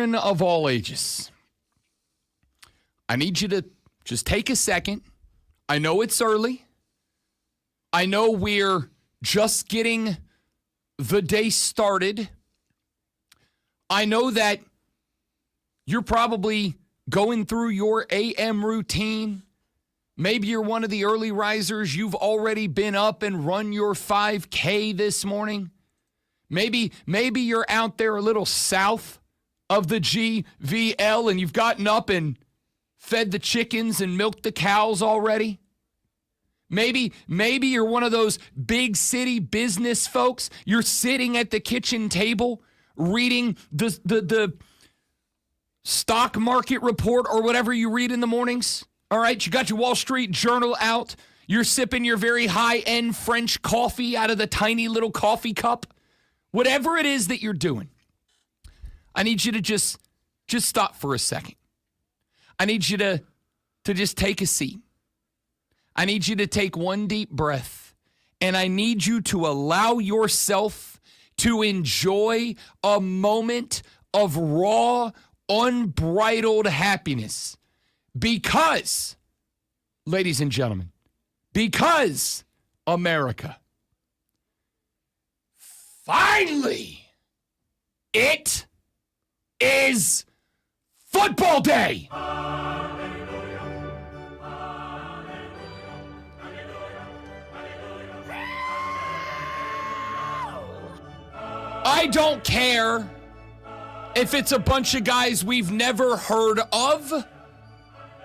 children of all ages, I need you to just take a second. I know it's early. I know we're just getting the day started. I know that you're probably going through your AM routine. Maybe you're one of the early risers. You've already been up and run your 5K this morning. Maybe you're out there a little south of the GVL and you've gotten up and fed the chickens and milked the cows already. Maybe you're one of those big city business folks. You're sitting at the kitchen table reading the stock market report or whatever you read in the mornings. All right, you got your Wall Street Journal out. You're sipping your very high-end French coffee out of the tiny little coffee cup. Whatever it is that you're doing, I need you to just stop for a second. I need you to just take a seat. I need you to take one deep breath, and I need you to allow yourself to enjoy a moment of raw, unbridled happiness. Because, ladies and gentlemen, because America, finally, it is football day. I don't care if it's a bunch of guys we've never heard of.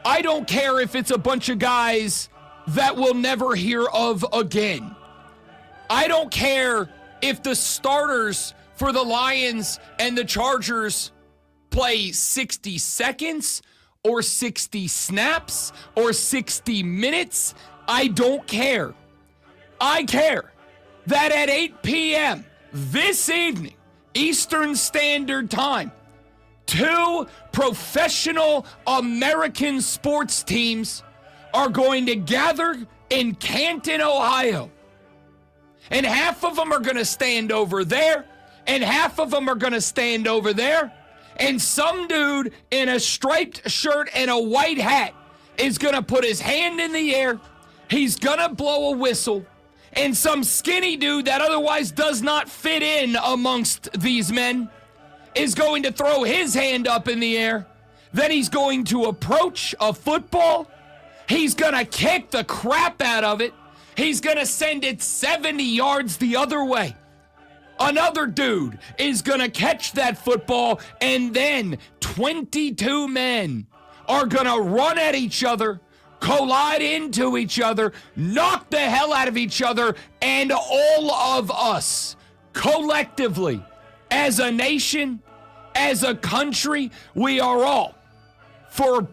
I don't care if it's a bunch of guys that we'll never hear of again. I don't care if the starters for the Lions and the Chargers play 60 seconds or 60 snaps or 60 minutes. I don't care. I care that at 8 p.m. this evening, Eastern Standard Time, two professional American sports teams are going to gather in Canton, Ohio. And half of them are going to stand over there, and half of them are going to stand over there. And some dude in a striped shirt and a white hat is going to put his hand in the air. He's going to blow a whistle. And some skinny dude that otherwise does not fit in amongst these men is going to throw his hand up in the air. Then he's going to approach a football. He's going to kick the crap out of it. He's going to send it 70 yards the other way. Another dude is going to catch that football, and then 22 men are going to run at each other, collide into each other, knock the hell out of each other, and all of us collectively, as a nation, as a country, we are all, for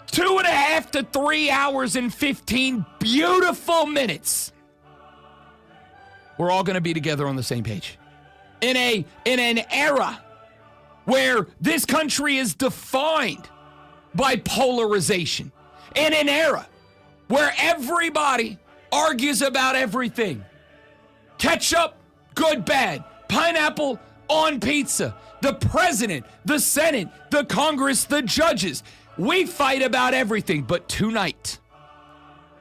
2.5 to 3 hours and 15 beautiful minutes, we're all going to be together on the same page. In an era where this country is defined by polarization. In an era where everybody argues about everything. Ketchup, good, bad. Pineapple on pizza. The president, the Senate, the Congress, the judges. We fight about everything. But tonight,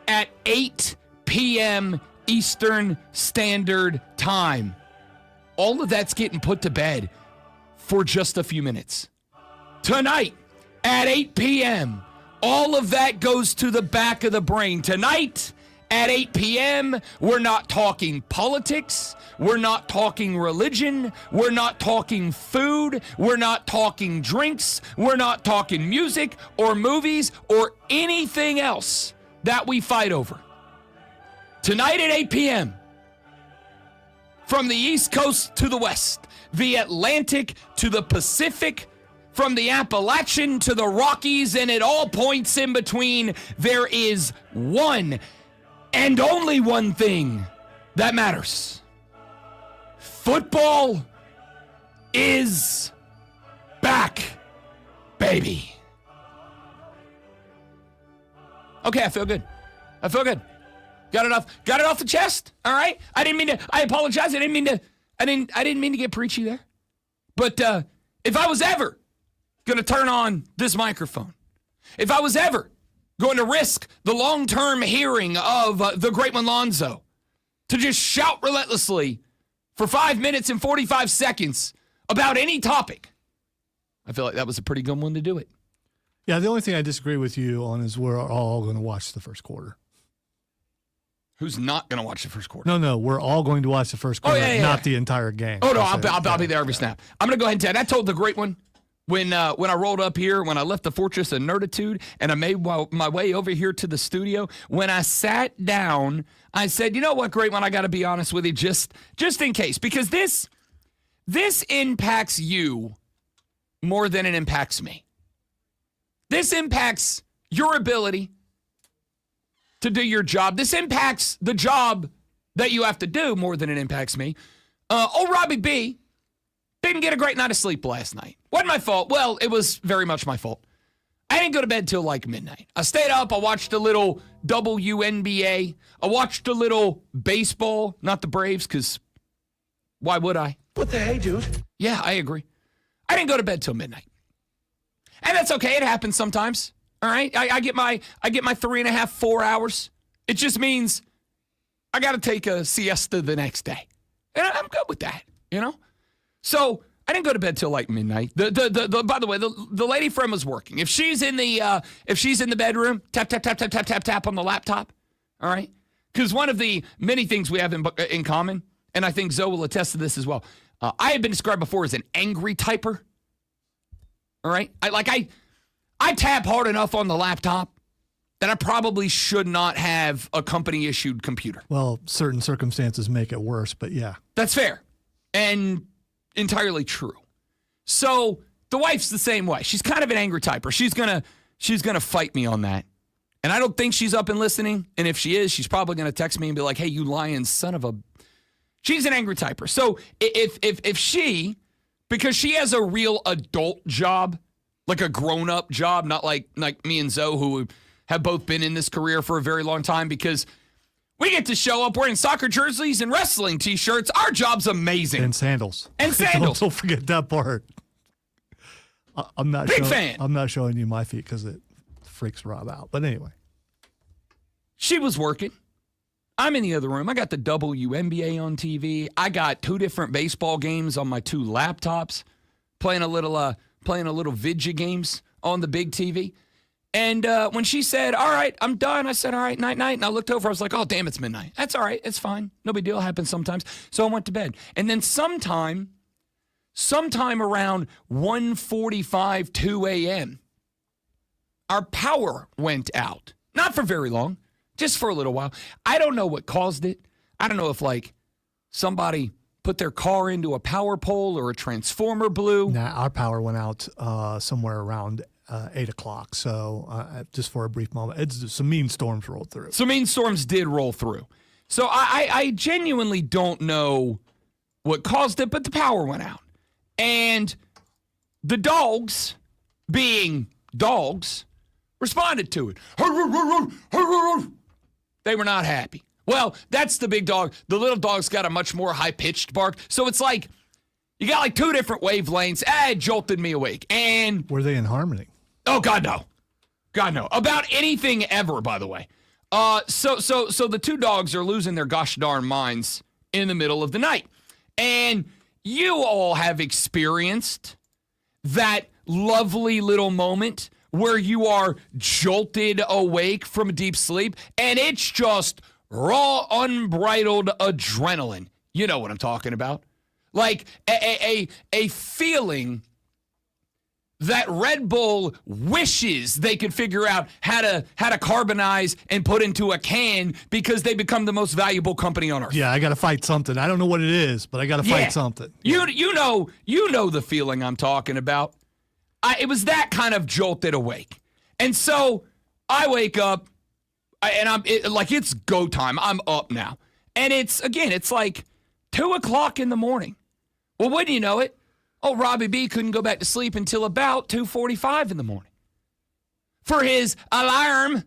at 8 p.m. Eastern Standard Time, all of that's getting put to bed for just a few minutes. Tonight, at 8 p.m., all of that goes to the back of the brain. Tonight, at 8 p.m., we're not talking politics. We're not talking religion. We're not talking food. We're not talking drinks. We're not talking music or movies or anything else that we fight over. Tonight at 8 p.m., from the East Coast to the West, the Atlantic to the Pacific, from the Appalachian to the Rockies, and at all points in between, there is one and only one thing that matters. Football is back, baby. Okay, I feel good. Got it off the chest. All right. I apologize. I didn't mean to get preachy there. But if I was ever going to turn on this microphone, if I was ever going to risk the long-term hearing of the great one Lonzo to just shout relentlessly for 5 minutes and 45 seconds about any topic, I feel like that was a pretty good one to do it. Yeah, the only thing I disagree with you on is we're all going to watch the first quarter. Who's not going to watch the first quarter? No, we're all going to watch the first quarter, not the entire game. Oh, no, I'll be there every snap. I'm going to go ahead and tell you, I told the great one when I rolled up here, when I left the Fortress of Nerditude, and I made my way over here to the studio, when I sat down, I said, you know what, great one, I got to be honest with you, just in case, because this impacts you more than it impacts me. This impacts your ability to do your job. This impacts the job that you have to do more than it impacts me. Old Robbie B didn't get a great night of sleep last night. Wasn't my fault. Well, it was very much my fault. I didn't go to bed till like midnight. I stayed up. I watched a little WNBA. I watched a little baseball, not the Braves, because why would I? What the hey, dude? Yeah, I agree. I didn't go to bed till midnight. And that's okay. It happens sometimes. All right. I get my 3.5, 4 hours. It just means I got to take a siesta the next day. And I'm good with that, you know? So I didn't go to bed till like midnight. By the way, the lady friend was working. If she's in the bedroom, tap, tap, tap, tap, tap, tap, tap on the laptop. All right. Because one of the many things we have in common, and I think Zoe will attest to this as well. I have been described before as an angry typer. All right. I tap hard enough on the laptop that I probably should not have a company-issued computer. Well, certain circumstances make it worse, but yeah. That's fair and entirely true. So the wife's the same way. She's kind of an angry typer. She's gonna fight me on that. And I don't think she's up and listening. And if she is, she's probably going to text me and be like, hey, you lying son of a... She's an angry typer. So if she, because she has a real adult job, like a grown-up job, not like me and Zoe, who have both been in this career for a very long time, because we get to show up wearing soccer jerseys and wrestling T-shirts. Our job's amazing. And sandals. And sandals. Don't forget that part. I'm not Big fan. I'm not showing you my feet because it freaks Rob out. But anyway. She was working. I'm in the other room. I got the WNBA on TV. I got 2 different baseball games on my 2 laptops, playing a little video games on the big TV. And when she said, all right, I'm done, I said, all right, night, night. And I looked over. I was like, oh, damn, it's midnight. That's all right. It's fine. No big deal. Happens sometimes. So I went to bed. And then sometime around 1:45, 2 a.m., our power went out. Not for very long, just for a little while. I don't know what caused it. I don't know if, like, somebody put their car into a power pole or a transformer blew. Nah, our power went out somewhere around 8 o'clock. So just for a brief moment, some mean storms rolled through. Some mean storms did roll through. So I genuinely don't know what caused it, but the power went out. And the dogs, being dogs, responded to it. They were not happy. Well, that's the big dog. The little dog's got a much more high-pitched bark. So it's like, you got like 2 different wavelengths. It jolted me awake. And were they in harmony? Oh, God, no. God, no. About anything ever, by the way. So the 2 dogs are losing their gosh darn minds in the middle of the night. And you all have experienced that lovely little moment where you are jolted awake from deep sleep, and it's just raw, unbridled adrenaline. You know what I'm talking about. Like a feeling that Red Bull wishes they could figure out how to carbonize and put into a can because they become the most valuable company on earth. Yeah, I got to fight something. I don't know what it is, but I got to fight something. You know the feeling I'm talking about. It was that kind of jolted awake. And so I wake up and it's go time. I'm up now. And it's like 2 o'clock in the morning. Well, wouldn't you know it? Oh, Robbie B couldn't go back to sleep until about 2:45 in the morning for his alarm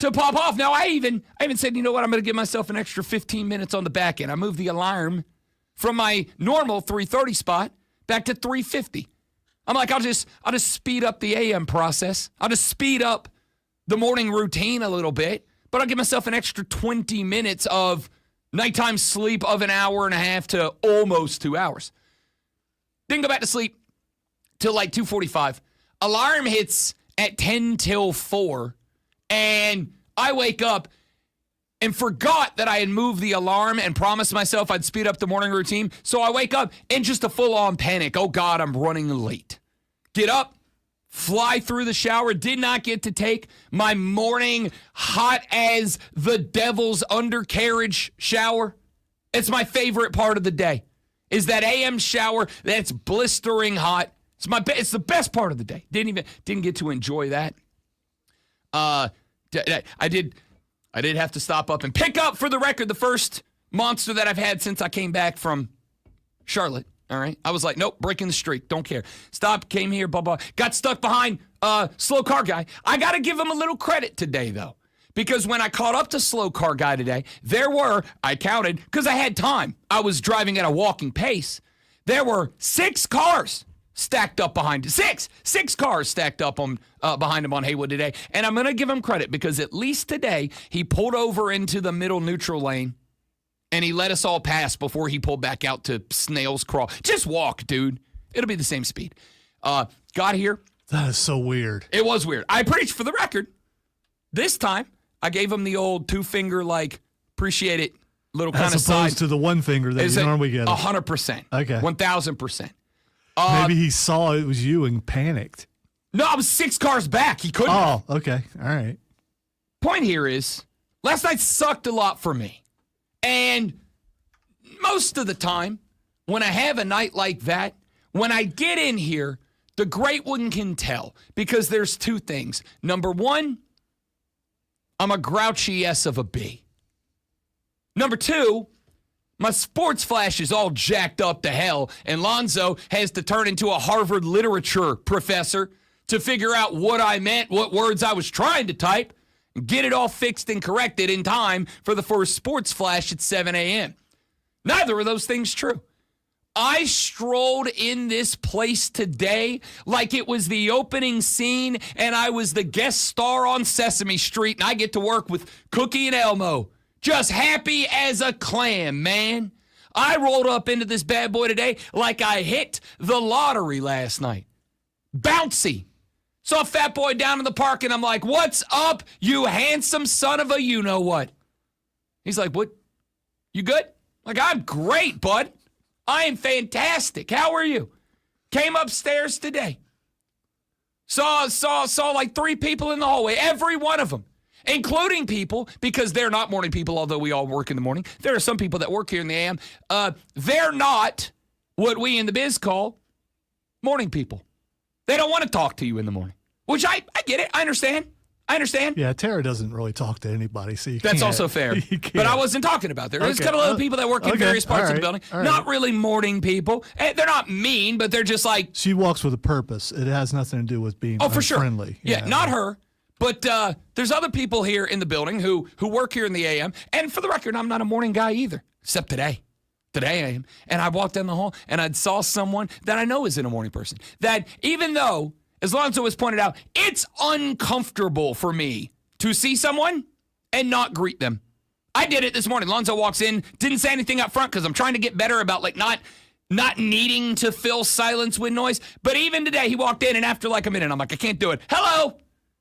to pop off. Now, I even said, you know what? I'm going to give myself an extra 15 minutes on the back end. I moved the alarm from my normal 3:30 spot back to 3:50. I'm like, I'll just speed up the AM process. I'll just speed up the morning routine a little bit, but I'll give myself an extra 20 minutes of nighttime sleep of an hour and a half to almost 2 hours. Didn't go back to sleep till like 2:45. Alarm hits at 10 till 4, and I wake up and forgot that I had moved the alarm and promised myself I'd speed up the morning routine. So I wake up in just a full-on panic. Oh, God, I'm running late. Get up, fly through the shower. Did not get to take my morning hot as the devil's undercarriage shower. It's my favorite part of the day, is that AM shower that's blistering hot. It's the best part of the day. Didn't get to enjoy that. I did have to stop up and pick up, for the record, the first monster that I've had since I came back from Charlotte. All right. I was like, nope, breaking the streak. Don't care. Stop, came here, blah, blah. Got stuck behind Slow Car Guy. I got to give him a little credit today, though, because when I caught up to Slow Car Guy today, I counted, because I had time. I was driving at a walking pace. There were 6 cars stacked up behind him. Six cars stacked up on behind him on Haywood today. And I'm going to give him credit, because at least today he pulled over into the middle neutral lane and he let us all pass before he pulled back out to snail's crawl. Just walk, dude. It'll be the same speed. Got here. That is so weird. It was weird. I preached, for the record. This time I gave him the old 2-finger, like, appreciate it, little kind of side. As opposed to the 1 finger that you normally get. 100%. Okay. 1,000%. Maybe he saw it was you and panicked. No, I was 6 cars back. He couldn't. Oh, okay. All right. Point here is, last night sucked a lot for me. And most of the time, when I have a night like that, when I get in here, the great one can tell, because there's 2 things. Number 1, I'm a grouchy S of a B. Number 2, my sports flash is all jacked up to hell, and Lonzo has to turn into a Harvard literature professor to figure out what I meant, what words I was trying to type, and get it all fixed and corrected in time for the first sports flash at 7 a.m. Neither of those things true. I strolled in this place today like it was the opening scene and I was the guest star on Sesame Street and I get to work with Cookie and Elmo. Just happy as a clam, man. I rolled up into this bad boy today like I hit the lottery last night. Bouncy. Saw a fat boy down in the park and I'm like, what's up, you handsome son of a you-know-what? He's like, what? You good? Like, I'm great, bud. I am fantastic. How are you? Came upstairs today. Saw like 3 people in the hallway, every one of them, including people, because they're not morning people, although we all work in the morning. There are some people that work here in the AM. They're not what we in the biz call morning people. They don't want to talk to you in the morning, which I get it. I understand. Yeah, Tara doesn't really talk to anybody, so that's also fair. But I wasn't talking about that. There's a couple of people that work in various parts of the building. Not really morning people. They're not mean, but they're just like... She walks with a purpose. It has nothing to do with being for sure. Friendly. Yeah, not her. But there's other people here in the building who work here in the AM. And for the record, I'm not a morning guy either, except today. Today I am. And I walked down the hall and I saw someone that I know isn't a morning person. That even though, as Lonzo has pointed out, it's uncomfortable for me to see someone and not greet them. I did it this morning. Lonzo walks in, didn't say anything up front because I'm trying to get better about like not needing to fill silence with noise. But even today, he walked in and after like a minute, I'm like, I can't do it. Hello.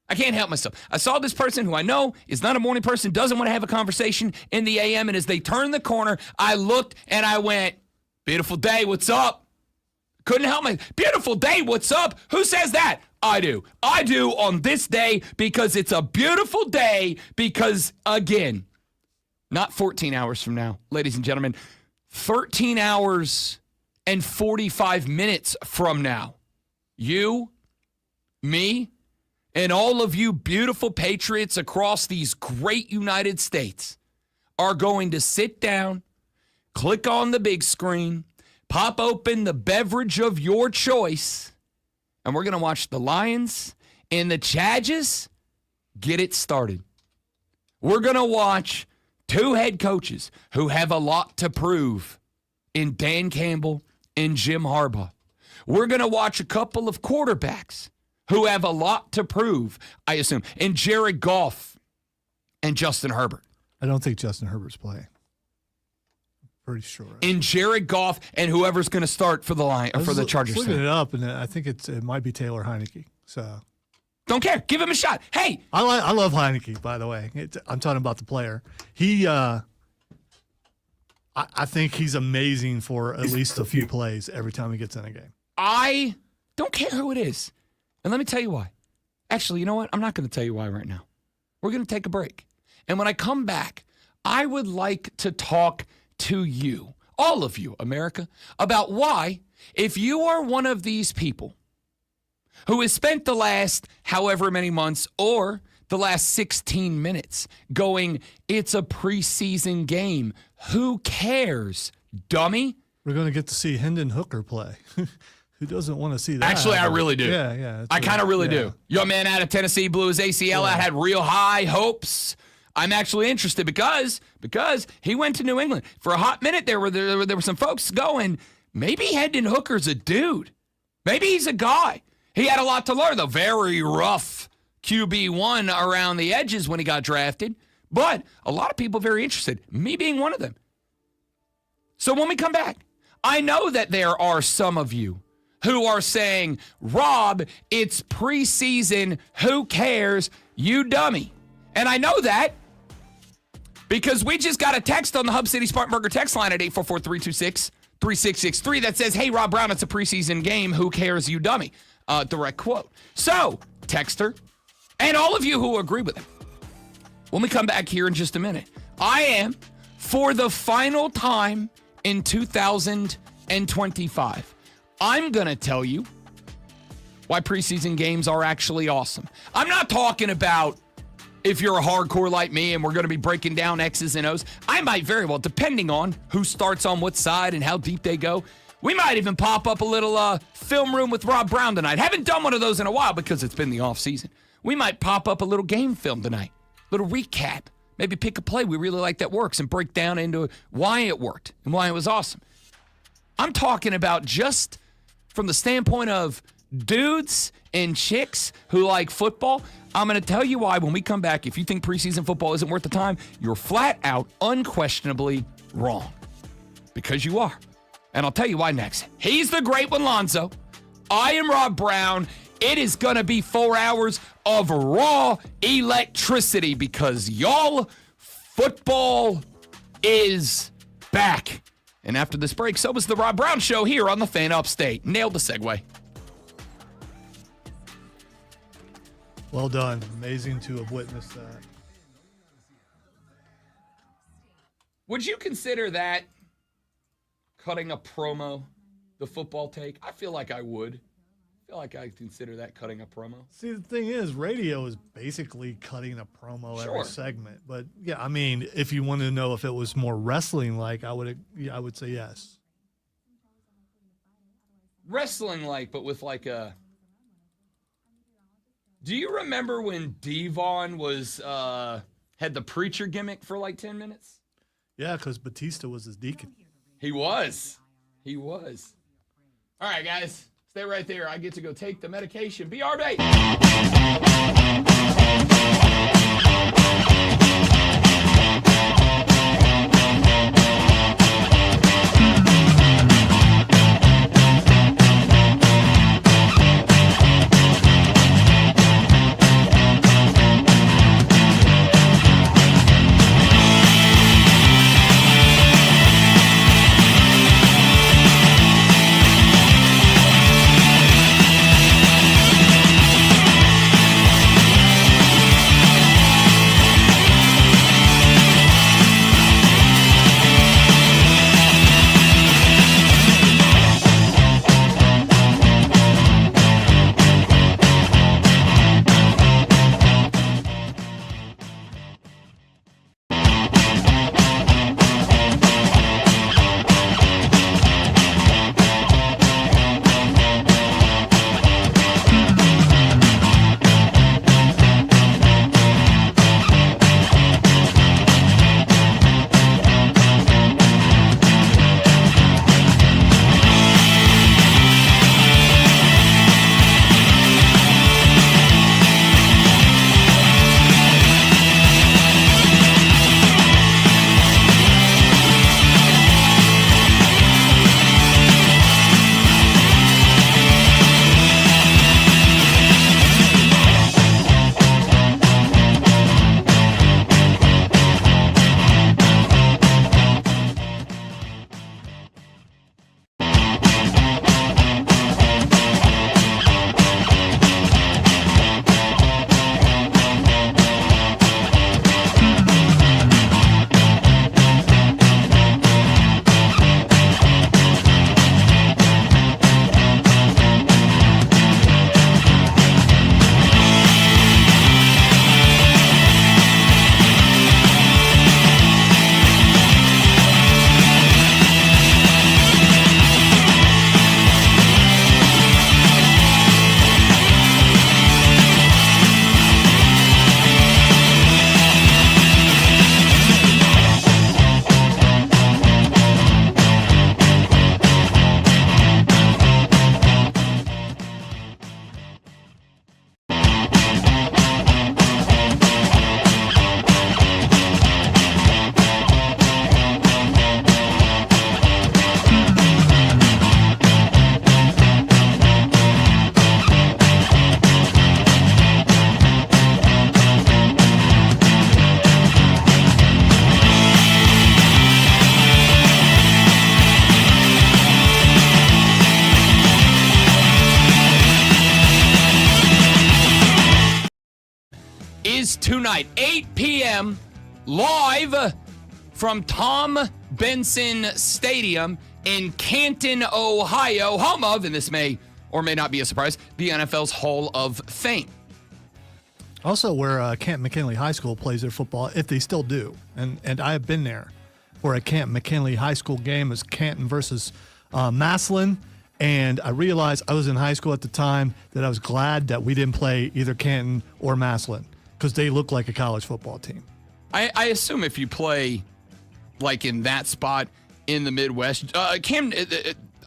I can't help myself. I saw this person who I know is not a morning person, doesn't want to have a conversation in the AM, and as they turned the corner, I looked and I went, beautiful day, what's up? Couldn't help myself. Beautiful day, what's up? Who says that? I do. I do on this day because it's a beautiful day because, again, not 14 hours from now, ladies and gentlemen, 13 hours and 45 minutes from now, you, me, and all of you beautiful patriots across these great United States are going to sit down, click on the big screen, pop open the beverage of your choice, and we're going to watch the Lions and the Chargers get it started. We're going to watch 2 head coaches who have a lot to prove in Dan Campbell and Jim Harbaugh. We're going to watch a couple of quarterbacks who have a lot to prove, I assume, in Jared Goff and Justin Herbert. I don't think Justin Herbert's playing. Pretty sure. In Jared Goff and whoever's going to start for the Chargers. Looking it up, and I think it might be Taylor Heineke. So don't care. Give him a shot. Hey, I love Heineke. By the way, I'm talking about the player. He, I think he's amazing for at least a few plays every time he gets in a game. I don't care who it is, and let me tell you why. Actually, you know what? I'm not going to tell you why right now. We're going to take a break, and when I come back, I would like to talk to you, all of you, America, about why, if you are one of these people who has spent the last however many months or the last 16 minutes going, it's a preseason game, who cares, dummy? We're going to get to see Hendon Hooker play. Who doesn't want to see that? Actually, I really do. Yeah. I kind of really do. Young man out of Tennessee blew his ACL out, had real high hopes. I'm actually interested because he went to New England. For a hot minute there were some folks going, maybe Hendon Hooker's a dude. Maybe he's a guy. He had a lot to learn, though. Very rough QB1 around the edges when he got drafted. But a lot of people very interested, me being one of them. So when we come back, I know that there are some of you who are saying, Rob, it's preseason. Who cares? You dummy. And I know that because we just got a text on the Hub City Spartanburger text line at 844-326-3663 that says, hey, Rob Brown, it's a preseason game. Who cares, you dummy? Direct quote. So, texter, and all of you who agree with him, when we come back here in just a minute, I am, for the final time in 2025, I'm going to tell you why preseason games are actually awesome. I'm not talking about if you're a hardcore like me and we're going to be breaking down X's and O's. I might very well, depending on who starts on what side and how deep they go, we might even pop up a little film room with Rob Brown tonight. Haven't done one of those in a while because it's been the off season. We might pop up a little game film tonight, little recap, maybe pick a play we really like that works and break down into why it worked and why it was awesome. I'm talking about just from the standpoint of dudes and chicks who like football. I'm going to tell you why when we come back. If you think preseason football isn't worth the time, you're flat out, unquestionably wrong. Because you are. And I'll tell you why next. He's the great one, Lonzo. I am Rob Brown. It is going to be 4 hours of raw electricity because, y'all, football is back. And after this break, so is the Rob Brown Show here on the Fan Upstate. Nailed the segue. Well done. Amazing to have witnessed that. Would you consider that cutting a promo, the football take? I feel like I would. I feel like I consider that cutting a promo. See, the thing is, radio is basically cutting a promo every segment. But, yeah, I mean, if you wanted to know if it was more wrestling-like, I would say yes. Wrestling-like, but with like a... Do you remember when Devon was had the preacher gimmick for like 10 minutes? Yeah, because Batista was his deacon. He was. All right, guys. Stay right there. I get to go take the medication. BRB. is tonight, 8 p.m., live from Tom Benson Stadium in Canton, Ohio, home of, and this may or may not be a surprise, the NFL's Hall of Fame. Also where Canton McKinley High School plays their football, if they still do. And I have been there for a Canton McKinley High School game. As Canton versus Massillon. And I realized I was in high school at the time that I was glad that we didn't play either Canton or Massillon because they look like a college football team. I assume if you play like in that spot in the Midwest, Cam,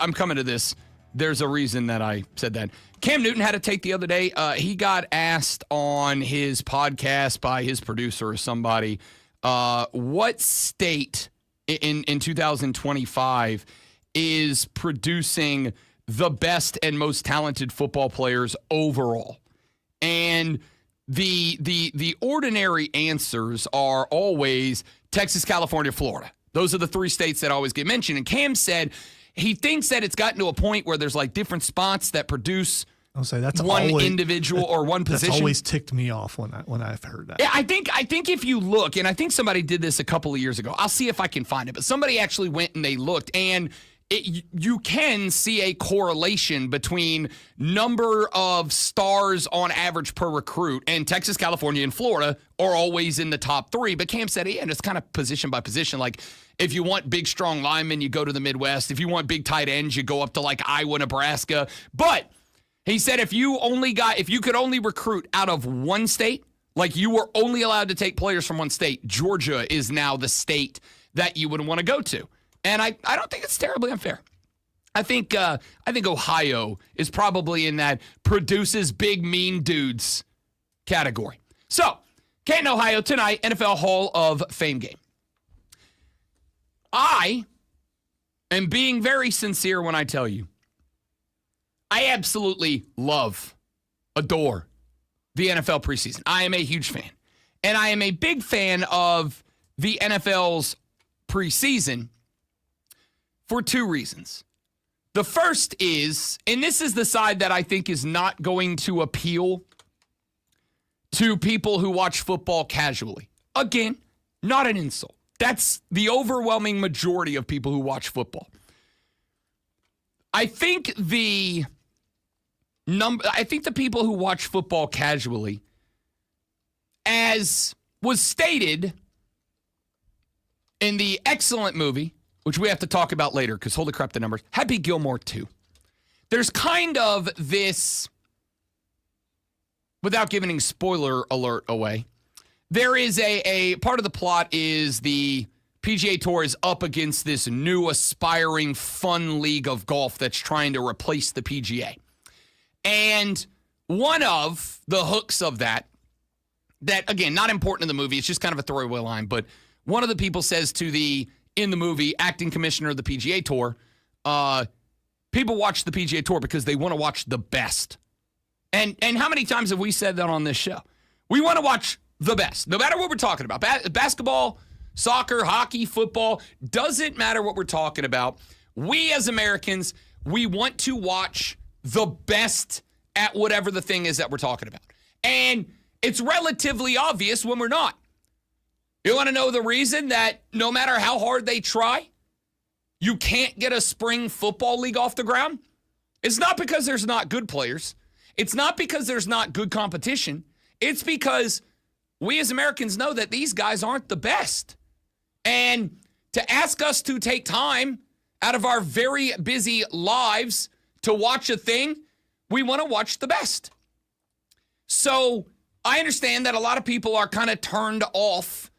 I'm coming to this. There's a reason that I said that. Cam Newton had a take the other day. He got asked on his podcast by his producer or somebody, what state in 2025 is producing the best and most talented football players overall. And the ordinary answers are always Texas, California, Florida. Those are the three states that always get mentioned. And Cam said he thinks that it's gotten to a point where there's like different spots that produce that's one always, individual or one position. That's always ticked me off when I've heard that. Yeah, I think if you look, and I think somebody did this a couple of years ago. I'll see if I can find it. But somebody actually went and they looked, and you can see a correlation between number of stars on average per recruit, and Texas, California, and Florida are always in the top three. But Cam said, and it's kind of position by position. Like if you want big, strong linemen, you go to the Midwest. If you want big tight ends, you go up to like Iowa, Nebraska. But he said if you could only recruit out of one state, like you were only allowed to take players from one state, Georgia is now the state that you would want to go to. And I don't think it's terribly unfair. I think Ohio is probably in that produces big, mean dudes category. So, Canton, Ohio, tonight, NFL Hall of Fame game. I am being very sincere when I tell you, I absolutely love, adore the NFL preseason. I am a huge fan. And I am a big fan of the NFL's preseason for two reasons. The first is, and this is the side that I think is not going to appeal to people who watch football casually. Again, not an insult. That's the overwhelming majority of people who watch football. I think the people who watch football casually, as was stated in the excellent movie, which we have to talk about later because holy crap, the numbers. Happy Gilmore 2. There's kind of this, without giving spoiler alert away, there is a part of the plot is the PGA Tour is up against this new aspiring fun league of golf that's trying to replace the PGA. And one of the hooks of that, again, not important in the movie, it's just kind of a throwaway line, but one of the people says to in the movie, acting commissioner of the PGA Tour, people watch the PGA Tour because they want to watch the best. And how many times have we said that on this show? We want to watch the best, no matter what we're talking about. Basketball, soccer, hockey, football, doesn't matter what we're talking about. We as Americans, we want to watch the best at whatever the thing is that we're talking about. And it's relatively obvious when we're not. You want to know the reason that no matter how hard they try, you can't get a spring football league off the ground? It's not because there's not good players. It's not because there's not good competition. It's because we as Americans know that these guys aren't the best. And to ask us to take time out of our very busy lives to watch a thing, we want to watch the best. So I understand that a lot of people are kind of turned off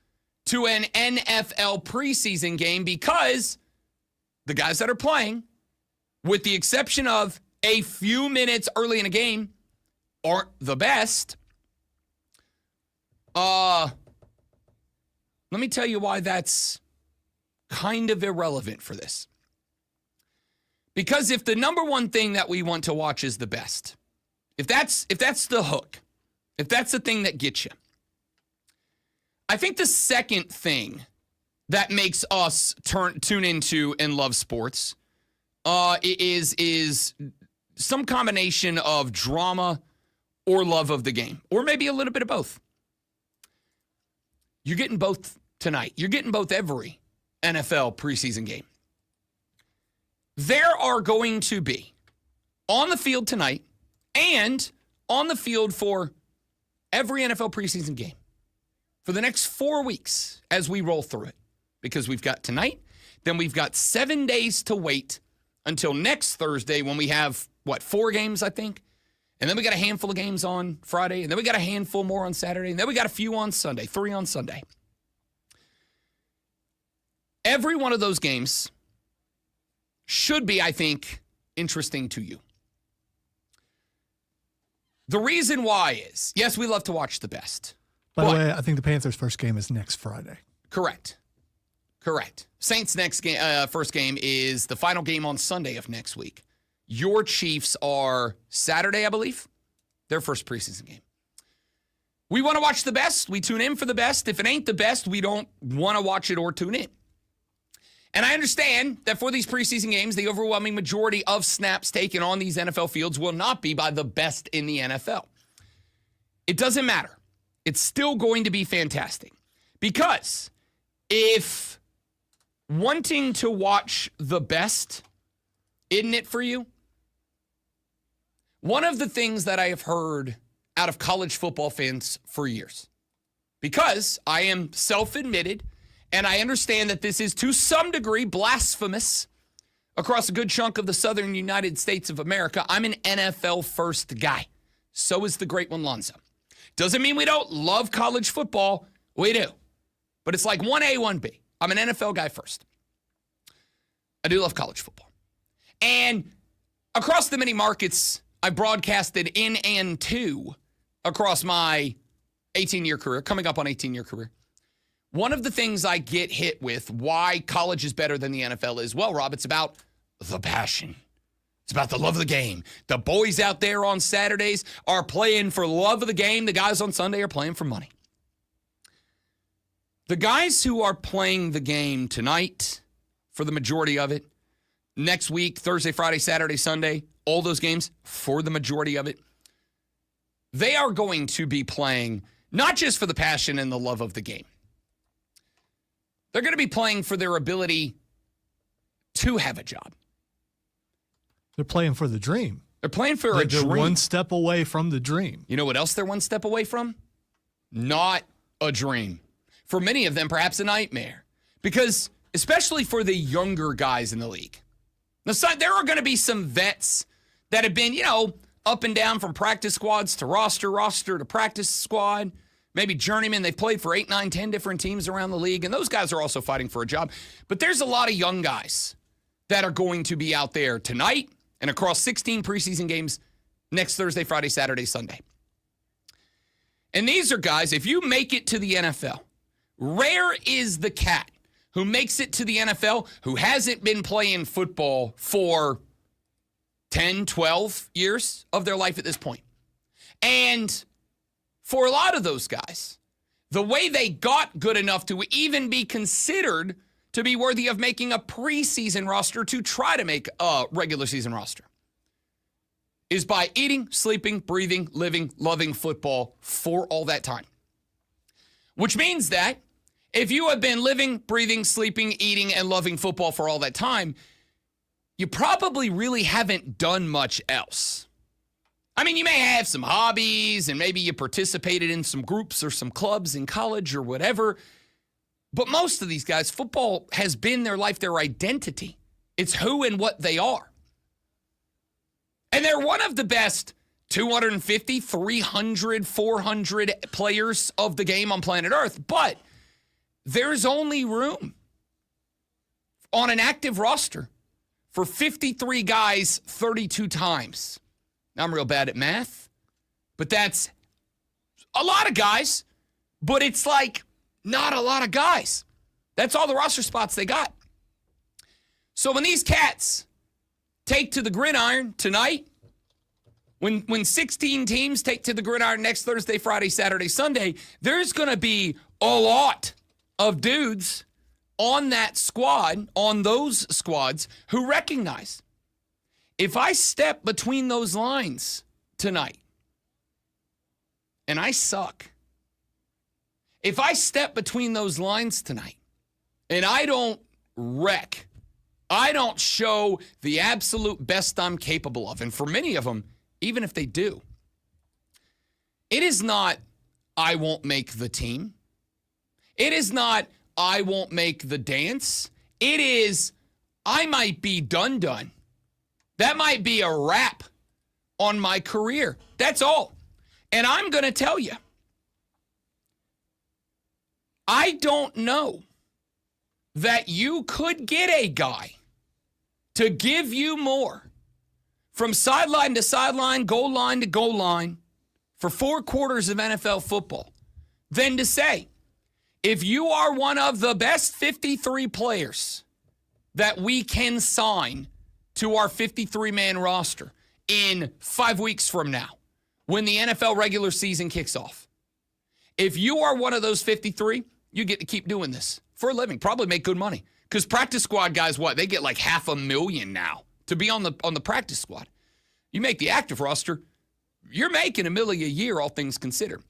to an NFL preseason game because the guys that are playing, with the exception of a few minutes early in a game, aren't the best. Let me tell you why that's kind of irrelevant for this. Because if the number one thing that we want to watch is the best, if that's the hook, if that's the thing that gets you, I think the second thing that makes us tune into and love sports is some combination of drama or love of the game, or maybe a little bit of both. You're getting both tonight. You're getting both every NFL preseason game. There are going to be on the field tonight and on the field for every NFL preseason game for the next 4 weeks as we roll through it. Because we've got tonight, then we've got 7 days to wait until next Thursday when we have, 4 games, I think? And then we got a handful of games on Friday, and then we got a handful more on Saturday, and then we got a few on Sunday, 3 on Sunday. Every one of those games should be, I think, interesting to you. The reason why is, yes, we love to watch the best. By the way, I think the Panthers' first game is next Friday. Correct. Saints' next game, first game is the final game on Sunday of next week. Your Chiefs are Saturday, I believe, their first preseason game. We want to watch the best. We tune in for the best. If it ain't the best, we don't want to watch it or tune in. And I understand that for these preseason games, the overwhelming majority of snaps taken on these NFL fields will not be by the best in the NFL. It doesn't matter. It's still going to be fantastic. Because if wanting to watch the best, isn't it for you? One of the things that I have heard out of college football fans for years, because I am self-admitted, and I understand that this is to some degree blasphemous across a good chunk of the southern United States of America. I'm an NFL first guy. So is the great one, Lonzo. Doesn't mean we don't love college football. We do. But it's like 1A, 1B. I'm an NFL guy first. I do love college football. And across the many markets I broadcasted in and to across my 18-year career, coming up on 18-year career, one of the things I get hit with why college is better than the NFL is, well, Rob, it's about the passion. It's about the love of the game. The boys out there on Saturdays are playing for love of the game. The guys on Sunday are playing for money. The guys who are playing the game tonight, for the majority of it, next week, Thursday, Friday, Saturday, Sunday, all those games, for the majority of it, they are going to be playing not just for the passion and the love of the game. They're going to be playing for their ability to have a job. They're playing for the dream. They're playing for a dream. They're one step away from the dream. You know what else they're one step away from? Not a dream. For many of them, perhaps a nightmare. Because, especially for the younger guys in the league. Now, there are going to be some vets that have been, up and down from practice squads to roster to practice squad. Maybe journeymen. They've played for 8, 9, 10 different teams around the league. And those guys are also fighting for a job. But there's a lot of young guys that are going to be out there tonight and across 16 preseason games next Thursday, Friday, Saturday, Sunday. And these are guys, if you make it to the NFL, rare is the cat who makes it to the NFL who hasn't been playing football for 10, 12 years of their life at this point. And for a lot of those guys, the way they got good enough to even be considered to be worthy of making a preseason roster to try to make a regular season roster is by eating, sleeping, breathing, living, loving football for all that time. Which means that if you have been living, breathing, sleeping, eating, and loving football for all that time, you probably really haven't done much else. I mean, you may have some hobbies and maybe you participated in some groups or some clubs in college or whatever. But most of these guys, football has been their life, their identity. It's who and what they are. And they're one of the best 250, 300, 400 players of the game on planet Earth. But there's only room on an active roster for 53 guys 32 times. Now, I'm real bad at math, but that's a lot of guys, but it's like not a lot of guys. That's all the roster spots they got. So when these cats take to the gridiron tonight, when 16 teams take to the gridiron next Thursday, Friday, Saturday, Sunday, there's going to be a lot of dudes on that squad, on those squads, who recognize if I step between those lines tonight and I suck, If I step between those lines tonight and I don't wreck, I don't show the absolute best I'm capable of, and for many of them, even if they do, it is not I won't make the team. It is not I won't make the dance. It is I might be done. That might be a wrap on my career. That's all. And I'm going to tell you, I don't know that you could get a guy to give you more from sideline to sideline, goal line to goal line for 4 quarters of NFL football than to say, if you are one of the best 53 players that we can sign to our 53-man roster in 5 weeks from now, when the NFL regular season kicks off, if you are one of those 53, you get to keep doing this for a living, probably make good money. Because practice squad guys, they get like $500,000 now to be on the practice squad. You make the active roster, you're making $1 million a year, all things considered.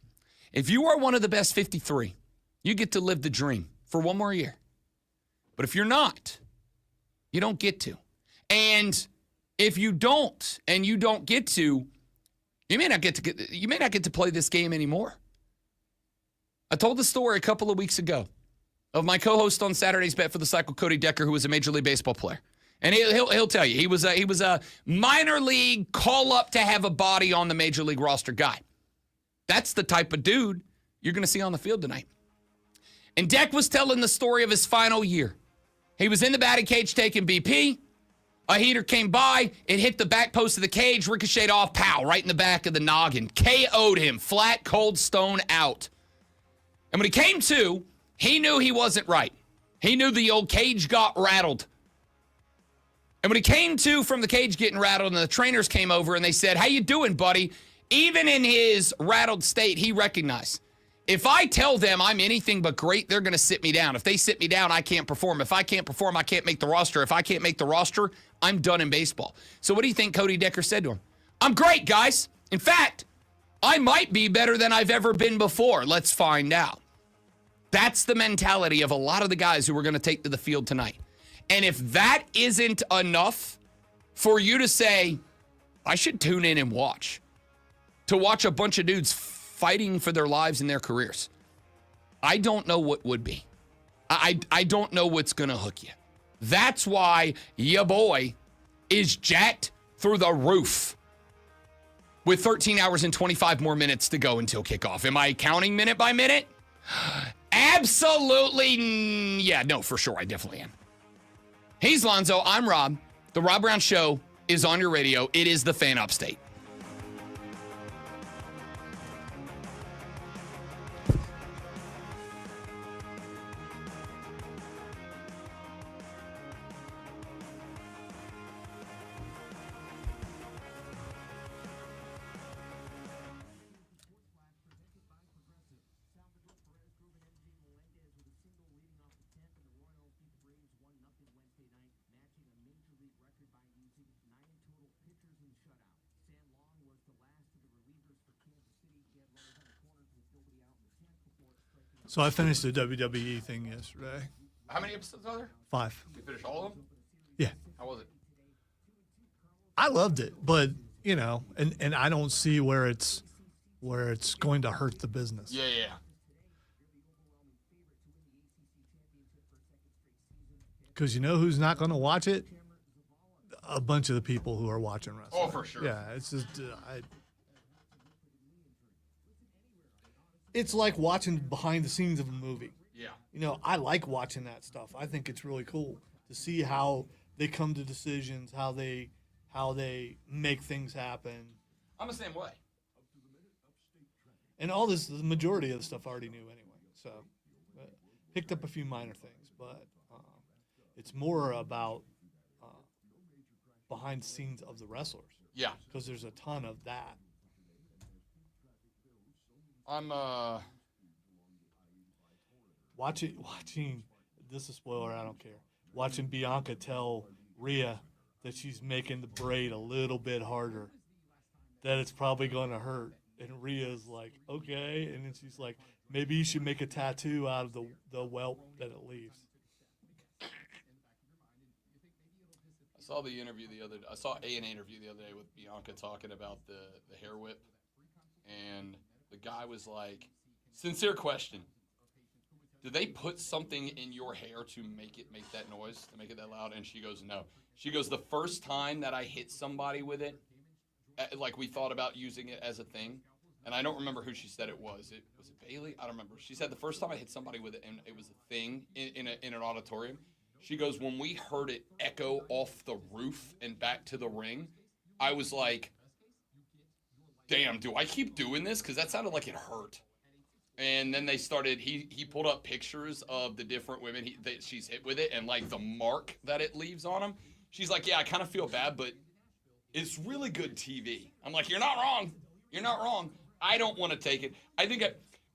If you are one of the best 53, you get to live the dream for 1 more year. But if you're not, you don't get to. And if you don't, and you don't get to, you may not get to play this game anymore. I told the story a couple of weeks ago of my co-host on Saturday's Bet for the Cycle, Cody Decker, who was a Major League Baseball player. And he'll tell you, he was a minor league call-up to have a body on the Major League roster guy. That's the type of dude you're going to see on the field tonight. And Deck was telling the story of his final year. He was in the batting cage taking BP. A heater came by. It hit the back post of the cage, ricocheted off, pow, right in the back of the noggin. KO'd him, flat, cold stone out. And when he came to, he knew he wasn't right. He knew the old cage got rattled. And when he came to from the cage getting rattled and the trainers came over and they said, "How you doing, buddy?" Even in his rattled state, he recognized, if I tell them I'm anything but great, they're going to sit me down. If they sit me down, I can't perform. If I can't perform, I can't make the roster. If I can't make the roster, I'm done in baseball. So what do you think Cody Decker said to him? "I'm great, guys. In fact, I might be better than I've ever been before. Let's find out." That's the mentality of a lot of the guys who we're going to take to the field tonight. And if that isn't enough for you to say, I should tune in and watch, to watch a bunch of dudes fighting for their lives and their careers, I don't know what would be. I don't know what's going to hook you. That's why your boy is jacked through the roof with 13 hours and 25 more minutes to go until kickoff. Am I counting minute by minute? Absolutely. Yeah, no, for sure. I definitely am. He's Lonzo. I'm Rob. The Rob Brown Show is on your radio. It is the Fan Upstate. So I finished the WWE thing yesterday. How many episodes are there? 5. You finished all of them? Yeah. How was it? I loved it, but and I don't see where it's going to hurt the business. Yeah. Because you know who's not going to watch it? A bunch of the people who are watching wrestling. Oh, for sure. Yeah, it's just it's like watching behind the scenes of a movie. Yeah. I like watching that stuff. I think it's really cool to see how they come to decisions, how they make things happen. I'm the same way. And all this, the majority of the stuff I already knew anyway. So, picked up a few minor things, but it's more about behind the scenes of the wrestlers. Yeah. Because there's a ton of that. I'm watching. This is a spoiler. I don't care. Watching Bianca tell Rhea that she's making the braid a little bit harder, that it's probably going to hurt. And Rhea's like, okay. And then she's like, maybe you should make a tattoo out of the whelp that it leaves. I saw the interview I saw an interview the other day with Bianca talking about the hair whip. And the guy was like, sincere question. Did they put something in your hair to make that noise, to make it that loud? And she goes, no. She goes, the first time that I hit somebody with it, like we thought about using it as a thing, and I don't remember who she said it was. Was it Bailey? I don't remember. She said the first time I hit somebody with it, and it was a thing in an auditorium. She goes, when we heard it echo off the roof and back to the ring, I was like, damn, do I keep doing this? Because that sounded like it hurt. And then they started, he pulled up pictures of the different women that she's hit with it and like the mark that it leaves on them. She's like, yeah, I kind of feel bad, but it's really good TV. I'm like, you're not wrong. You're not wrong. I don't want to take it.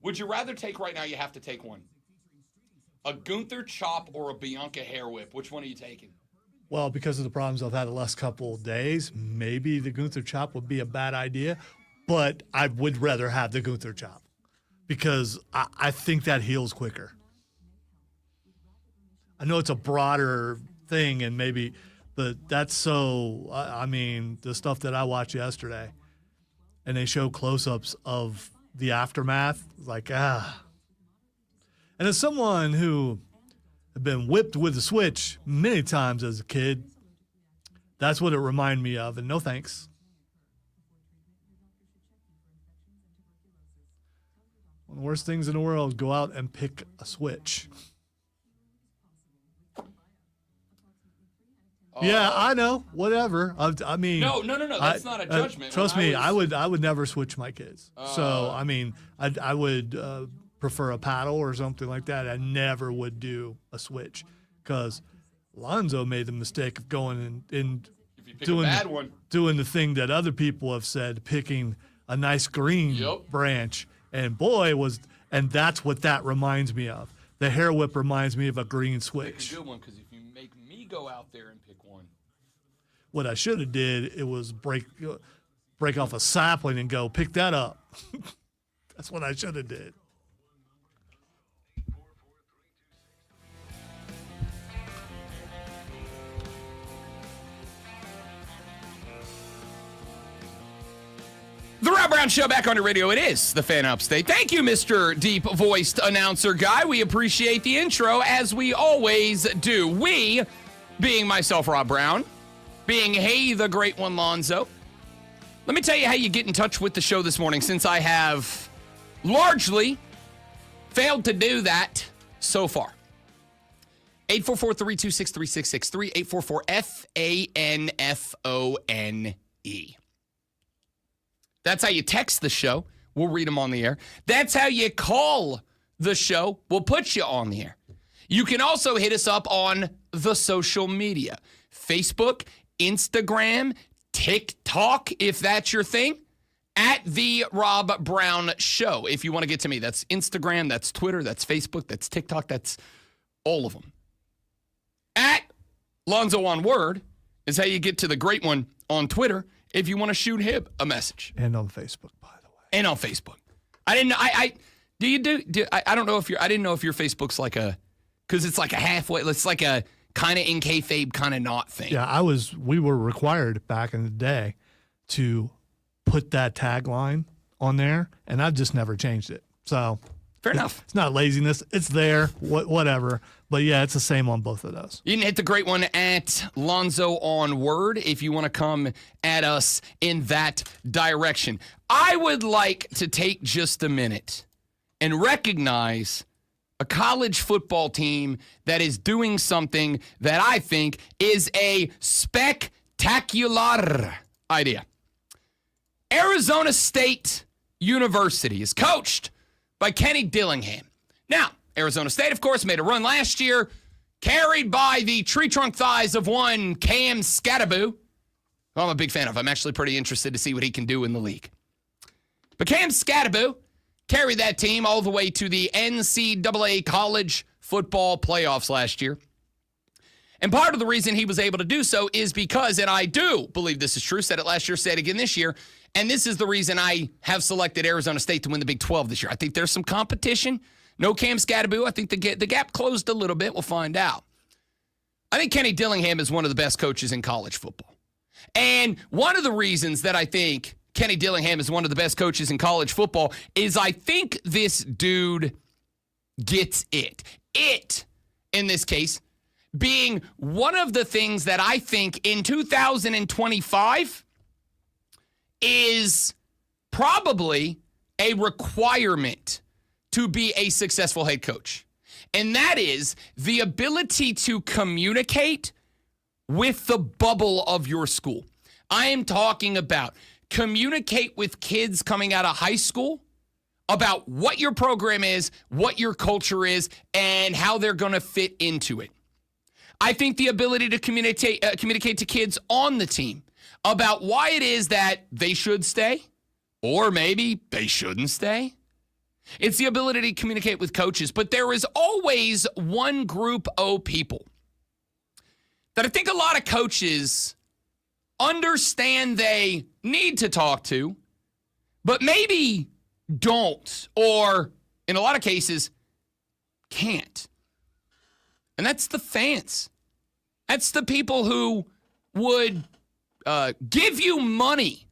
Would you rather take right now? You have to take one. A Gunther chop or a Bianca hair whip? Which one are you taking? Well, because of the problems I've had the last couple of days, maybe the Gunther chop would be a bad idea, but I would rather have the Gunther chop because I think that heals quicker. I know it's a broader thing and maybe, but that's so, I mean, the stuff that I watched yesterday and they show close-ups of the aftermath, like, And as someone who had been whipped with a switch many times as a kid, that's what it reminded me of, and no thanks. One of the worst things in the world, go out and pick a switch. Yeah, I know. Whatever. I mean, no. That's not a judgment. Trust me, I would never switch my kids. So I mean, I would prefer a paddle or something like that. I never would do a switch because Lonzo made the mistake of going and doing the thing that other people have said, picking a nice green branch. And boy, that's what that reminds me of. The hair whip reminds me of a green switch. Pick a good one, because if you make me go out there and pick one. What I should have did, it was break off a sapling and go pick that up. That's what I should have did. The Rob Brown Show back on your radio. It is the Fan Upstate. Thank you, Mr. Deep-Voiced Announcer Guy. We appreciate the intro, as we always do. We, being myself, Rob Brown, being Hey, the Great One, Lonzo. Let me tell you how you get in touch with the show this morning, since I have largely failed to do that so far. 844-326-3663, 844-FANFONE. That's how you text the show. We'll read them on the air. That's how you call the show. We'll put you on the air. You can also hit us up on the social media. Facebook, Instagram, TikTok, if that's your thing, at The Rob Brown Show. If you want to get to me, that's Instagram, that's Twitter, that's Facebook, that's TikTok, that's all of them. At Lonzo on Word is how you get to the Great One on Twitter if you want to shoot him a message. And on Facebook, by the way. And on Facebook. I didn't know. I don't know if I didn't know if your Facebook's like because it's like a halfway, it's like a kind of in kayfabe, kind of not thing. Yeah, we were required back in the day to put that tagline on there, and I've just never changed it. So fair enough. It's not laziness. It's there, whatever. But yeah, it's the same on both of those. You can hit the Great One at Lonzo on Word if you want to come at us in that direction. I would like to take just a minute and recognize a college football team that is doing something that I think is a spectacular idea. Arizona State University is coached by Kenny Dillingham. Now, Arizona State, of course, made a run last year, carried by the tree trunk thighs of one Cam Skattebo, who I'm a big fan of. I'm actually pretty interested to see what he can do in the league. But Cam Skattebo carried that team all the way to the NCAA college football playoffs last year. And part of the reason he was able to do so is because, and I do believe this is true, said it last year, said it again this year, And this is the reason I have selected Arizona State to win the Big 12 this year. I think there's some competition. No Cam Scatterbo. I think the gap closed a little bit. We'll find out. I think Kenny Dillingham is one of the best coaches in college football. And one of the reasons that I think Kenny Dillingham is one of the best coaches in college football is I think this dude gets it. It, in this case, being one of the things that I think in 2025 is probably a requirement to be a successful head coach. And that is the ability to communicate with the bubble of your school. I am talking about communicate with kids coming out of high school about what your program is, what your culture is, and how they're going to fit into it. I think the ability to communicate to kids on the team about why it is that they should stay or maybe they shouldn't stay. It's the ability to communicate with coaches, but there is always one group of people that I think a lot of coaches understand they need to talk to, but maybe don't, or in a lot of cases, can't. And that's the fans. That's the people who would give you money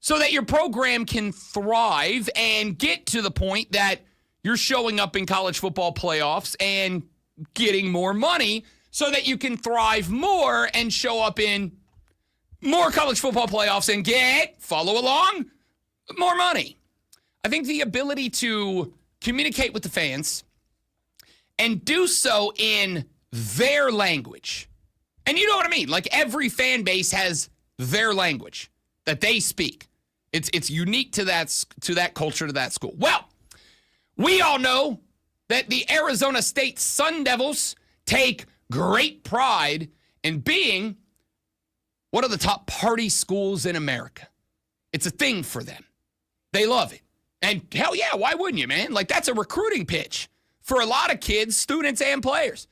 so that your program can thrive and get to the point that you're showing up in college football playoffs and getting more money so that you can thrive more and show up in more college football playoffs and follow along, more money. I think the ability to communicate with the fans and do so in their language. And you know what I mean? Like every fan base has their language that they speak. It's unique to that culture, to that school. Well, we all know that the Arizona State Sun Devils take great pride in being one of the top party schools in America. It's a thing for them. They love it. And hell yeah, why wouldn't you, man? Like that's a recruiting pitch for a lot of kids, students, and players.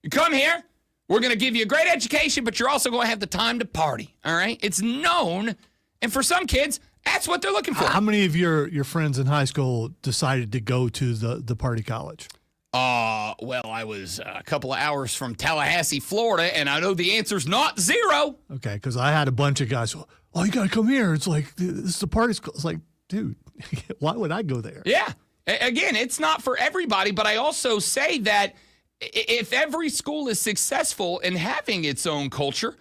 You come here, we're going to give you a great education, but you're also going to have the time to party, all right? It's known, and for some kids, that's what they're looking for. How many of your friends in high school decided to go to the party college? Well, I was a couple of hours from Tallahassee, Florida, and I know the answer's not zero. Okay, because I had a bunch of guys, oh, you got to come here. It's like, this is the party school. It's like, dude, why would I go there? Yeah. Again, it's not for everybody, but I also say that if every school is successful in having its own culture,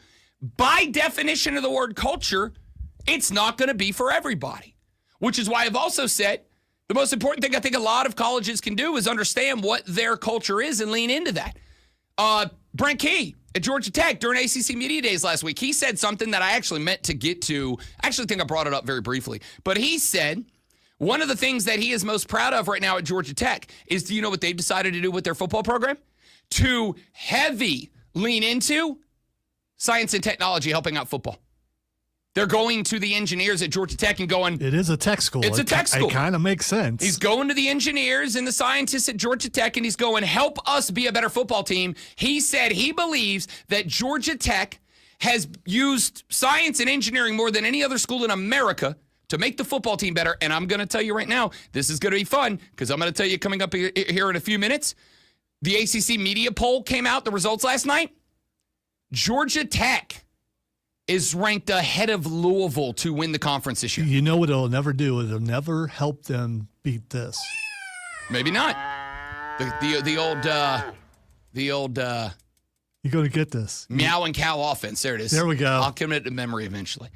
by definition of the word culture, it's not going to be for everybody, which is why I've also said the most important thing I think a lot of colleges can do is understand what their culture is and lean into that. Brent Key at Georgia Tech during ACC Media Days last week, he said something that I actually meant to get to. I actually think I brought it up very briefly, but he said one of the things that he is most proud of right now at Georgia Tech is, do you know what they've decided to do with their football program? To heavy lean into science and technology helping out football. They're going to the engineers at Georgia Tech and going, it is a tech school. It's a tech school. It kind of makes sense. He's going to the engineers and the scientists at Georgia Tech, and he's going, help us be a better football team. He said he believes that Georgia Tech has used science and engineering more than any other school in America to make the football team better. And I'm going to tell you right now, this is going to be fun because I'm going to tell you coming up here in a few minutes, the ACC media poll came out, the results last night. Georgia Tech is ranked ahead of Louisville to win the conference this year. You know what it'll never do? It'll never help them beat this. Maybe not. The old You're going to get this. meow and cow offense. There it is. There we go. I'll commit it to memory eventually.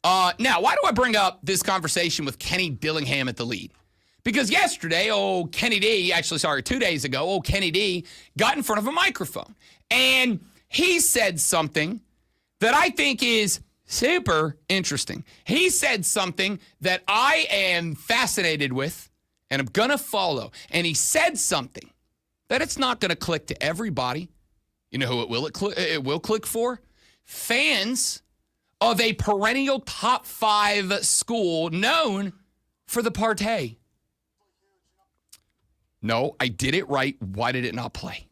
Now, why do I bring up this conversation with Kenny Dillingham at the lead? Because yesterday, 2 days ago, Kenny D got in front of a microphone. And he said something that I think is super interesting. He said something that I am fascinated with and I'm going to follow. And he said something that it's not going to click to everybody. You know who it will click for? Fans of a perennial top 5 school known for the party. No, I did it right. Why did it not play?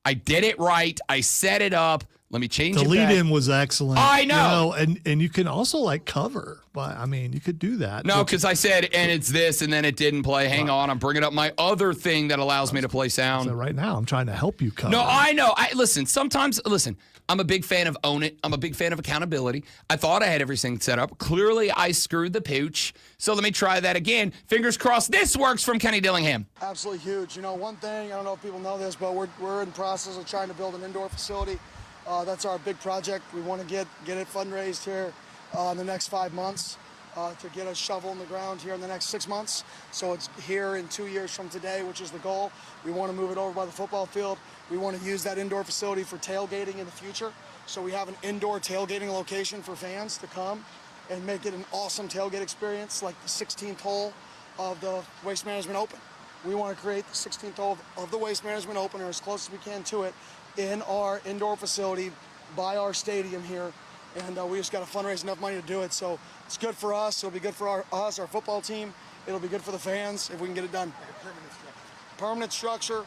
I did it right. I set it up. Let me change The it lead back. in was excellent. I know. And you can also like cover, but I mean, you could do that. No, because I said, and it's this, and then it didn't play. Hang on, I'm bringing up my other thing that allows me to play sound. So right now, I'm trying to help you cover. No, I know. Listen, I'm a big fan of own it. I'm a big fan of accountability. I thought I had everything set up. Clearly, I screwed the pooch. So let me try that again. Fingers crossed this works from Kenny Dillingham. Absolutely huge. You know, one thing, I don't know if people know this, but we're in the process of trying to build an indoor facility. That's our big project. We want to get it fundraised here in the next 5 months to get a shovel in the ground here in the next 6 months. So it's here in 2 years from today, which is the goal. We want to move it over by the football field. We want to use that indoor facility for tailgating in the future. So we have an indoor tailgating location for fans to come and make it an awesome tailgate experience, like the 16th hole of the Waste Management Open. We want to create the 16th hole of the Waste Management Open, or as close as we can to it, in our indoor facility by our stadium here. And we just got to fundraise enough money to do it. So it's good for us. It'll be good for our football team. It'll be good for the fans if we can get it done. Permanent structure.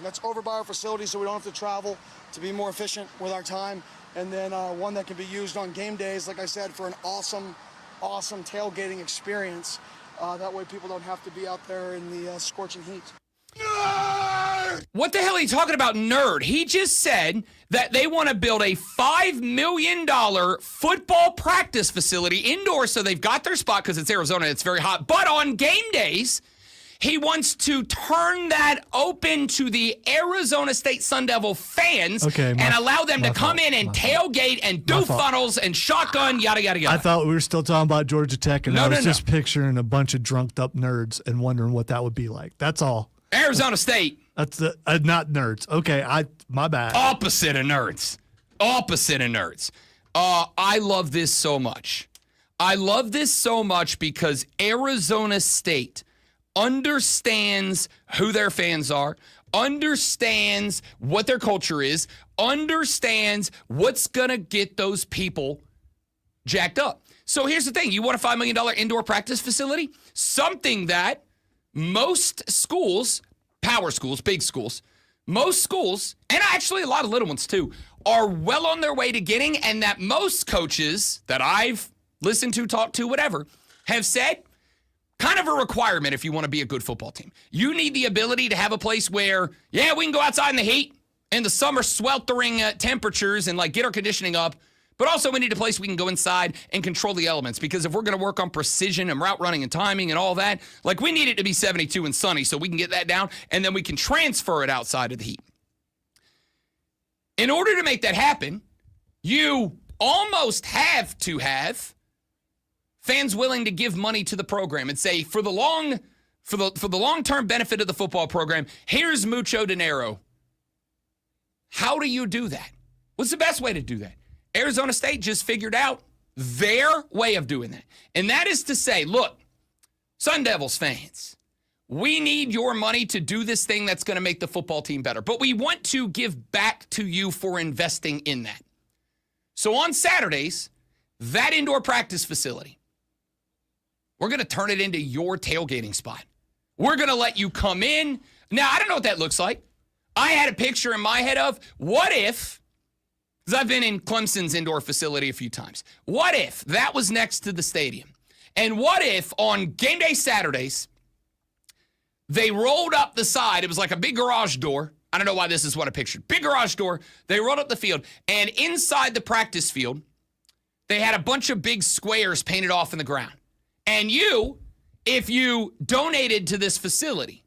That's over by our facility, so we don't have to travel, to be more efficient with our time. And then one that can be used on game days, like I said, for an awesome tailgating experience. That way people don't have to be out there in the scorching heat. What the hell are you talking about, nerd? He just said that they want to build a $5 million football practice facility indoors, so they've got their spot because it's Arizona, it's very hot. But on game days, he wants to turn that open to the Arizona State Sun Devil fans and allow them to come in and tailgate and do funnels and shotgun, yada, yada, yada. I thought we were still talking about Georgia Tech, and I was just picturing a bunch of drunked up nerds and wondering what that would be like. That's all. Arizona State. That's the not nerds. Okay, my bad. Opposite of nerds. Opposite of nerds. I love this so much. I love this so much because Arizona State understands who their fans are, understands what their culture is, understands what's going to get those people jacked up. So here's the thing. You want a $5 million indoor practice facility? Something that most schools, power schools, big schools, most schools, and actually a lot of little ones too, are well on their way to getting, and that most coaches that I've listened to, talked to, whatever, have said, kind of a requirement if you want to be a good football team. You need the ability to have a place where, yeah, we can go outside in the heat and the summer sweltering temperatures and like get our conditioning up, but also we need a place we can go inside and control the elements, because if we're going to work on precision and route running and timing and all that, like we need it to be 72 and sunny so we can get that down and then we can transfer it outside of the heat. In order to make that happen, you almost have to have fans willing to give money to the program and say, for the long-term benefit of the football program, here's mucho dinero. How do you do that? What's the best way to do that? Arizona State just figured out their way of doing that. And that is to say, look, Sun Devils fans, we need your money to do this thing that's going to make the football team better. But we want to give back to you for investing in that. So on Saturdays, that indoor practice facility, we're going to turn it into your tailgating spot. We're going to let you come in. Now, I don't know what that looks like. I had a picture in my head of what if, because I've been in Clemson's indoor facility a few times, what if that was next to the stadium? And what if on game day Saturdays, they rolled up the side, it was like a big garage door. I don't know why this is what I pictured. Big garage door. They rolled up the field, and inside the practice field, they had a bunch of big squares painted off in the ground. And you, if you donated to this facility,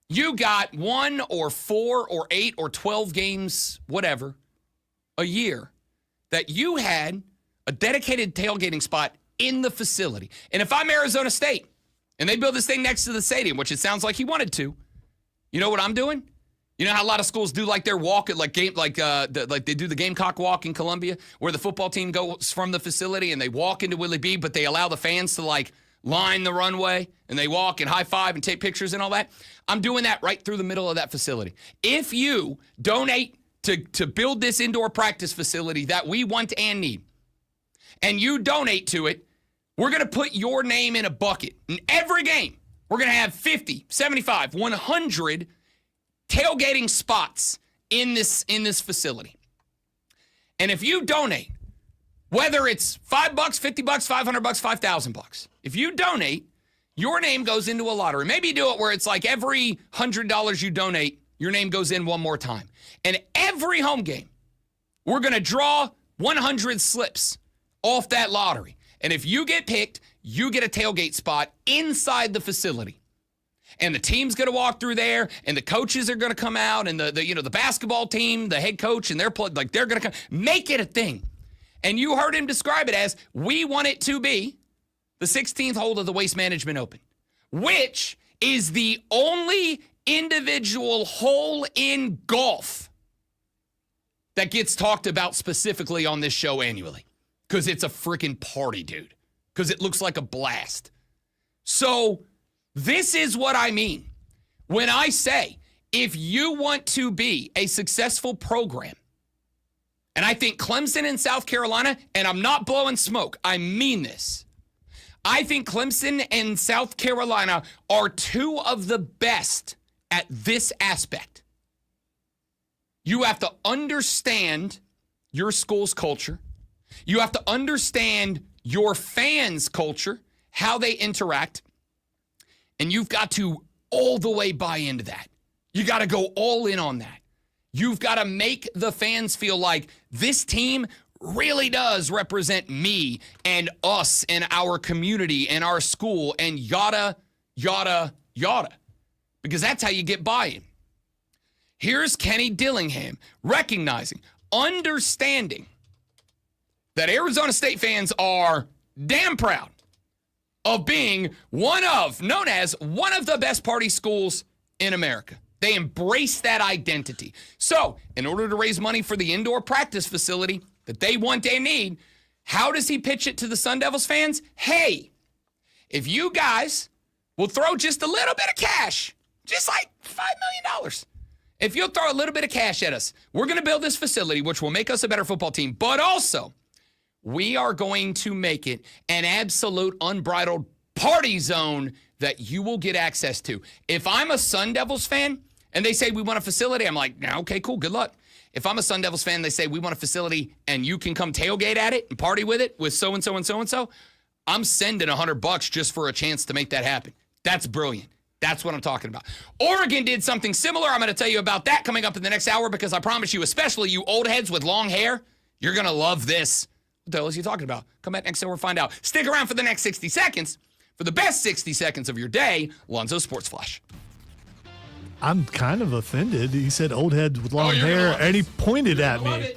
you got 1 or 4 or 8 or 12 games, whatever, a year that you had a dedicated tailgating spot in the facility. And if I'm Arizona State and they build this thing next to the stadium, which it sounds like he wanted to, you know what I'm doing? You know how a lot of schools do like their walk at like they do the Gamecock walk in Columbia, where the football team goes from the facility and they walk into Willie B, but they allow the fans to like line the runway and they walk and high five and take pictures and all that. I'm doing that right through the middle of that facility. If you donate to build this indoor practice facility that we want and need, and you donate to it, we're going to put your name in a bucket. In every game, we're going to have 50, 75, 100 tailgating spots in this facility. And if you donate, whether it's $5, $50, $500, $5,000, if you donate, your name goes into a lottery. Maybe you do it where it's like every $100 you donate, your name goes in one more time. And every home game, we're going to draw 100 slips off that lottery. And if you get picked, you get a tailgate spot inside the facility. And the team's going to walk through there, and the coaches are going to come out, and the basketball team, the head coach, and they're going to come. Make it a thing. And you heard him describe it as, we want it to be the 16th hole of the Waste Management Open, which is the only individual hole in golf that gets talked about specifically on this show annually. Because it's a freaking party, dude. Because it looks like a blast. So this is what I mean when I say, if you want to be a successful program, and I think Clemson and South Carolina, and I'm not blowing smoke, I mean this. I think Clemson and South Carolina are two of the best at this aspect. You have to understand your school's culture. You have to understand your fans' culture, how they interact, and you've got to all the way buy into that. You got to go all in on that. You've got to make the fans feel like this team really does represent me and us and our community and our school and yada, yada, yada. Because that's how you get buy-in. Here's Kenny Dillingham recognizing, understanding that Arizona State fans are damn proud of being known as one of the best party schools in America. They embrace that identity. So, in order to raise money for the indoor practice facility that they want and need, how does he pitch it to the Sun Devils fans? Hey, if you guys will throw just a little bit of cash, just like $5 million, if you'll throw a little bit of cash at us, we're going to build this facility, which will make us a better football team, but also we are going to make it an absolute unbridled party zone that you will get access to. If I'm a Sun Devils fan and they say we want a facility, I'm like, yeah, okay, cool, good luck. If I'm a Sun Devils fan, they say we want a facility and you can come tailgate at it and party with it with so-and-so and so-and-so, I'm sending $100 just for a chance to make that happen. That's brilliant. That's what I'm talking about. Oregon did something similar. I'm going to tell you about that coming up in the next hour because I promise you, especially you old heads with long hair, you're going to love this. What the hell is he talking about? Come back next hour and find out. Stick around for the next 60 seconds. For the best 60 seconds of your day, Lonzo Sports Flash. I'm kind of offended. He said old head with long hair, and he pointed at me.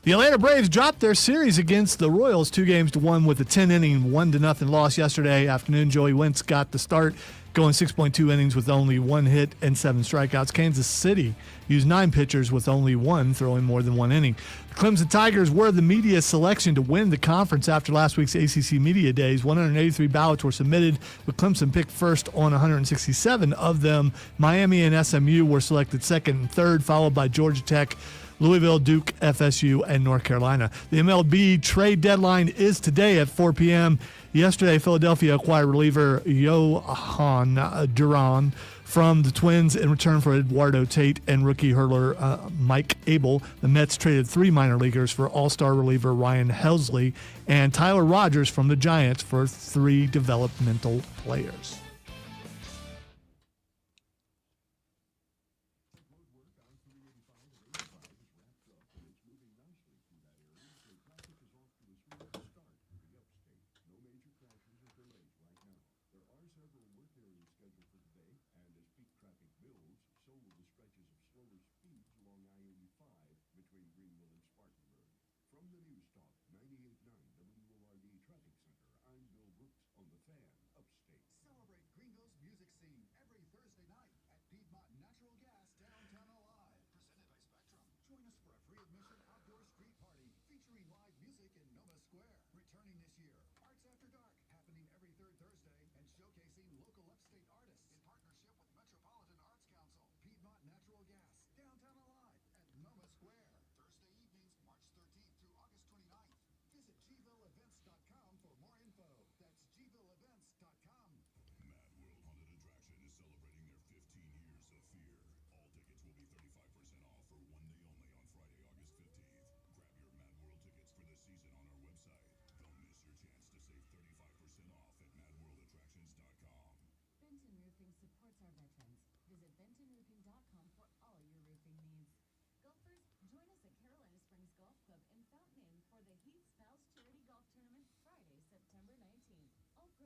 The Atlanta Braves dropped their series against the Royals 2-1 with a 10-inning, 1-0 loss yesterday afternoon. Joey Wentz got the start, going 6.2 innings with only 1 hit and 7 strikeouts. Kansas City used 9 pitchers with only 1 throwing more than 1 inning. The Clemson Tigers were the media selection to win the conference after last week's ACC Media Days. 183 ballots were submitted, with Clemson picked first on 167 of them. Miami and SMU were selected second and third, followed by Georgia Tech, Louisville, Duke, FSU, and North Carolina. The MLB trade deadline is today at 4 p.m. Yesterday, Philadelphia acquired reliever Johan Duran from the Twins in return for Eduardo Tate and rookie hurler Mike Abel. The Mets traded 3 minor leaguers for all-star reliever Ryan Helsley and Tyler Rogers from the Giants for 3 developmental players.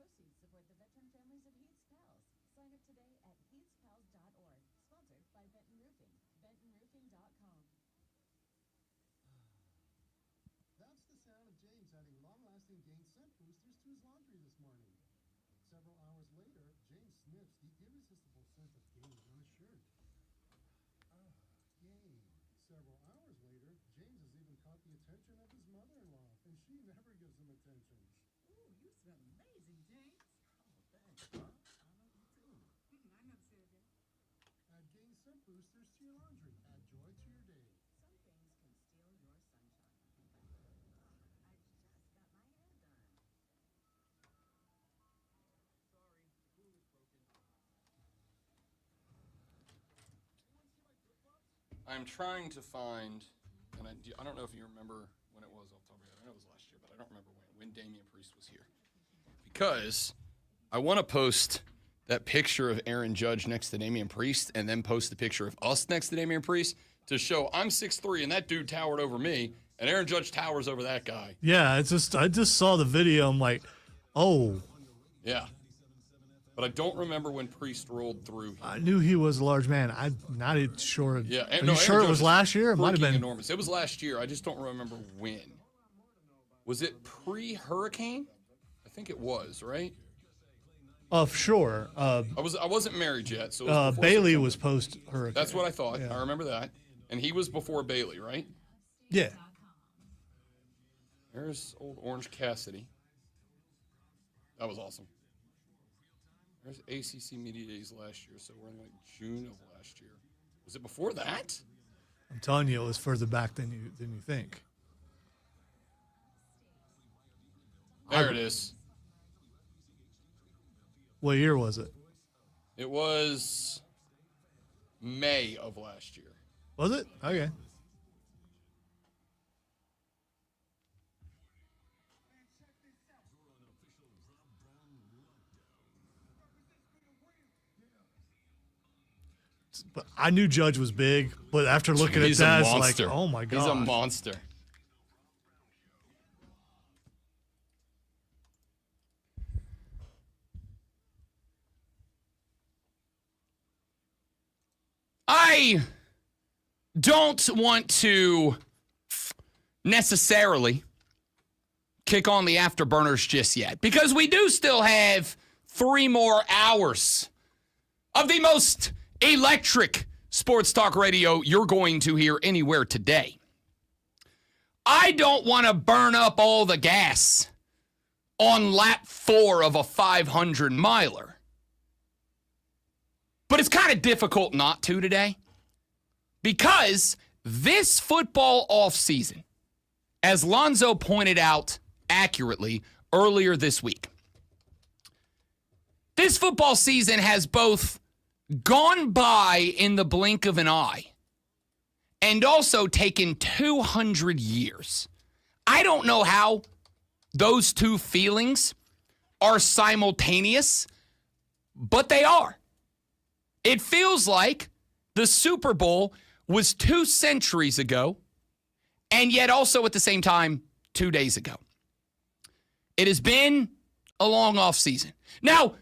proceeds support the veteran families of Heath's Pals. Sign up today at heathspals.org. Sponsored by Benton Roofing. BentonRoofing.com. That's the sound of James adding long-lasting Gain scent boosters to his laundry this morning. Several hours later, James sniffs the irresistible scent of Gain on his shirt. Gain. Several hours later, James has even caught the attention of his mother-in-law, and she never gives him attention. Ooh, you smell amazing, James. Oh, thanks, Mom. I love you too. I never said that. Add Gain scent boosters to your laundry. Add joy to your day. Some things can steal your sunshine. I just got my hair done. Sorry, the cooler's broken. I'm trying to find, and I don't know if you remember when it was off the top of your head. I know it was last year, but I don't remember when Damian Priest was here. Because I want to post that picture of Aaron Judge next to Damian Priest and then post the picture of us next to Damian Priest to show I'm 6'3" and that dude towered over me, and Aaron Judge towers over that guy. Yeah, I just saw the video. I'm like, oh. Yeah. But I don't remember when Priest rolled through here. I knew he was a large man. I'm not even sure. Yeah, Are no, you sure Aaron it was Judge last year? It might have freaking been. enormous. It was last year. I just don't remember when. Was it pre-hurricane? I think it was, right? Sure. I wasn't married yet, so it was before Bailey September. was post hurricane. That's what I thought. Yeah. I remember that. And he was before Bailey, right? Yeah. There's old Orange Cassidy. That was awesome. There's ACC Media Days last year, so we're in like June of last year. Was it before that? I'm telling you, it was further back than you think. There it is. What year was it? It was May of last year. Was it? Okay. But I knew Judge was big, but after looking He's at a that, it's like, monster. oh my god, He's a monster. I don't want to necessarily kick on the afterburners just yet because we do still have 3 more hours of the most electric sports talk radio you're going to hear anywhere today. I don't want to burn up all the gas on lap 4 of a 500 miler. But it's kind of difficult not to today because this football offseason, as Lonzo pointed out accurately earlier this week, this football season has both gone by in the blink of an eye and also taken 200 years. I don't know how those two feelings are simultaneous, but they are. It feels like the Super Bowl was 2 centuries ago, and yet also at the same time, 2 days ago. It has been a long offseason. Now,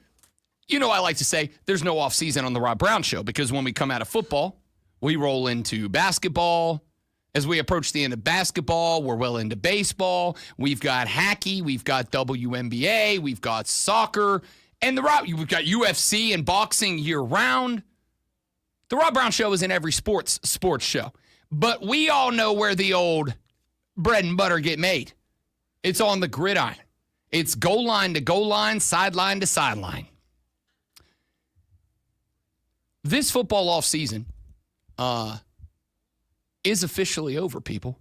you know I like to say there's no offseason on the Rob Brown Show because when we come out of football, we roll into basketball. As we approach the end of basketball, we're well into baseball. We've got hockey. We've got WNBA. We've got soccer. And we've got UFC and boxing year-round. The Rob Brown Show is in every sports show. But we all know where the old bread and butter get made. It's on the gridiron. It's goal line to goal line, sideline to sideline. This football offseason is officially over, people,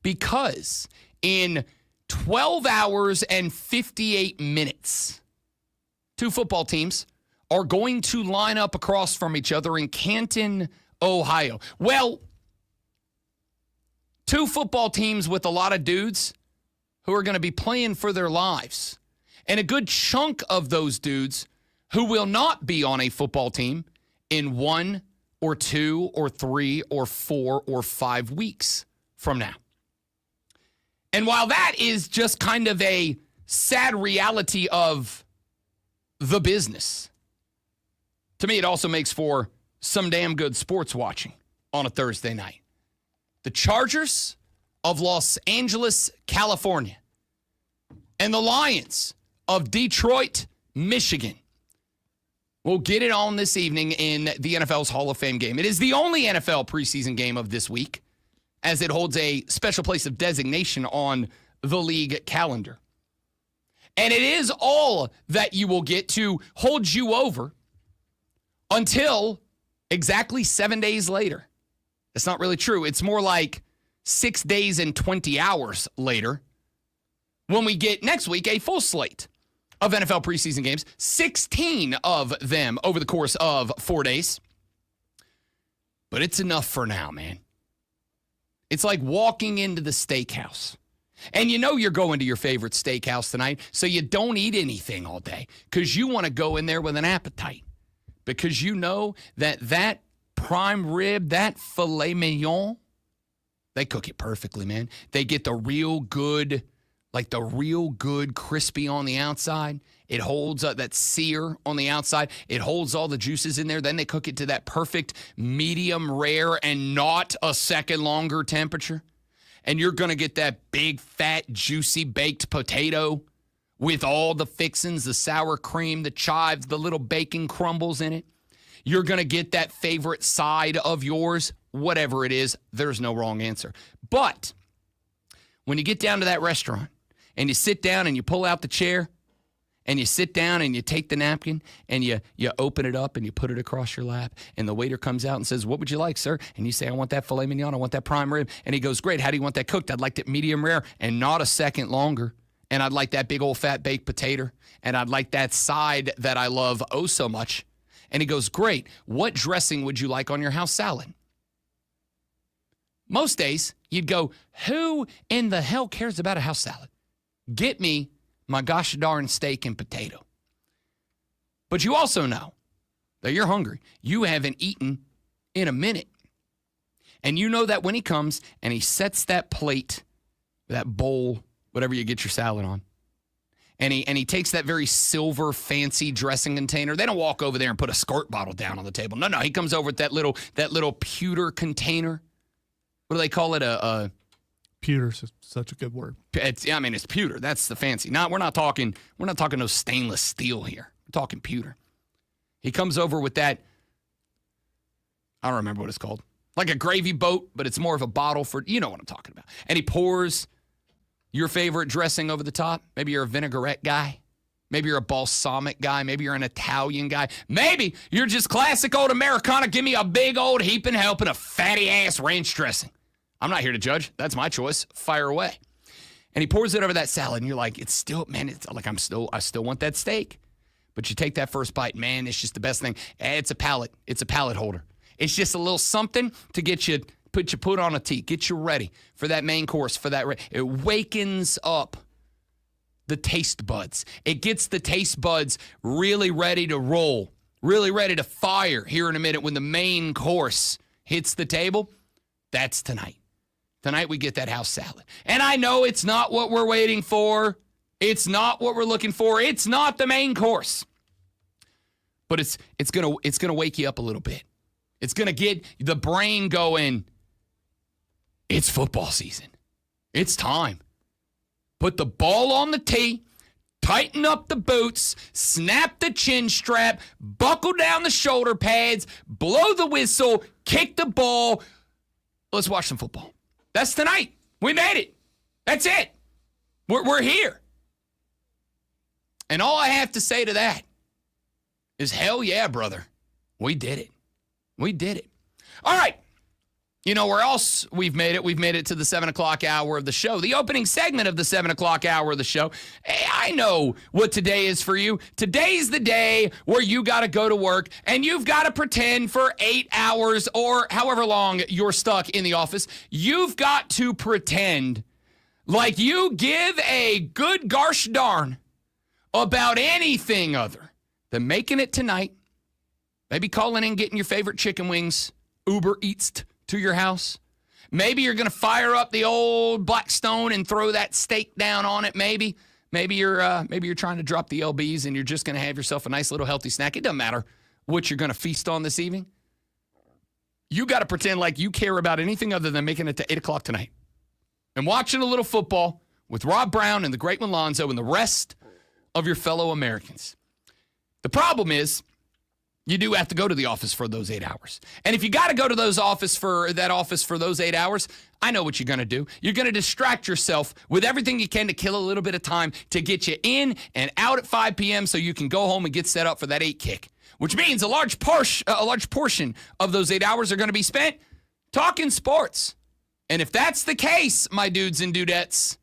because in 12 hours and 58 minutes, 2 football teams are going to line up across from each other in Canton, Ohio. Well, 2 football teams with a lot of dudes who are going to be playing for their lives. And a good chunk of those dudes who will not be on a football team in 1 or 2 or 3 or 4 or 5 weeks from now. And while that is just kind of a sad reality of the business. To me, it also makes for some damn good sports watching on a Thursday night. The Chargers of Los Angeles, California, and the Lions of Detroit, Michigan will get it on this evening in the NFL's Hall of Fame game. It is the only NFL preseason game of this week, as it holds a special place of designation on the league calendar. And it is all that you will get to hold you over until exactly 7 days later. That's not really true. It's more like 6 days and 20 hours later when we get next week a full slate of NFL preseason games, 16 of them over the course of 4 days. But it's enough for now, man. It's like walking into the steakhouse. And you know you're going to your favorite steakhouse tonight, so you don't eat anything all day because you want to go in there with an appetite. Because you know that prime rib, that filet mignon, they cook it perfectly, man. They get the real good crispy on the outside. It holds that sear on the outside. It holds all the juices in there. Then they cook it to that perfect medium rare and not a second longer temperature. And you're going to get that big, fat, juicy baked potato with all the fixings, the sour cream, the chives, the little bacon crumbles in it. You're going to get that favorite side of yours, whatever it is. There's no wrong answer. But when you get down to that restaurant and you sit down and you pull out the chair and you sit down and you take the napkin and you open it up and you put it across your lap and the waiter comes out and says, "What would you like, sir?" And you say, "I want that filet mignon. I want that prime rib." And he goes, "Great. How do you want that cooked?" "I'd like it medium rare and not a second longer. And I'd like that big old fat baked potato. And I'd like that side that I love oh so much." And he goes, "Great. What dressing would you like on your house salad?" Most days you'd go, "Who in the hell cares about a house salad? Get me my gosh darn steak and potato." But you also know that you're hungry. You haven't eaten in a minute. And you know that when he comes and he sets that plate, that bowl, whatever you get your salad on, and he takes that very silver fancy dressing container. They don't walk over there and put a squirt bottle down on the table. No, he comes over with that little pewter container. What do they call it? A Pewter's such a good word. It's pewter. That's the fancy. We're not talking no stainless steel here. We're talking pewter. He comes over with that, I don't remember what it's called. Like a gravy boat, but it's more of a bottle for, you know what I'm talking about. And he pours your favorite dressing over the top. Maybe you're a vinaigrette guy. Maybe you're a balsamic guy. Maybe you're an Italian guy. Maybe you're just classic old Americana. Give me a big old heaping helping of fatty ass ranch dressing. I'm not here to judge. That's my choice. Fire away. And he pours it over that salad, and you're like, it's still, man, it's like I still want that steak. But you take that first bite, man, it's just the best thing. It's a palate holder. It's just a little something to get you put on a tee, get you ready for that main course, for that. It wakens up the taste buds. It gets the taste buds really ready to roll, really ready to fire here in a minute when the main course hits the table. That's tonight. Tonight we get that house salad. And I know it's not what we're waiting for. It's not what we're looking for. It's not the main course. But it's gonna wake you up a little bit. It's gonna get the brain going. It's football season. It's time. Put the ball on the tee, tighten up the boots, snap the chin strap, buckle down the shoulder pads, blow the whistle, kick the ball. Let's watch some football. That's tonight. We made it. That's it. We're here. And all I have to say to that is hell yeah, brother. We did it. We did it. All right. You know where else we've made it? We've made it to the 7 o'clock hour of the show, the opening segment of the 7 o'clock hour of the show. Hey, I know what today is for you. Today's the day where you got to go to work and you've got to pretend for 8 hours or however long you're stuck in the office. You've got to pretend like you give a good gosh darn about anything other than making it tonight. Maybe calling in, getting your favorite chicken wings, Uber Eats to your house. Maybe you're going to fire up the old Blackstone and throw that steak down on it, maybe. Maybe you're trying to drop the LBs and you're just going to have yourself a nice little healthy snack. It doesn't matter what you're going to feast on this evening. You got to pretend like you care about anything other than making it to 8 o'clock tonight and watching a little football with Rob Brown and the great Malonzo and the rest of your fellow Americans. The problem is you do have to go to the office for those 8 hours. And if you got to go to that office for those 8 hours, I know what you're going to do. You're going to distract yourself with everything you can to kill a little bit of time to get you in and out at 5 p.m. so you can go home and get set up for that 8 kick, which means a large portion of those 8 hours are going to be spent talking sports. And if that's the case, my dudes and dudettes,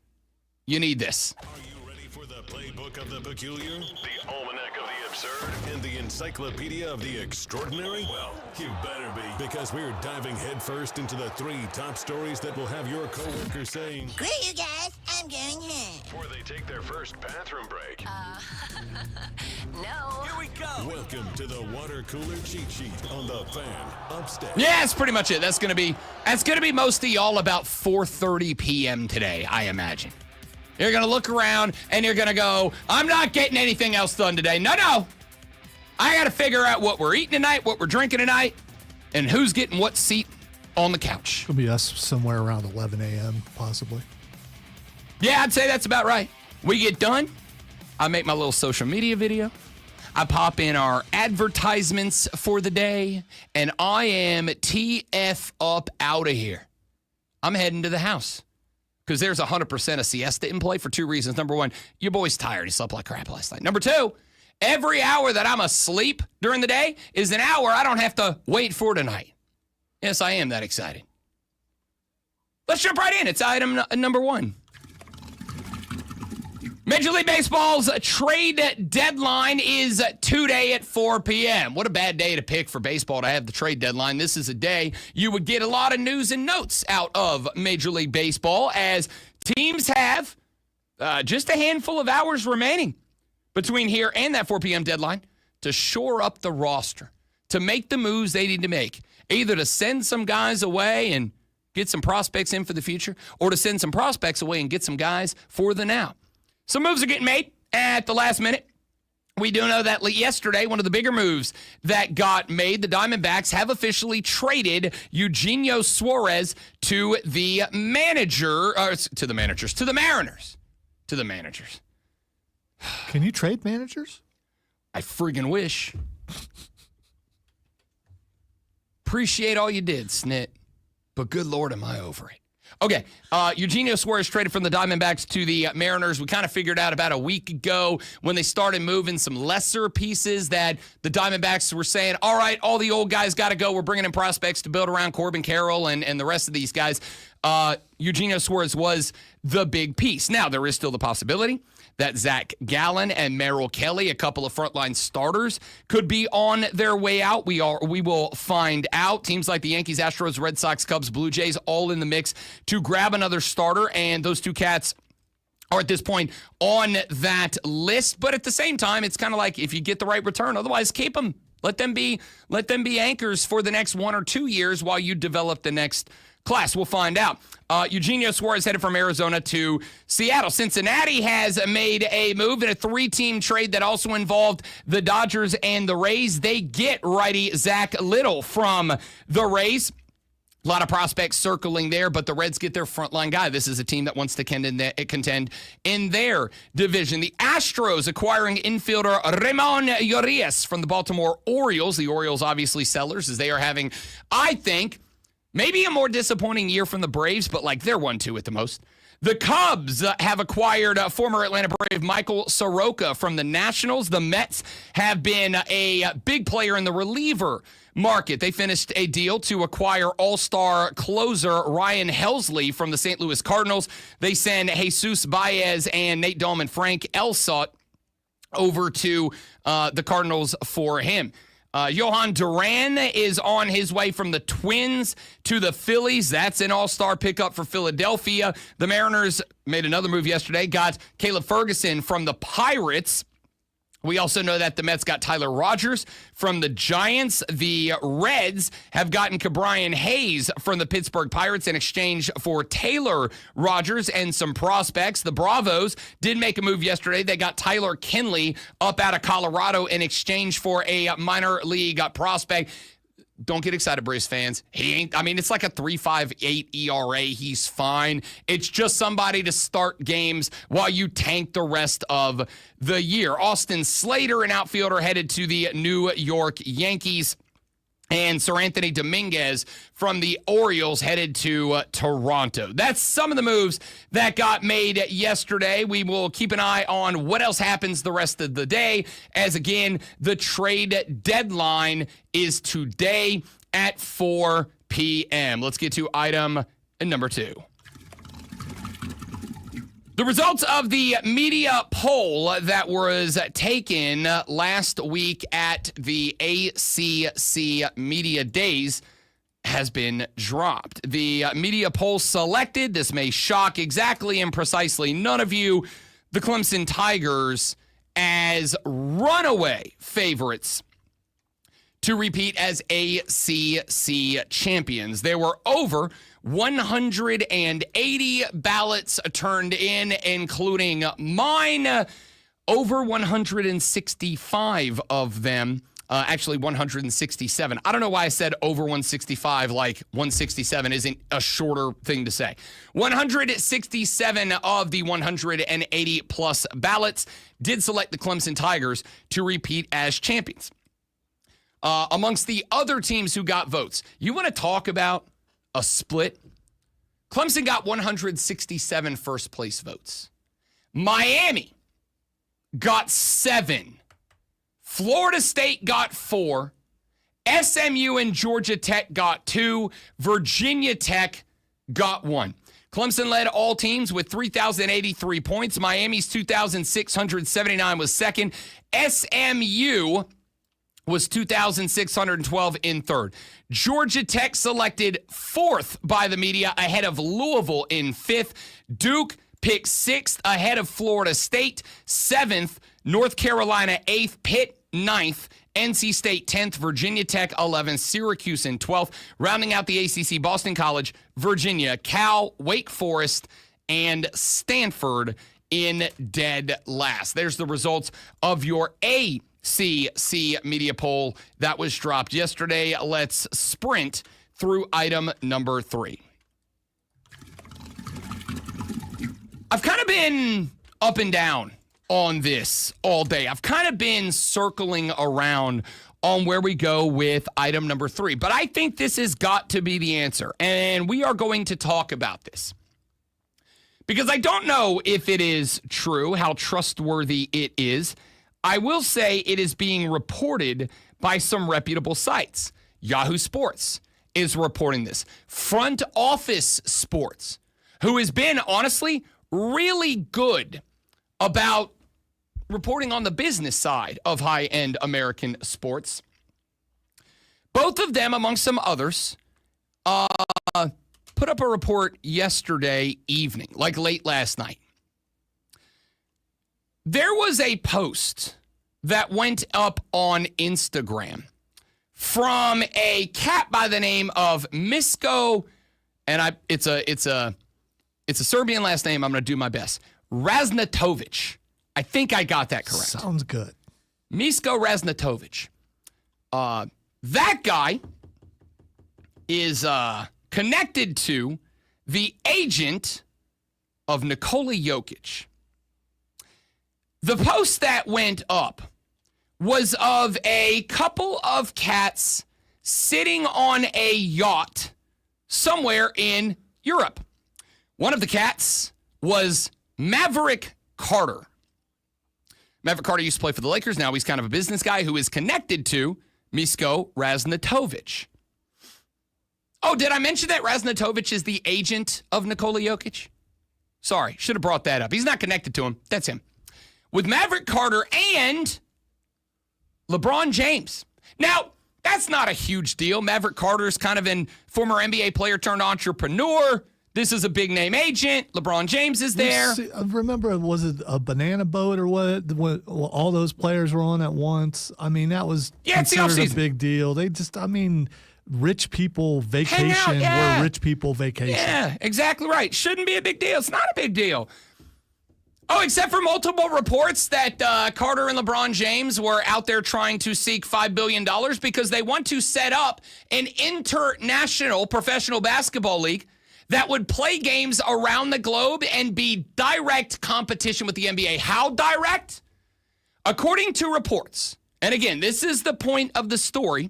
you need this. Are you ready for the playbook of the peculiar, the almanac of the absurd, and the encyclopedia of the extraordinary? Well, you better be, because we're diving headfirst into the 3 top stories that will have your coworkers saying, Screw you guys, I'm going home. before they take their first bathroom break. No. Here we go. Welcome to the water cooler cheat sheet on the Fan Upstairs. Yeah, that's pretty much it. That's gonna be most of y'all about 4:30 p.m. today, I imagine. You're gonna look around and you're gonna go, I'm not getting anything else done today. No. I gotta figure out what we're eating tonight, what we're drinking tonight, and who's getting what seat on the couch. Could be us somewhere around 11 a.m. possibly. Yeah, I'd say that's about right. We get done. I make my little social media video. I pop in our advertisements for the day, and I am TF up out of here. I'm heading to the house because there's 100% a siesta in play for 2 reasons. Number 1, your boy's tired. He slept like crap last night. Number 2, every hour that I'm asleep during the day is an hour I don't have to wait for tonight. Yes, I am that excited. Let's jump right in. It's item number 1. Major League Baseball's trade deadline is today at 4 p.m. What a bad day to pick for baseball to have the trade deadline. This is a day you would get a lot of news and notes out of Major League Baseball as teams have just a handful of hours remaining between here and that 4 p.m. deadline to shore up the roster, to make the moves they need to make, either to send some guys away and get some prospects in for the future, or to send some prospects away and get some guys for the now. Some moves are getting made at the last minute. We do know that yesterday, one of the bigger moves that got made, the Diamondbacks have officially traded Eugenio Suarez to the Mariners. Can you trade managers? I friggin' wish. Appreciate all you did, Snit. But good Lord, am I over it. Okay, Eugenio Suarez traded from the Diamondbacks to the Mariners. We kind of figured out about a week ago when they started moving some lesser pieces that the Diamondbacks were saying, all right, all the old guys got to go. We're bringing in prospects to build around Corbin Carroll and the rest of these guys. Eugenio Suarez was the big piece. Now, there is still the possibility that Zach Gallen and Merrill Kelly, a couple of frontline starters, could be on their way out. We will find out. Teams like the Yankees, Astros, Red Sox, Cubs, Blue Jays, all in the mix to grab another starter, and those 2 cats are at this point on that list. But at the same time, it's kind of like if you get the right return, otherwise keep them. Let them be anchors for the next 1 or 2 years while you develop the next class. We'll find out. Eugenio Suarez headed from Arizona to Seattle. Cincinnati has made a move in a 3-team trade that also involved the Dodgers and the Rays. They get righty Zach Little from the Rays. A lot of prospects circling there, but the Reds get their frontline guy. This is a team that wants to contend in their division. The Astros acquiring infielder Ramon Urias from the Baltimore Orioles. The Orioles obviously sellers as they are having, I think, maybe a more disappointing year from the Braves, but like they're 1-2 at the most. The Cubs have acquired former Atlanta Brave Michael Soroka from the Nationals. The Mets have been a big player in the reliever market. They finished a deal to acquire all-star closer Ryan Helsley from the St. Louis Cardinals. They send Jesus Baez and Nate Dahlman, Frank Elsott over to the Cardinals for him. Johan Duran is on his way from the Twins to the Phillies. That's an all-star pickup for Philadelphia. The Mariners made another move yesterday, got Caleb Ferguson from the Pirates We also know that the Mets got Tyler Rogers from the Giants. The Reds have gotten Ke'Bryan Hayes from the Pittsburgh Pirates in exchange for Taylor Rogers and some prospects. The Bravos did make a move yesterday. They got Tyler Kinley up out of Colorado in exchange for a minor league prospect. Don't get excited, Braves fans. It's like a 3.58 ERA. He's fine. It's just somebody to start games while you tank the rest of the year. Austin Slater, an outfielder, headed to the New York Yankees. And Sir Anthony Dominguez from the Orioles headed to Toronto. That's some of the moves that got made yesterday. We will keep an eye on what else happens the rest of the day, as again, the trade deadline is today at 4 p.m. Let's get to item number 2. The results of the media poll that was taken last week at the ACC Media Days has been dropped. The media poll selected, this may shock exactly and precisely none of you, the Clemson Tigers as runaway favorites to repeat as ACC champions. There were over 180 ballots turned in, including mine. Over 165 of them, actually 167. I don't know why I said over 165, like 167 isn't a shorter thing to say. 167 of the 180 plus ballots did select the Clemson Tigers to repeat as champions. Amongst the other teams who got votes, you want to talk about a split? Clemson got 167 first place votes. Miami got 7. Florida State got 4. SMU and Georgia Tech got 2. Virginia Tech got 1. Clemson led all teams with 3,083 points. Miami's 2,679 was second. SMU was 2,612 in third. Georgia Tech selected 4th by the media ahead of Louisville in 5th. Duke picked 6th ahead of Florida State, 7th. North Carolina 8th. Pitt 9th. NC State 10th. Virginia Tech 11th. Syracuse in 12th. Rounding out the ACC, Boston College, Virginia, Cal, Wake Forest, and Stanford in dead last. There's the results of your ACC media poll that was dropped yesterday. Let's sprint through item number 3. I've kind of been up and down on this all day. I've kind of been circling around on where we go with item number 3, but I think this has got to be the answer, and we are going to talk about this because I don't know if it is true, how trustworthy it is. I will say it is being reported by some reputable sites. Yahoo Sports is reporting this. Front Office Sports, who has been, honestly, really good about reporting on the business side of high-end American sports. Both of them, among some others, put up a report yesterday evening, like late last night. There was a post that went up on Instagram from a cat by the name of Misko, and it's a Serbian last name. I'm going to do my best. Raznatovic. I think I got that correct. Sounds good. Misko Raznatovic. That guy is connected to the agent of Nikola Jokic. The post that went up was of a couple of cats sitting on a yacht somewhere in Europe. One of the cats was Maverick Carter. Maverick Carter used to play for the Lakers. Now he's kind of a business guy who is connected to Misko Raznatovic. Oh, did I mention that Raznatovic is the agent of Nikola Jokic? Sorry, should have brought that up. He's not connected to him. That's him. With Maverick Carter and LeBron James. Now, that's not a huge deal. Maverick Carter is kind of a former NBA player turned entrepreneur. This is a big name agent. LeBron James is there. See, I remember, was it a banana boat or what all those players were on at once? I mean, that was It's the considered a offseason. big deal. They just, I mean, rich people vacation yeah. where rich people vacation. Yeah, exactly right. Shouldn't be a big deal. It's not a big deal. Oh, except for multiple reports that Carter and LeBron James were out there trying to seek $5 billion because they want to set up an international professional basketball league that would play games around the globe and be direct competition with the NBA. How direct? According to reports, and again, this is the point of the story.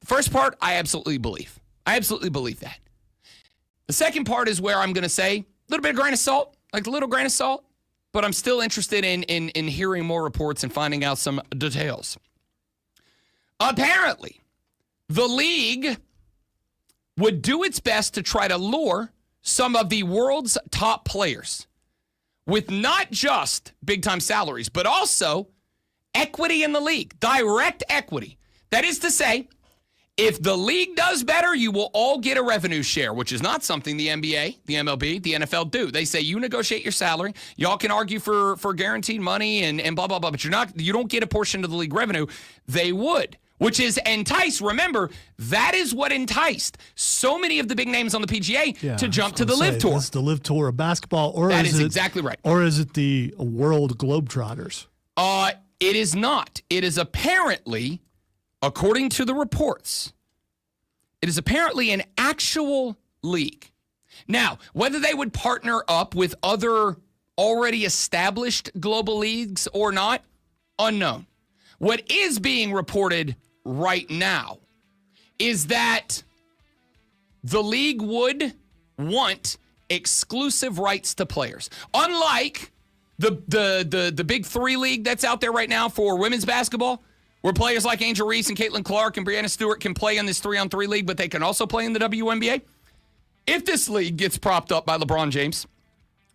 The first part, I absolutely believe. I absolutely believe that. The second part is where I'm going to say a little bit of grain of salt, like a little grain of salt, but I'm still interested in hearing more reports and finding out some details. Apparently, the league would do its best to try to lure some of the world's top players with not just big-time salaries, but also equity in the league, direct equity. That is to say, if the league does better, you will all get a revenue share, which is not something the NBA, the MLB, the NFL do. They say you negotiate your salary. Y'all can argue for guaranteed money and blah, blah, blah, but you don't get a portion of the league revenue. They would, which is entice. Remember, that is what enticed so many of the big names on the PGA to jump to the LIV Tour. It's the LIV Tour of basketball, or That is is it, exactly right. Or is it the World Globetrotters? It is not. It is apparently, according to the reports, it is apparently an actual league. Now, whether they would partner up with other already established global leagues or not, unknown. What is being reported right now is that the league would want exclusive rights to players. Unlike the Big Three league that's out there right now for women's basketball, where players like Angel Reese and Caitlin Clark and Breanna Stewart can play in this 3-on-3 league, but they can also play in the WNBA. If this league gets propped up by LeBron James,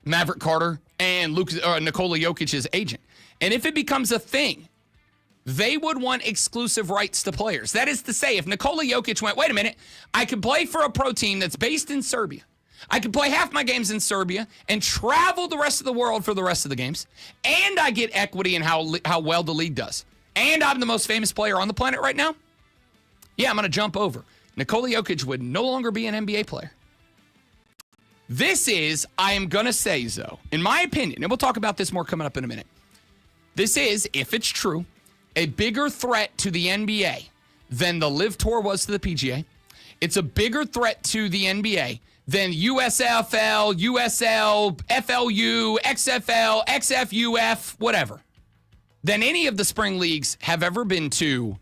Maverick Carter, and Nikola Jokic's agent, and if it becomes a thing, they would want exclusive rights to players. That is to say, if Nikola Jokic went, wait a minute, I could play for a pro team that's based in Serbia. I could play half my games in Serbia and travel the rest of the world for the rest of the games, and I get equity in how well the league does. And I'm the most famous player on the planet right now. Yeah, I'm going to jump over. Nikola Jokic would no longer be an NBA player. This is, I am going to say, Zoe, in my opinion, and we'll talk about this more coming up in a minute. This is, if it's true, a bigger threat to the NBA than the LIV Tour was to the PGA. It's a bigger threat to the NBA than USFL, USL, FLU, XFL, XFUF, whatever, than any of the spring leagues have ever been to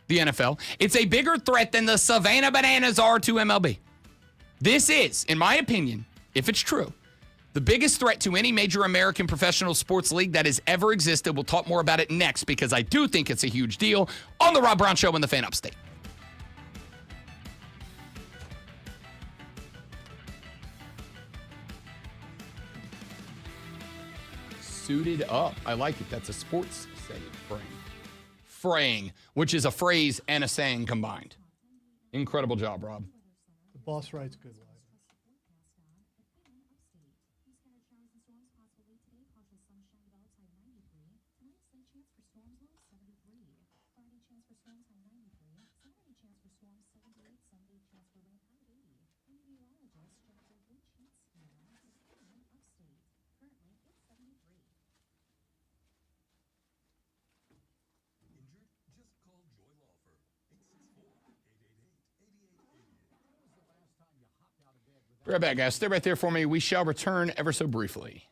the NFL. It's a bigger threat than the Savannah Bananas are to MLB. This is, in my opinion, if it's true, the biggest threat to any major American professional sports league that has ever existed. We'll talk more about it next because I do think it's a huge deal on the Rob Brown Show and the Fan Upstate. Suited up. I like it. That's a sports saying. Fraying, which is a phrase and a saying combined. Incredible job, Rob. The boss writes good life. Be right back, guys. Stay right there for me. We shall return ever so briefly.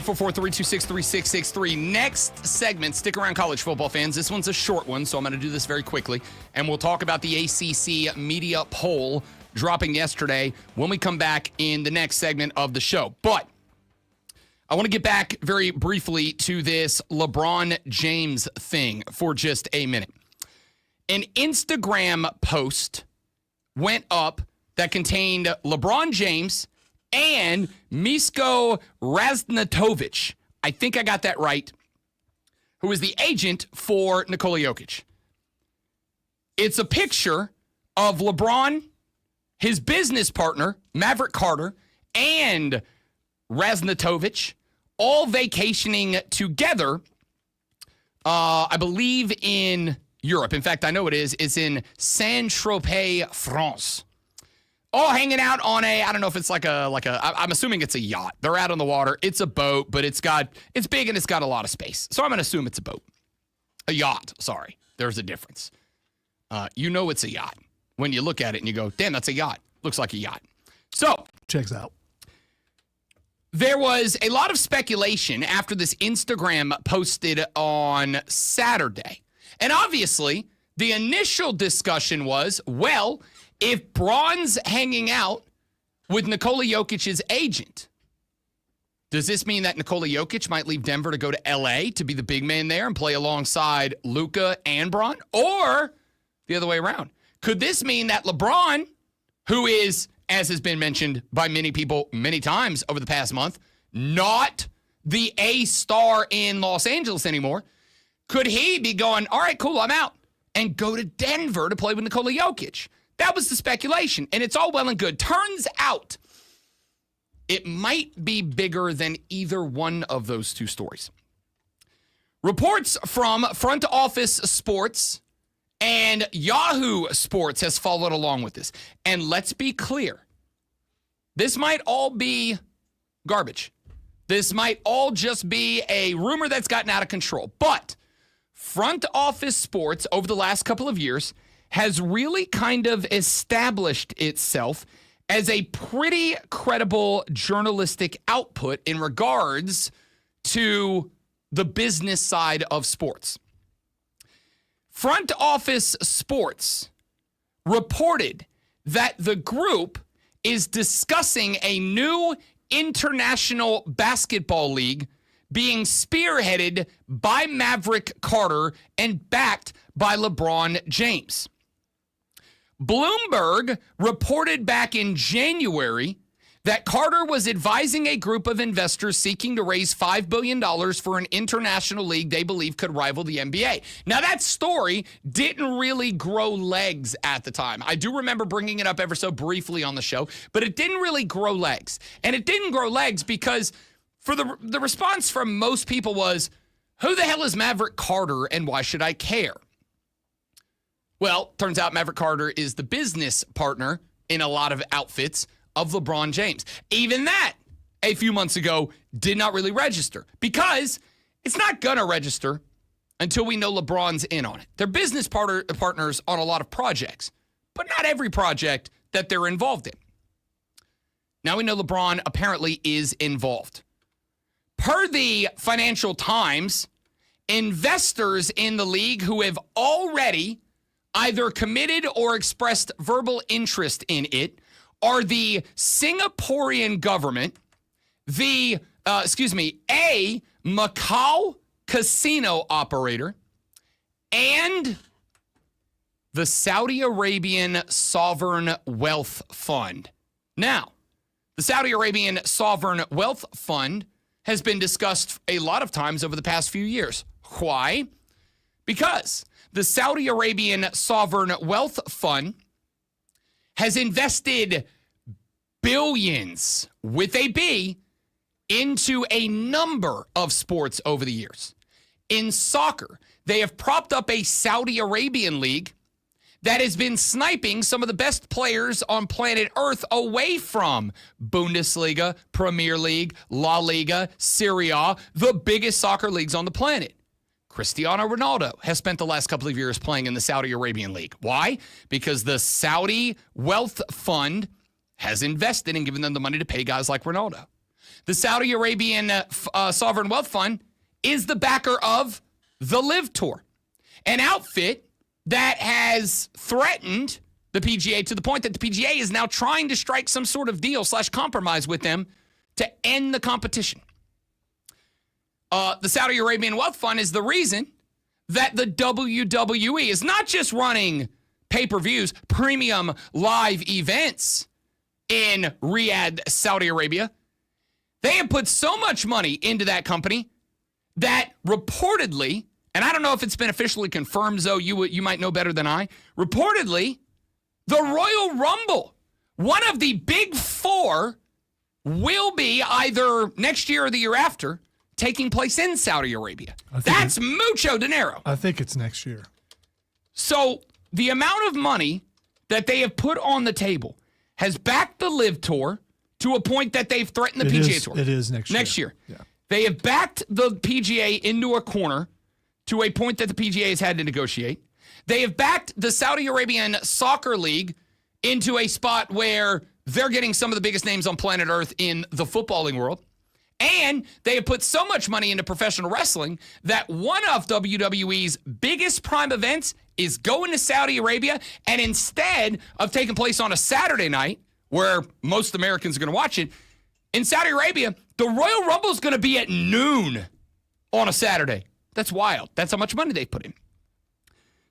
844-326-3663. Next segment, stick around, college football fans. This one's a short one, so I'm going to do this very quickly. And we'll talk about the ACC media poll dropping yesterday when we come back in the next segment of the show. But I want to get back very briefly to this LeBron James thing for just a minute. An Instagram post went up that contained LeBron James and Misko Raznatovic. I think I got that right. Who is the agent for Nikola Jokic. It's a picture of LeBron, his business partner, Maverick Carter, and Raznatovic all vacationing together, I believe in Europe. In fact, I know it is. It's in Saint-Tropez, France. All hanging out on I don't know if it's I'm assuming it's a yacht. They're out on the water. It's a boat, but it's big and it's got a lot of space. So I'm going to assume it's a boat. A yacht, sorry. There's a difference. You know it's a yacht when you look at it and you go, damn, that's a yacht. Looks like a yacht. So Checks out. there was a lot of speculation after this Instagram posted on Saturday. And obviously, the initial discussion was, well, if Bron's hanging out with Nikola Jokic's agent, does this mean that Nikola Jokic might leave Denver to go to LA to be the big man there and play alongside Luka and Bron? Or the other way around? Could this mean that LeBron, who is, as has been mentioned by many people many times over the past month, not the A star in Los Angeles anymore, could he be going, all right, cool, I'm out, and go to Denver to play with Nikola Jokic? That was the speculation, and it's all well and good. Turns out it might be bigger than either one of those two stories. Reports from Front Office Sports and Yahoo Sports has followed along with this. And let's be clear, this might all be garbage. This might all just be a rumor that's gotten out of control. But Front Office Sports, over the last couple of years, has really kind of established itself as a pretty credible journalistic output in regards to the business side of sports. Front Office Sports reported that the group is discussing a new international basketball league being spearheaded by Maverick Carter and backed by LeBron James. Bloomberg reported back in January that Carter was advising a group of investors seeking to raise $5 billion for an international league they believe could rival the NBA. Now, that story didn't really grow legs at the time. I do remember bringing it up ever so briefly on the show, but it didn't really grow legs. And it didn't grow legs because for the response from most people was, who the hell is Maverick Carter and why should I care? Well, turns out Maverick Carter is the business partner in a lot of outfits of LeBron James. Even that, a few months ago, did not really register because it's not going to register until we know LeBron's in on it. They're business partners on a lot of projects, but not every project that they're involved in. Now we know LeBron apparently is involved. Per the Financial Times, investors in the league who have already either committed or expressed verbal interest in it are the Singaporean government, a Macau casino operator, and the Saudi Arabian Sovereign Wealth Fund. Now, the Saudi Arabian Sovereign Wealth Fund has been discussed a lot of times over the past few years. Why? Because the Saudi Arabian Sovereign Wealth Fund has invested billions, with a B, into a number of sports over the years. In soccer, they have propped up a Saudi Arabian league that has been sniping some of the best players on planet Earth away from Bundesliga, Premier League, La Liga, Serie A, the biggest soccer leagues on the planet. Cristiano Ronaldo has spent the last couple of years playing in the Saudi Arabian League. Why? Because the Saudi Wealth Fund has invested and given them the money to pay guys like Ronaldo. The Saudi Arabian Sovereign Wealth Fund is the backer of the Live Tour, an outfit that has threatened the PGA to the point that the PGA is now trying to strike some sort of deal / compromise with them to end the competition. The Saudi Arabian Wealth Fund is the reason that the WWE is not just running pay-per-views, premium live events in Riyadh, Saudi Arabia. They have put so much money into that company that reportedly, and I don't know if it's been officially confirmed, Zoe, you might know better than I, reportedly, the Royal Rumble, one of the big four, will be either next year or the year after taking place in Saudi Arabia. That's mucho dinero. I think it's next year. So the amount of money that they have put on the table has backed the Live Tour to a point that they've threatened the PGA Tour. It is next year. Yeah. Yeah. They have backed the PGA into a corner to a point that the PGA has had to negotiate. They have backed the Saudi Arabian Soccer League into a spot where they're getting some of the biggest names on planet Earth in the footballing world. And they have put so much money into professional wrestling that one of WWE's biggest prime events is going to Saudi Arabia. And instead of taking place on a Saturday night, where most Americans are going to watch it, in Saudi Arabia, the Royal Rumble is going to be at noon on a Saturday. That's wild. That's how much money they put in.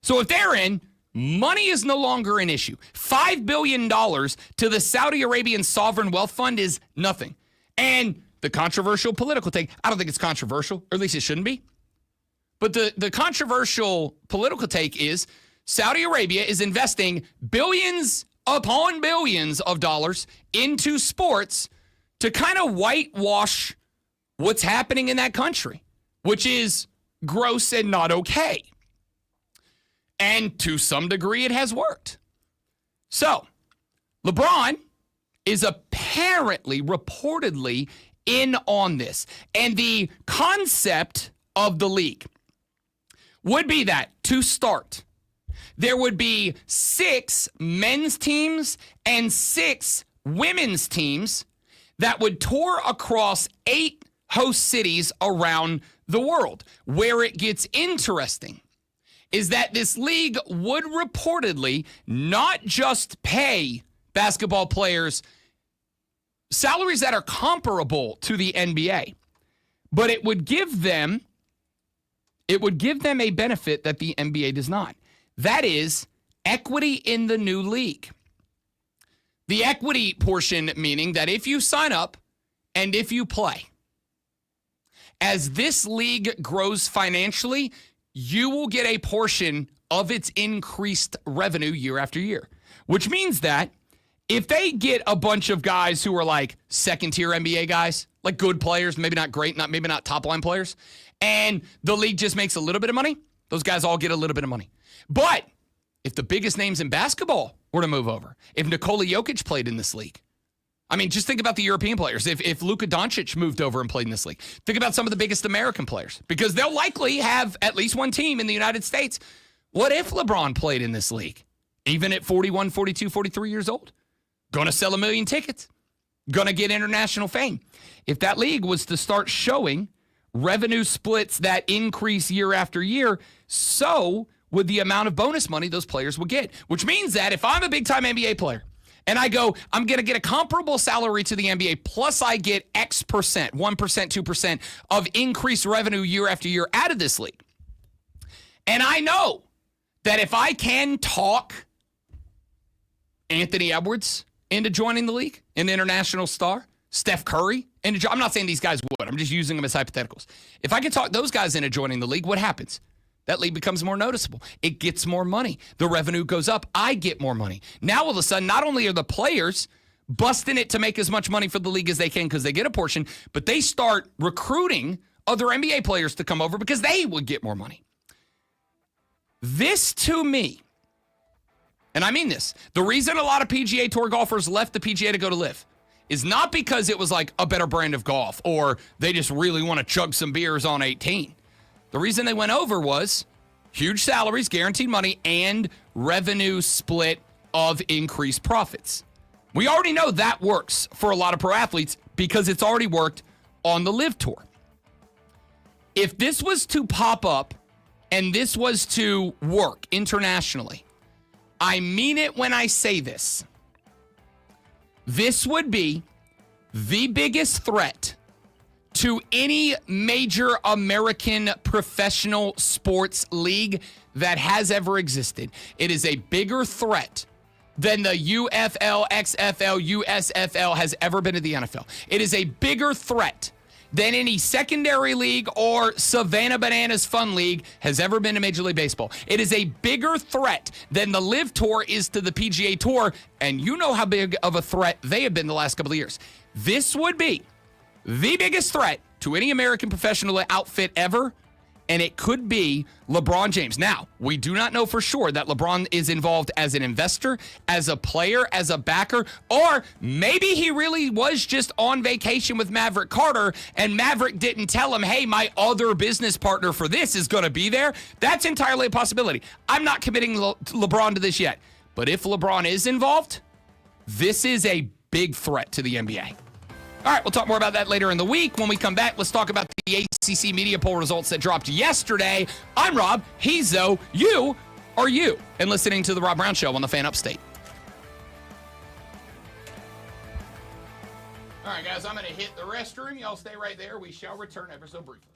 So if they're in, money is no longer an issue. $5 billion to the Saudi Arabian Sovereign Wealth Fund is nothing. And the controversial political take, I don't think it's controversial, or at least it shouldn't be. But the controversial political take is Saudi Arabia is investing billions upon billions of dollars into sports to kind of whitewash what's happening in that country, which is gross and not okay. And to some degree, it has worked. So, LeBron is apparently, reportedly, in on this. And the concept of the league would be that, to start, there would be 6 men's teams and 6 women's teams that would tour across 8 host cities around the world. Where it gets interesting is that this league would reportedly not just pay basketball players salaries that are comparable to the NBA, but it would give them a benefit that the NBA does not. That is equity in the new league. The equity portion meaning that if you sign up and if you play, as this league grows financially, you will get a portion of its increased revenue year after year, which means that if they get a bunch of guys who are like second-tier NBA guys, like good players, maybe not great, maybe not top-line players, and the league just makes a little bit of money, those guys all get a little bit of money. But if the biggest names in basketball were to move over, if Nikola Jokic played in this league, I mean, just think about the European players. If Luka Doncic moved over and played in this league, think about some of the biggest American players, because they'll likely have at least one team in the United States. What if LeBron played in this league, even at 41, 42, 43 years old? Gonna sell 1 million tickets. Gonna get international fame. If that league was to start showing revenue splits that increase year after year, so would the amount of bonus money those players would get. Which means that if I'm a big-time NBA player and I go, I'm gonna get a comparable salary to the NBA, plus I get X percent, 1%, 2% of increased revenue year after year out of this league. And I know that if I can talk Anthony Edwards into joining the league, an international star, Steph Curry, I'm not saying these guys would. I'm just using them as hypotheticals. If I can talk those guys into joining the league, what happens? That league becomes more noticeable. It gets more money. The revenue goes up. I get more money. Now, all of a sudden, not only are the players busting it to make as much money for the league as they can because they get a portion, but they start recruiting other NBA players to come over because they would get more money. This, to me, and I mean this, the reason a lot of PGA Tour golfers left the PGA to go to Live is not because it was like a better brand of golf or they just really want to chug some beers on 18. The reason they went over was huge salaries, guaranteed money, and revenue split of increased profits. We already know that works for a lot of pro athletes because it's already worked on the Live Tour. If this was to pop up and this was to work internationally, I mean it when I say this. This would be the biggest threat to any major American professional sports league that has ever existed. It is a bigger threat than the UFL, XFL, USFL has ever been to the NFL. It is a bigger threat than any secondary league or Savannah Bananas Fun League has ever been to Major League Baseball. It is a bigger threat than the Live Tour is to the PGA Tour, and you know how big of a threat they have been the last couple of years. This would be the biggest threat to any American professional outfit ever, and it could be LeBron James. Now, we do not know for sure that LeBron is involved as an investor, as a player, as a backer, or maybe he really was just on vacation with Maverick Carter, and Maverick didn't tell him, hey, my other business partner for this is going to be there. That's entirely a possibility. I'm not committing LeBron to this yet. But if LeBron is involved, this is a big threat to the NBA. All right, we'll talk more about that later in the week. When we come back, let's talk about the ACC media poll results that dropped yesterday. I'm Rob, he's Zoe, you are you, and listening to The Rob Brown Show on the Fan Upstate. All right, guys, I'm going to hit the restroom. Y'all stay right there. We shall return ever so briefly.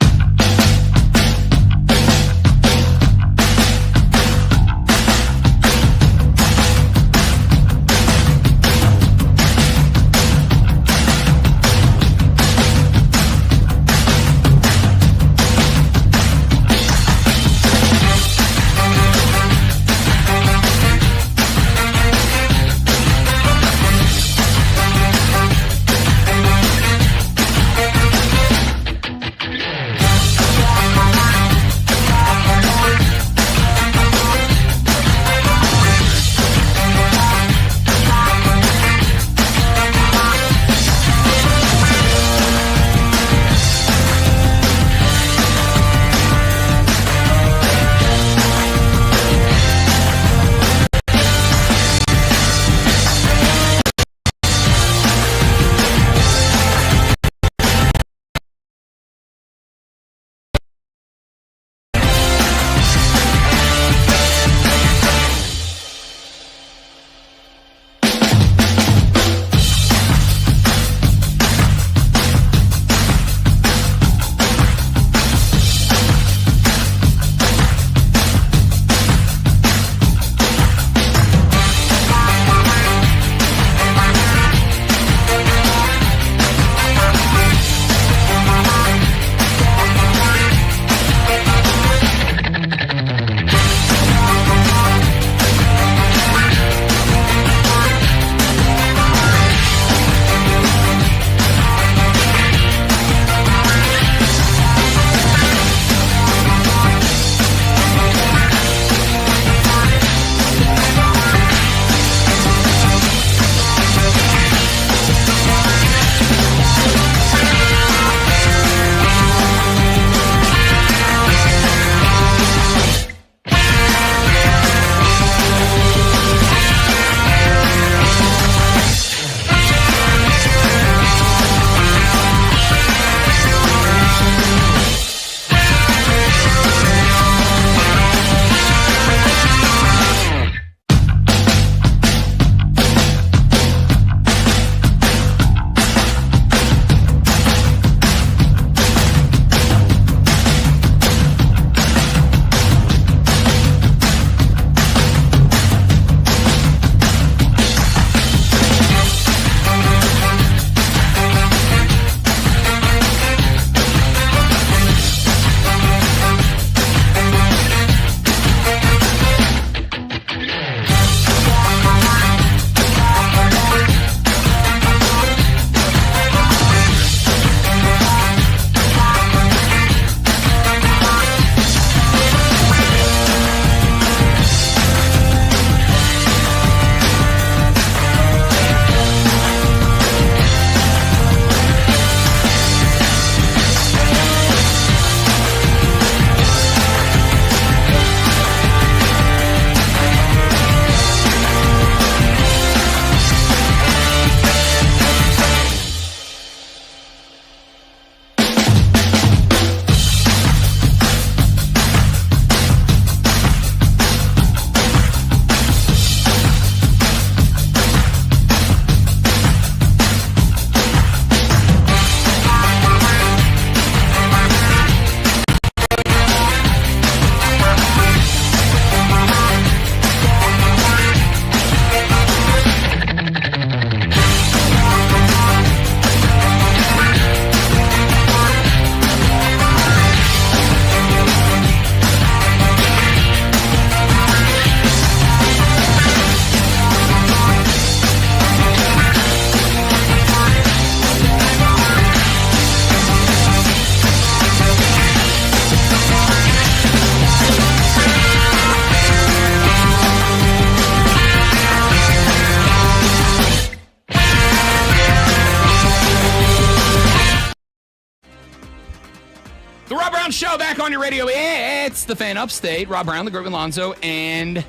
go. Back on your radio. It's the Fan Upstate. Rob Brown, the Greg Alonzo, and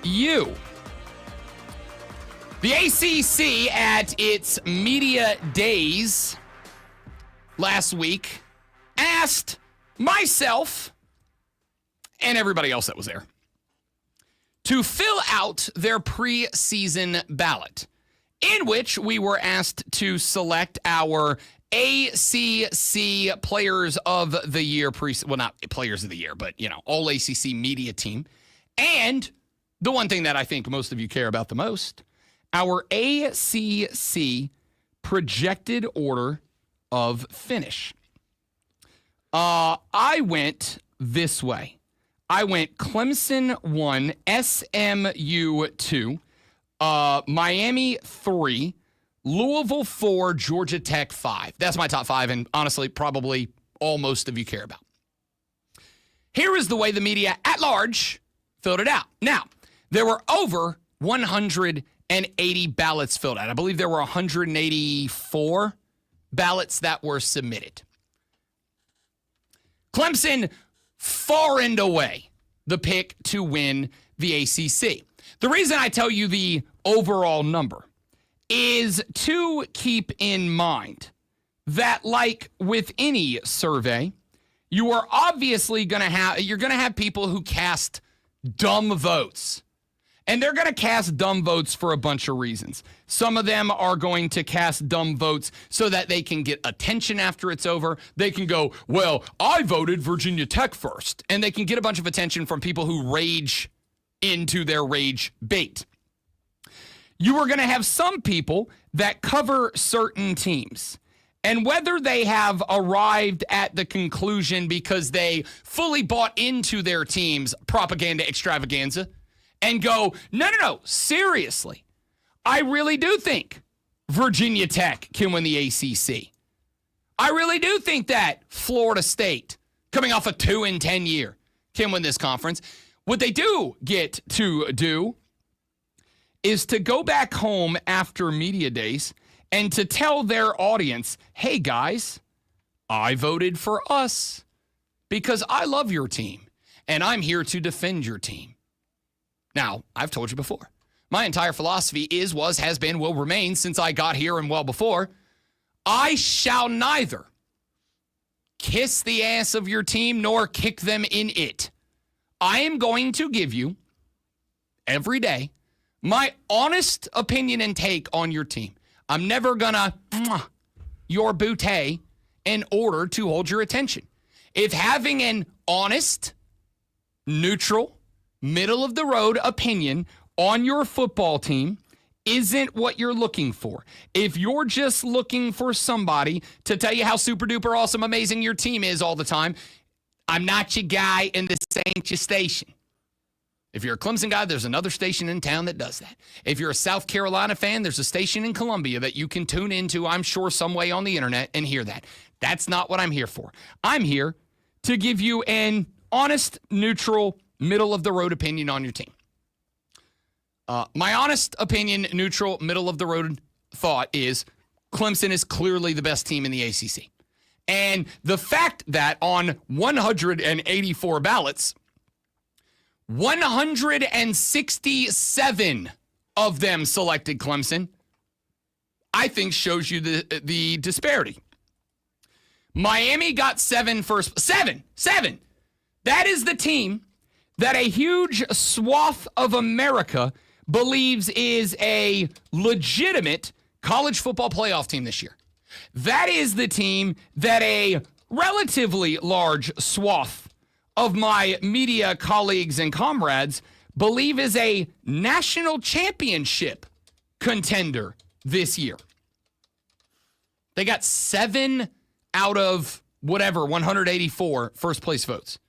you. The ACC at its media days last week asked myself and everybody else that was there to fill out their preseason ballot, in which we were asked to select our ACC Players of the Year, well, not Players of the Year, but, all ACC media team. And the one thing that I think most of you care about the most, our ACC projected order of finish. I went this way. I went Clemson 1, SMU 2, Miami 3, Louisville 4, Georgia Tech 5. That's my top 5, and honestly, probably all most of you care about. Here is the way the media at large filled it out. Now, there were over 180 ballots filled out. I believe there were 184 ballots that were submitted. Clemson, far and away, the pick to win the ACC. The reason I tell you the overall number is to keep in mind that, like with any survey, you are obviously going to have people who cast dumb votes. And they're going to cast dumb votes for a bunch of reasons. Some of them are going to cast dumb votes so that they can get attention after it's over. They can go, well, I voted Virginia Tech first. And they can get a bunch of attention from people who rage into their rage bait. You are going to have some people that cover certain teams. And whether they have arrived at the conclusion because they fully bought into their team's propaganda extravaganza, and go, no, seriously, I really do think Virginia Tech can win the ACC. I really do think that Florida State, coming off a 2-10 year, can win this conference. What they do get to do is to go back home after media days and to tell their audience, hey, guys, I voted for us because I love your team, and I'm here to defend your team. Now, I've told you before, my entire philosophy is, was, has been, will remain since I got here and well before. I shall neither kiss the ass of your team nor kick them in it. I am going to give you every day my honest opinion and take on your team. I'm never gonna your bootay in order to hold your attention. If having an honest, neutral, middle-of-the-road opinion on your football team isn't what you're looking for, if you're just looking for somebody to tell you how super-duper awesome, amazing your team is all the time, I'm not your guy, and this ain't your station. If you're a Clemson guy, there's another station in town that does that. If you're a South Carolina fan, there's a station in Columbia that you can tune into, I'm sure, some way on the internet and hear that. That's not what I'm here for. I'm here to give you an honest, neutral, middle-of-the-road opinion on your team. My honest opinion, neutral, middle-of-the-road thought is Clemson is clearly the best team in the ACC. And the fact that on 184 ballots, 167 of them selected Clemson, I think shows you the disparity. Miami got 7 first. Seven. That is the team that a huge swath of America believes is a legitimate college football playoff team this year. That is the team that a relatively large swath of my media colleagues and comrades believe is a national championship contender this year. They got 7 out of 184 first place votes.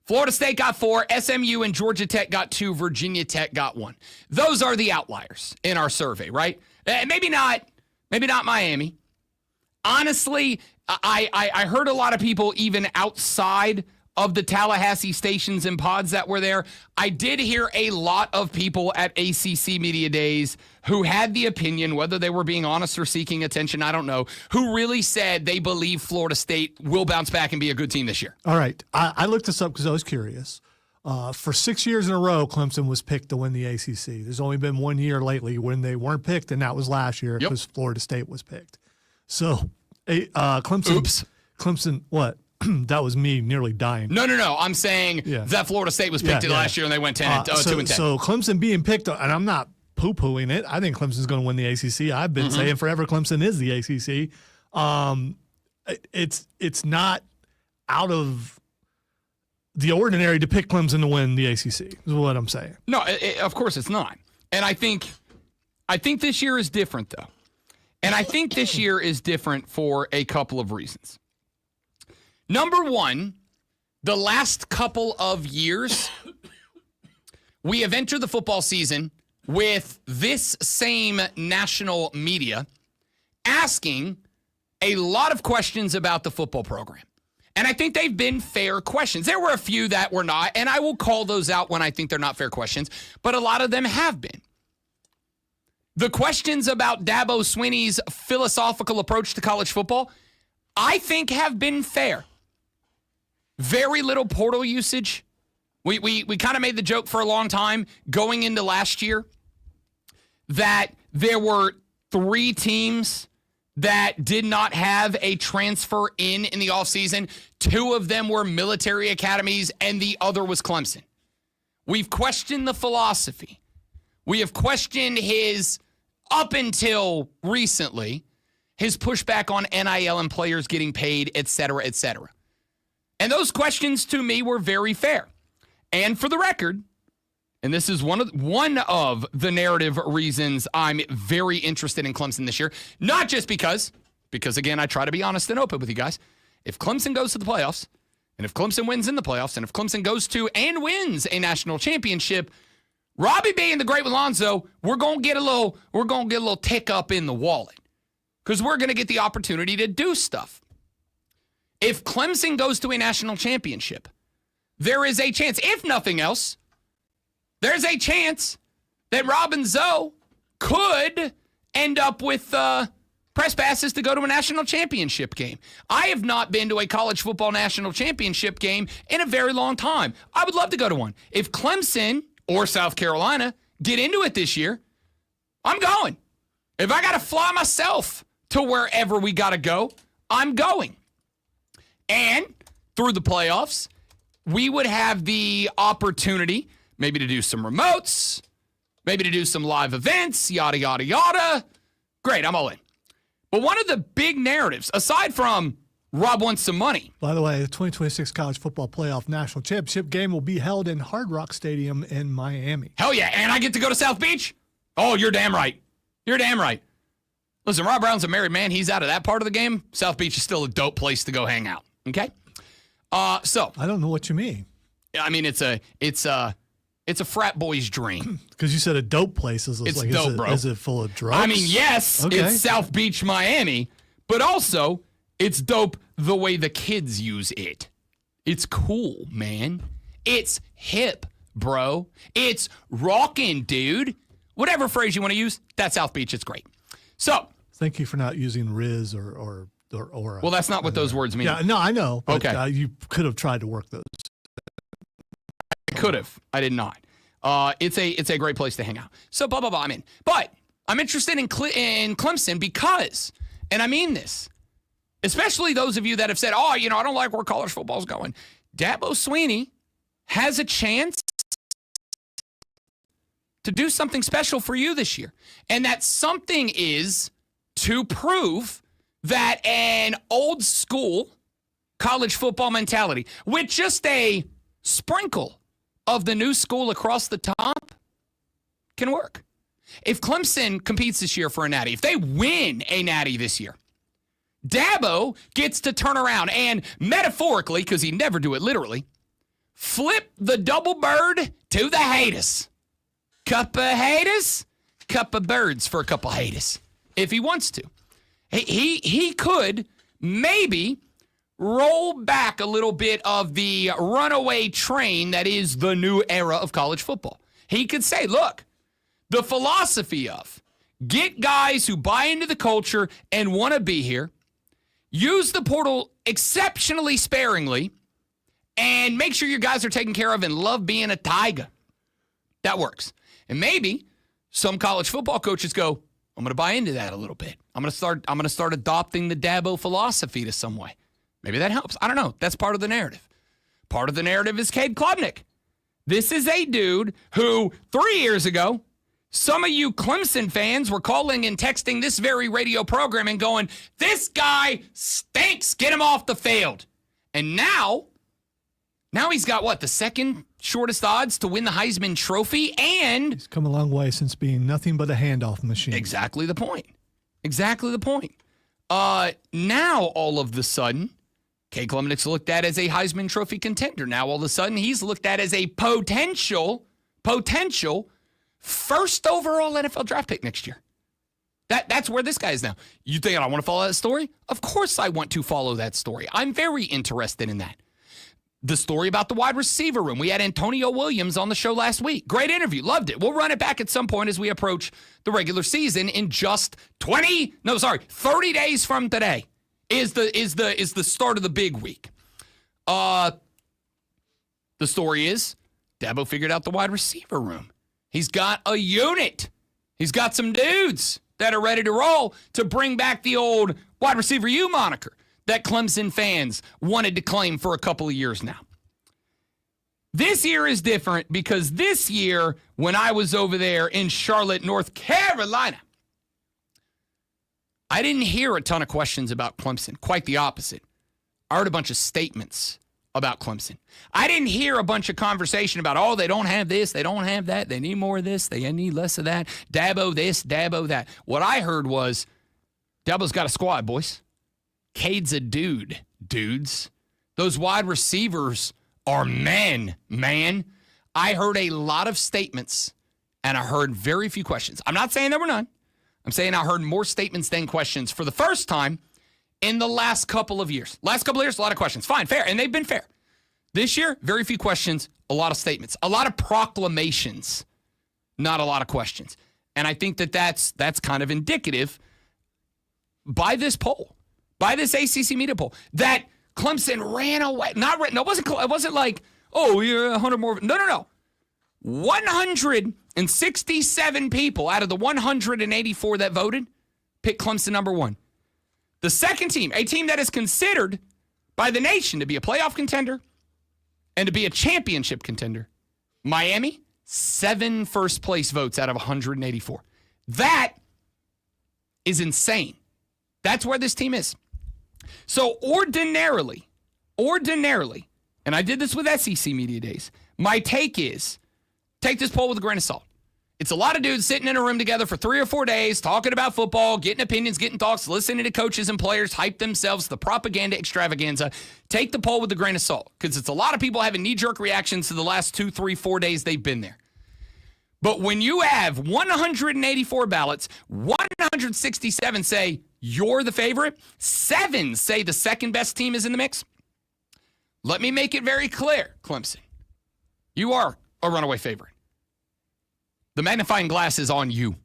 Florida State got 4, SMU and Georgia Tech got 2, Virginia Tech got 1. Those are the outliers in our survey, right? Maybe not Miami. Honestly, I heard a lot of people even outside of the Tallahassee stations and pods that were there, I did hear a lot of people at ACC Media Days who had the opinion, whether they were being honest or seeking attention, I don't know, who really said they believe Florida State will bounce back and be a good team this year. All right. I looked this up because I was curious. For 6 years in a row, Clemson was picked to win the ACC. There's only been 1 year lately when they weren't picked, and that was last year because Florida State was picked. So, Clemson. Oops. Clemson, what? That was me nearly dying. No. I'm saying that Florida State was picked last year and they went 2 and 10. So Clemson being picked, and I'm not poo-pooing it. I think Clemson's going to win the ACC. I've been saying forever Clemson is the ACC. It's not out of the ordinary to pick Clemson to win the ACC, is what I'm saying. No, of course it's not. And I think this year is different, though. And I think this year is different for a couple of reasons. Number one, the last couple of years, we have entered the football season with this same national media asking a lot of questions about the football program. And I think they've been fair questions. There were a few that were not, and I will call those out when I think they're not fair questions, but a lot of them have been. The questions about Dabo Swinney's philosophical approach to college football, I think have been fair. Very little portal usage. We kind of made the joke for a long time going into last year that there were 3 teams that did not have a transfer in the offseason. 2 of them were military academies, and the other was Clemson. We've questioned the philosophy. We have questioned his, up until recently, his pushback on NIL and players getting paid, et cetera, et cetera. And those questions to me were very fair. And for the record, and this is one of the narrative reasons I'm very interested in Clemson this year, not just because again, I try to be honest and open with you guys. If Clemson goes to the playoffs, and if Clemson wins in the playoffs, and if Clemson goes to and wins a national championship, Robbie B and the Great Alonzo, we're gonna get a little tick up in the wallet. Because we're gonna get the opportunity to do stuff. If Clemson goes to a national championship, there is a chance, if nothing else, there's a chance that Rob and Zoe could end up with press passes to go to a national championship game. I have not been to a college football national championship game in a very long time. I would love to go to one. If Clemson or South Carolina get into it this year, I'm going. If I got to fly myself to wherever we got to go, I'm going. And through the playoffs, we would have the opportunity maybe to do some remotes, maybe to do some live events, yada, yada, yada. Great, I'm all in. But one of the big narratives, aside from Rob wants some money. By the way, the 2026 College Football Playoff National Championship game will be held in Hard Rock Stadium in Miami. Hell yeah, and I get to go to South Beach? Oh, you're damn right. You're damn right. Listen, Rob Brown's a married man. He's out of that part of the game. South Beach is still a dope place to go hang out. Okay? So I don't know what you mean. I mean, it's a frat boy's dream. Because you said a dope place. It's like, dope, bro. Is it full of drugs? I mean, yes, okay. It's South Beach, Miami, but also it's dope the way the kids use it. It's cool, man. It's hip, bro. It's rockin', dude. Whatever phrase you want to use, that's South Beach. It's great. So, thank you for not using Riz or well, that's not what those words mean. Yeah, no, I know. But, okay. You could have tried to work those. I could have. I did not. It's a great place to hang out. So blah blah blah. I'm in. But I'm interested in Clemson because, and I mean this, especially those of you that have said, "Oh, I don't like where college football is going." Dabo Swinney has a chance to do something special for you this year, and that something is to prove that an old school college football mentality with just a sprinkle of the new school across the top can work. If Clemson competes this year for a natty, if they win a natty this year, Dabo gets to turn around and metaphorically, because he never do it literally, flip the double bird to the haters. Cup of haters, cup of birds for a couple haters, if he wants to. He could maybe roll back a little bit of the runaway train that is the new era of college football. He could say, look, the philosophy of get guys who buy into the culture and want to be here, use the portal exceptionally sparingly, and make sure your guys are taken care of and love being a Tiger. That works. And maybe some college football coaches go, I'm going to buy into that a little bit. I'm going to start adopting the Dabo philosophy to some way. Maybe that helps. I don't know. That's part of the narrative. Part of the narrative is Cade Klubnik. This is a dude who 3 years ago, some of you Clemson fans were calling and texting this very radio program and going, this guy stinks. Get him off the field. And now he's got what? The second shortest odds to win the Heisman Trophy, and He's come a long way since being nothing but a handoff machine. exactly the point. Exactly the point. Now, all of the sudden, Cade Klubnik's looked at as a Heisman Trophy contender. Now, all of a sudden, he's looked at as a potential first overall NFL draft pick next year. That's where this guy is now. You think I don't want to follow that story? Of course I want to follow that story. I'm very interested in that. The story about the wide receiver room. We had Antonio Williams on the show last week. Great interview. Loved it. We'll run it back at some point as we approach the regular season in just 30 days from today is the start of the big week. The story is Dabo figured out the wide receiver room. He's got a unit. He's got some dudes that are ready to roll to bring back the old wide receiver U moniker that Clemson fans wanted to claim for a couple of years now. This year is different because this year, when I was over there in Charlotte, North Carolina, I didn't hear a ton of questions about Clemson. Quite the opposite. I heard a bunch of statements about Clemson. I didn't hear a bunch of conversation about, oh, they don't have this, they don't have that, they need more of this, they need less of that, Dabo this, Dabo that. What I heard was, Dabo's got a squad, boys. Cade's a dude, dudes. Those wide receivers are men, man. I heard a lot of statements, and I heard very few questions. I'm not saying there were none. I'm saying I heard more statements than questions for the first time in the last couple of years. Last couple of years, a lot of questions. Fine, fair, and they've been fair. This year, very few questions, a lot of statements, a lot of proclamations, not a lot of questions. And I think that's kind of indicative by this poll. By this ACC media poll, that Clemson ran away. It wasn't like, oh, you're 100 more. No. 167 people out of the 184 that voted picked Clemson number one. The second team, a team that is considered by the nation to be a playoff contender and to be a championship contender, Miami, 7 first-place votes out of 184. That is insane. That's where this team is. So ordinarily, and I did this with SEC Media Days, my take is, take this poll with a grain of salt. It's a lot of dudes sitting in a room together for 3 or 4 days, talking about football, getting opinions, getting thoughts, listening to coaches and players hype themselves, the propaganda extravaganza. Take the poll with a grain of salt, because it's a lot of people having knee-jerk reactions to the last 2, 3, 4 days they've been there. But when you have 184 ballots, 167 say you're the favorite, 7 say the second best team is in the mix, let me make it very clear, Clemson. You are a runaway favorite. The magnifying glass is on you.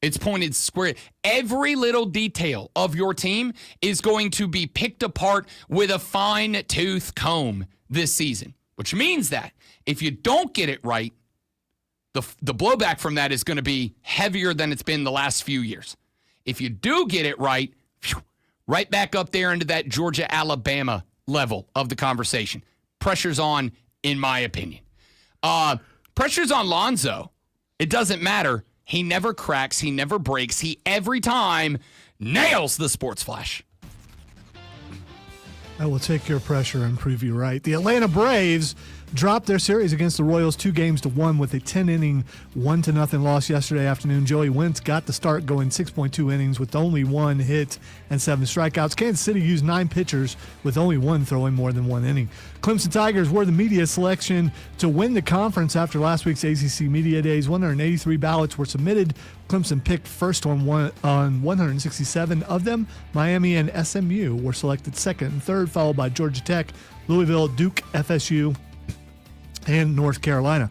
It's pointed square. Every little detail of your team is going to be picked apart with a fine-tooth comb this season, which means that if you don't get it right, the blowback from that is going to be heavier than it's been the last few years. If you do get it right, right back up there into that Georgia-Alabama level of the conversation. Pressure's on, in my opinion. Pressure's on Lonzo. It doesn't matter. He never cracks. He never breaks. He every time nails the sports flash. I will take your pressure and prove you right. The Atlanta Braves dropped their series against the Royals 2-1 with a 10-inning, 1-0 loss yesterday afternoon. Joey Wentz got the start going 6.2 innings with only 1 hit and 7 strikeouts. Kansas City used 9 pitchers with only 1 throwing more than 1 inning. Clemson Tigers were the media selection to win the conference after last week's ACC Media Days. 183 ballots were submitted. Clemson picked first on 167 of them. Miami and SMU were selected second and third, followed by Georgia Tech, Louisville, Duke, FSU, and North Carolina.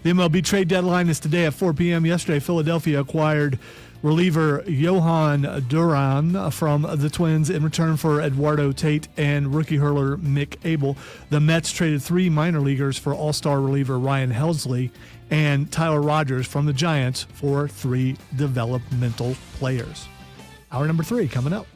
The MLB trade deadline is today at 4 p.m. Yesterday, Philadelphia acquired reliever Johan Duran from the Twins in return for Eduardo Tate and rookie hurler Mick Abel. The Mets traded 3 minor leaguers for all-star reliever Ryan Helsley and Tyler Rogers from the Giants for 3 developmental players. Hour number 3 coming up.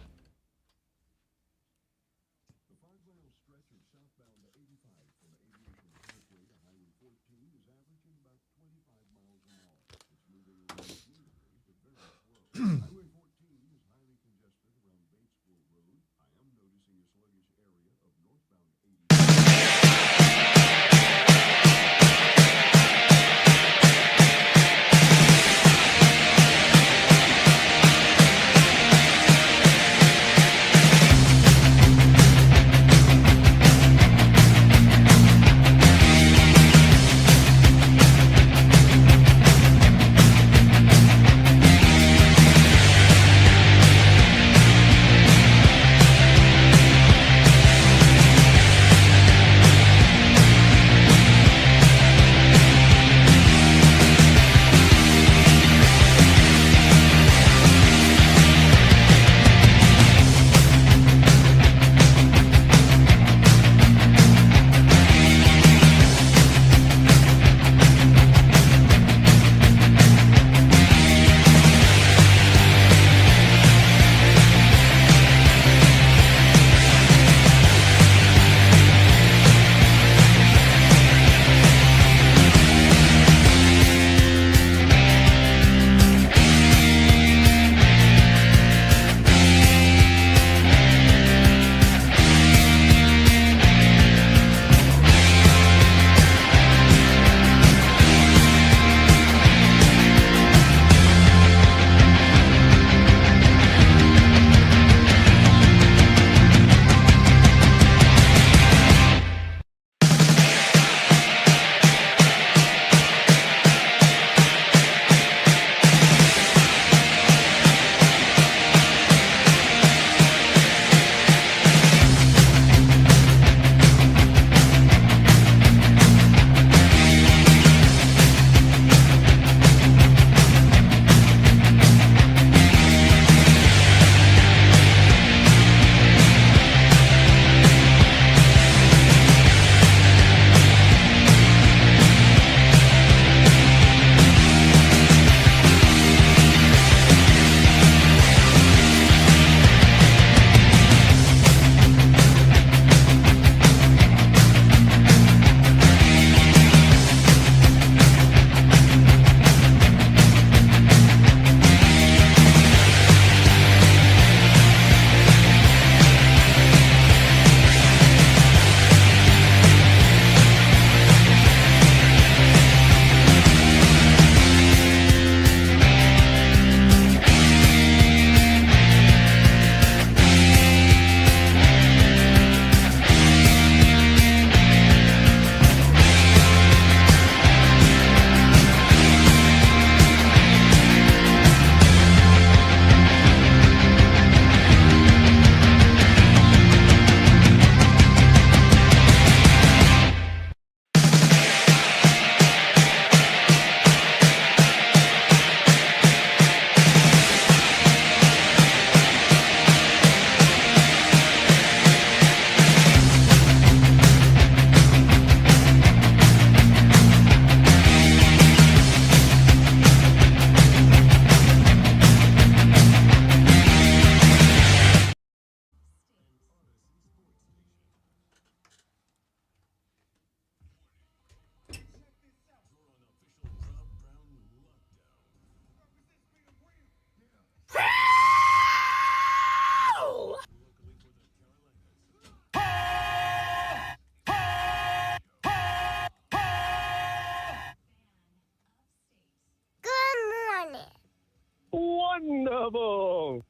trouble.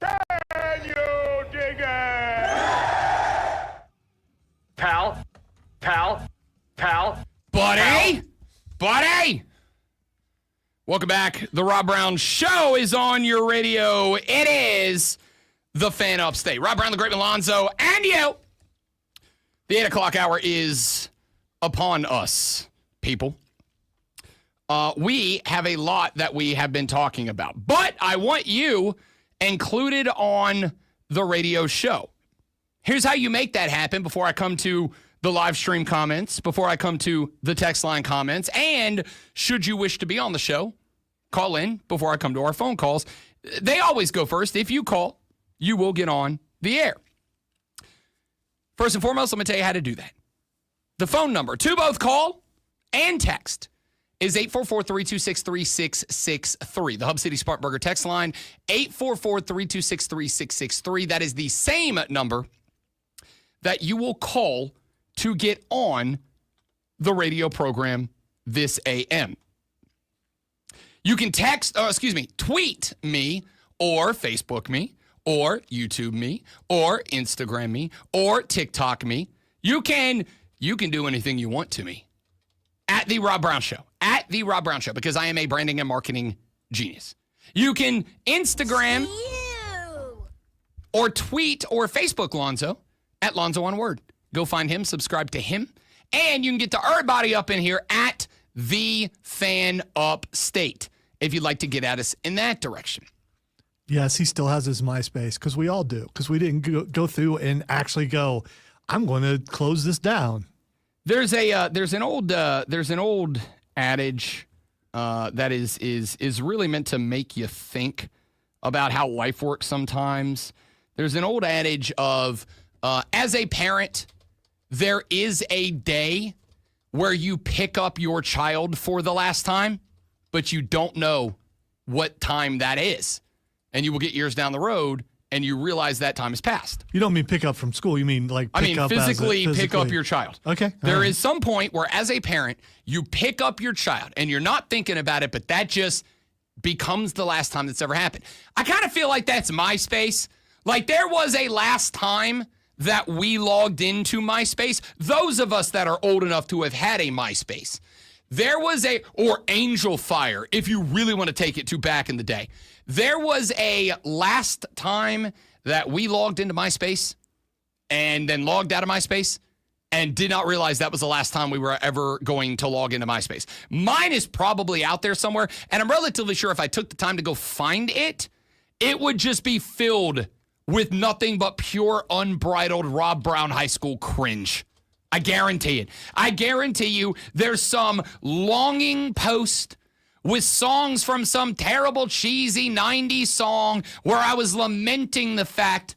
Can you dig it? Pal. Buddy! Welcome back. The Rob Brown Show is on your radio. It is the Fan Upstate. Rob Brown, the Great Alonzo, and you. The 8 o'clock hour is upon us, people. We have a lot that we have been talking about, but I want you included on the radio show. Here's how you make that happen before I come to the live stream comments, before I come to the text line comments, and should you wish to be on the show, call in before I come to our phone calls. They always go first. If you call, you will get on the air. First and foremost, let me tell you how to do that. The phone number to both call and text is 844-326-3663. The Hub City Spartanburger text line, 844-326-3663. That is the same number that you will call to get on the radio program this AM. You can tweet me or Facebook me or YouTube me or Instagram me or TikTok me. You can do anything you want to me at The Rob Brown Show. At The Rob Brown Show, because I am a branding and marketing genius. You can Instagram or tweet or Facebook Lonzo at Lonzo on Word. Go find him, subscribe to him, and you can get to everybody up in here at The Fan Upstate if you'd like to get at us in that direction. Yes, he still has his MySpace, because we all do, because we didn't go through and actually go, I'm going to close this down. There's an old adage that is really meant to make you think about how life works sometimes. There's an old adage of as a parent, there is a day where you pick up your child for the last time, but you don't know what time that is. And you will get years down the road and you realize that time has passed. You don't mean pick up from school. You mean like pick up physically pick up your child. Okay. There is some point where as a parent, you pick up your child and you're not thinking about it, but that just becomes the last time that's ever happened. I kind of feel like that's MySpace. Like there was a last time that we logged into MySpace. Those of us that are old enough to have had a MySpace. There was or Angel Fire, if you really want to take it to back in the day. There was a last time that we logged into MySpace and then logged out of MySpace and did not realize that was the last time we were ever going to log into MySpace. Mine is probably out there somewhere, and I'm relatively sure if I took the time to go find it, it would just be filled with nothing but pure, unbridled Rob Brown High School cringe. I guarantee it. I guarantee you there's some longing post with songs from some terrible, cheesy 90s song where I was lamenting the fact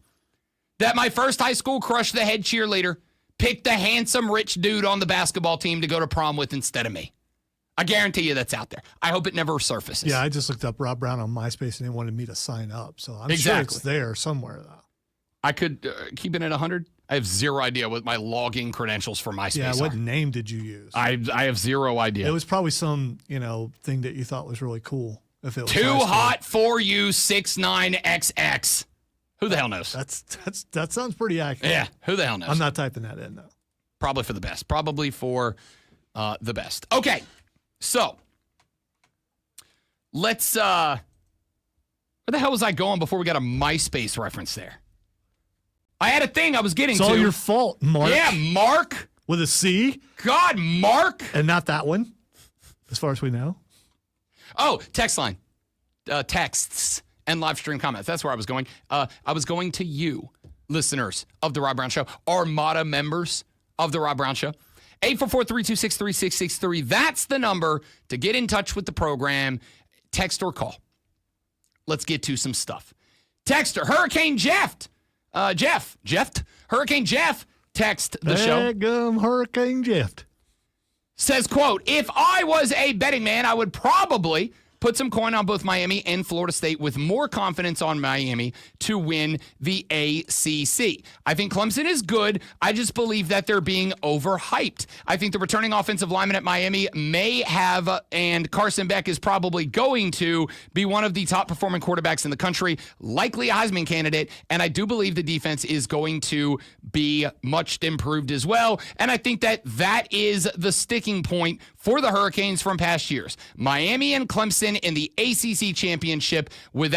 that my first high school crush, the head cheerleader, picked a handsome, rich dude on the basketball team to go to prom with instead of me. I guarantee you that's out there. I hope it never surfaces. Yeah, I just looked up Rob Brown on MySpace and they wanted me to sign up. So I'm Exactly. sure it's there somewhere, though. I could keep it at 100. I have zero idea what my login credentials for MySpace Yeah, what are. name did you use? I have zero idea. It was probably some, thing that you thought was really cool. If it was Too high school. hot for you, 69XX. Who the hell knows? That sounds pretty accurate. Yeah, who the hell knows? I'm not typing that in, though. Probably for the best. Probably for the best. Okay, so let's. Where the hell was I going before we got a MySpace reference there? I had a thing I was getting It's to. all your fault, Mark. Yeah, Mark. With a C? God, Mark. And not that one, as far as we know. Oh, text line. Texts and live stream comments. That's where I was going. I was going to you, listeners of The Rob Brown Show, Armada members of The Rob Brown Show. 844-326-3663. That's the number to get in touch with the program. Text or call. Let's get to some stuff. Texter, Hurricane Jeff. Hurricane Jeff text the show. Daggum Hurricane Jeff. Says, quote, if I was a betting man, I would probably put some coin on both Miami and Florida State with more confidence on Miami to win the ACC. I think Clemson is good. I just believe that they're being overhyped. I think the returning offensive lineman at Miami may have, and Carson Beck is probably going to be one of the top performing quarterbacks in the country, likely a Heisman candidate, and I do believe the defense is going to be much improved as well, and I think that is the sticking point for the Hurricanes from past years. Miami and Clemson in the ACC championship with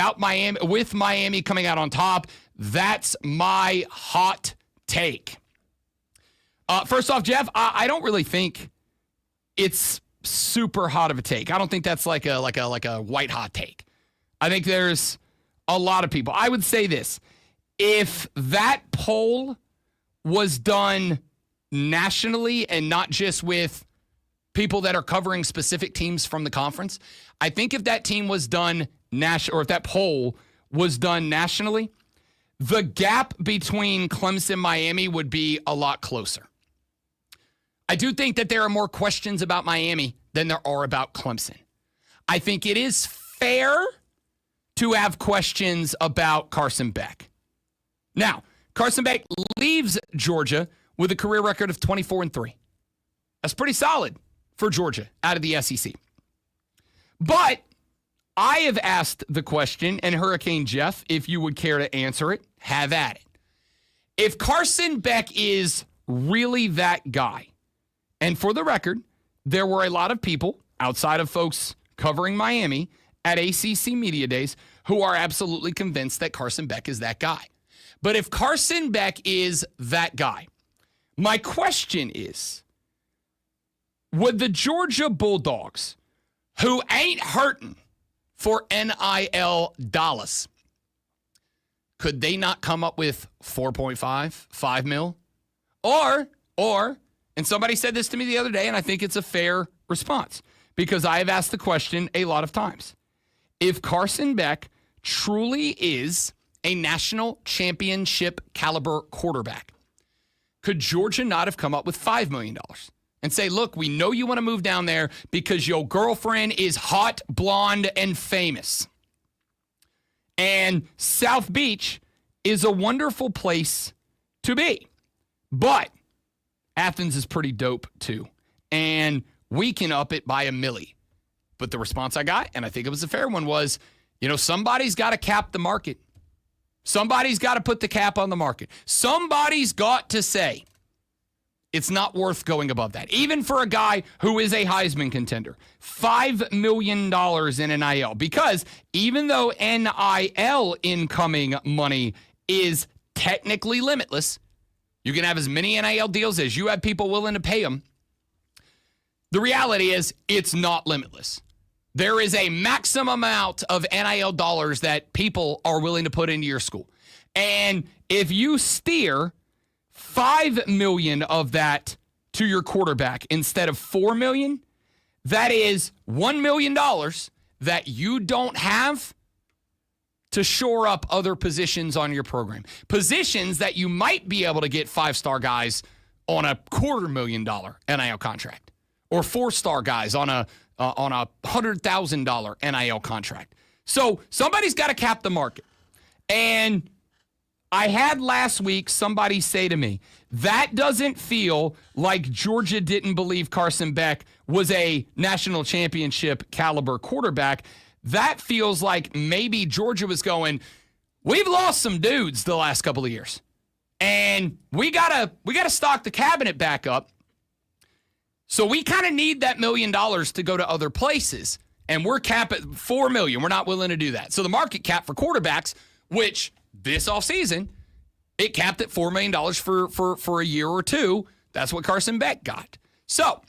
Miami coming out on top. That's my hot take. First off, Jeff, I don't really think it's super hot of a take. I don't think that's like a white hot take. I think there's a lot of people. I would say this. If that poll was done nationally and not just with people that are covering specific teams from the conference, I think if that team was done or if that poll was done nationally, the gap between Clemson and Miami would be a lot closer. I do think that there are more questions about Miami than there are about Clemson. I think it is fair to have questions about Carson Beck. Now, Carson Beck leaves Georgia with a career record of 24-3. That's pretty solid for Georgia out of the SEC. But I have asked the question, and Hurricane Jeff, if you would care to answer it, have at it. If Carson Beck is really that guy, and for the record, there were a lot of people outside of folks covering Miami at ACC Media Days who are absolutely convinced that Carson Beck is that guy. But if Carson Beck is that guy, my question is, would the Georgia Bulldogs, who ain't hurting for NIL dollars, could they not come up with 5 mil? Or, and somebody said this to me the other day, and I think it's a fair response, because I have asked the question a lot of times. If Carson Beck truly is a national championship caliber quarterback, could Georgia not have come up with $5 million and say, look, we know you want to move down there because your girlfriend is hot, blonde, and famous. And South Beach is a wonderful place to be. But Athens is pretty dope too. And we can up it by $1 million. But the response I got, and I think it was a fair one, was, somebody's got to cap the market. Somebody's got to put the cap on the market. Somebody's got to say it's not worth going above that. Even for a guy who is a Heisman contender, $5 million in NIL. Because even though NIL incoming money is technically limitless, you can have as many NIL deals as you have people willing to pay them. The reality is it's not limitless. There is a maximum amount of NIL dollars that people are willing to put into your school. And if you steer $5 million of that to your quarterback instead of $4 million, that is $1 million that you don't have to shore up other positions on your program. Positions that you might be able to get 5-star guys on a $250,000 NIL contract, or 4-star guys on a $100,000 NIL contract. So somebody's got to cap the market. And I had last week somebody say to me, that doesn't feel like Georgia didn't believe Carson Beck was a national championship caliber quarterback. That feels like maybe Georgia was going, we've lost some dudes the last couple of years. And we gotta stock the cabinet back up. So we kind of need that $1 million to go to other places. And we're capped at $4 million. We're not willing to do that. So the market cap for quarterbacks, which this offseason, it capped at $4 million for a year or two. That's what Carson Beck got. So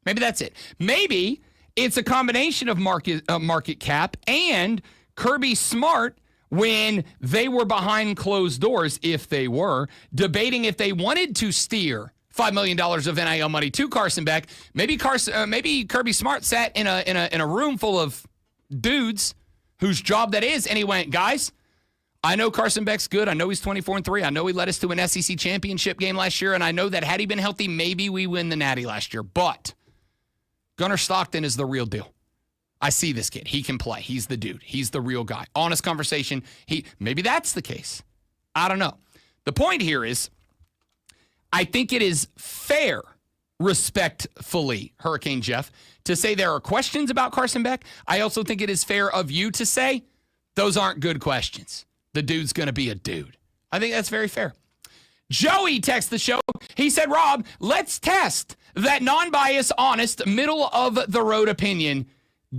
maybe that's it. Maybe it's a combination of market cap and Kirby Smart, when they were behind closed doors, if they were, debating if they wanted to steer $5 million of NIL money to Carson Beck. Maybe Kirby Smart sat in a room full of dudes whose job that is, and he went, guys, I know Carson Beck's good. I know he's 24-3. I know he led us to an SEC championship game last year, and I know that had he been healthy, maybe we win the Natty last year. But Gunnar Stockton is the real deal. I see this kid. He can play. He's the dude. He's the real guy. Honest conversation. Maybe that's the case. I don't know. The point here is, I think it is fair, respectfully, Hurricane Jeff, to say there are questions about Carson Beck. I also think it is fair of you to say those aren't good questions. The dude's going to be a dude. I think that's very fair. Joey texts the show. He said, Rob, let's test that non-biased, honest, middle-of-the-road opinion.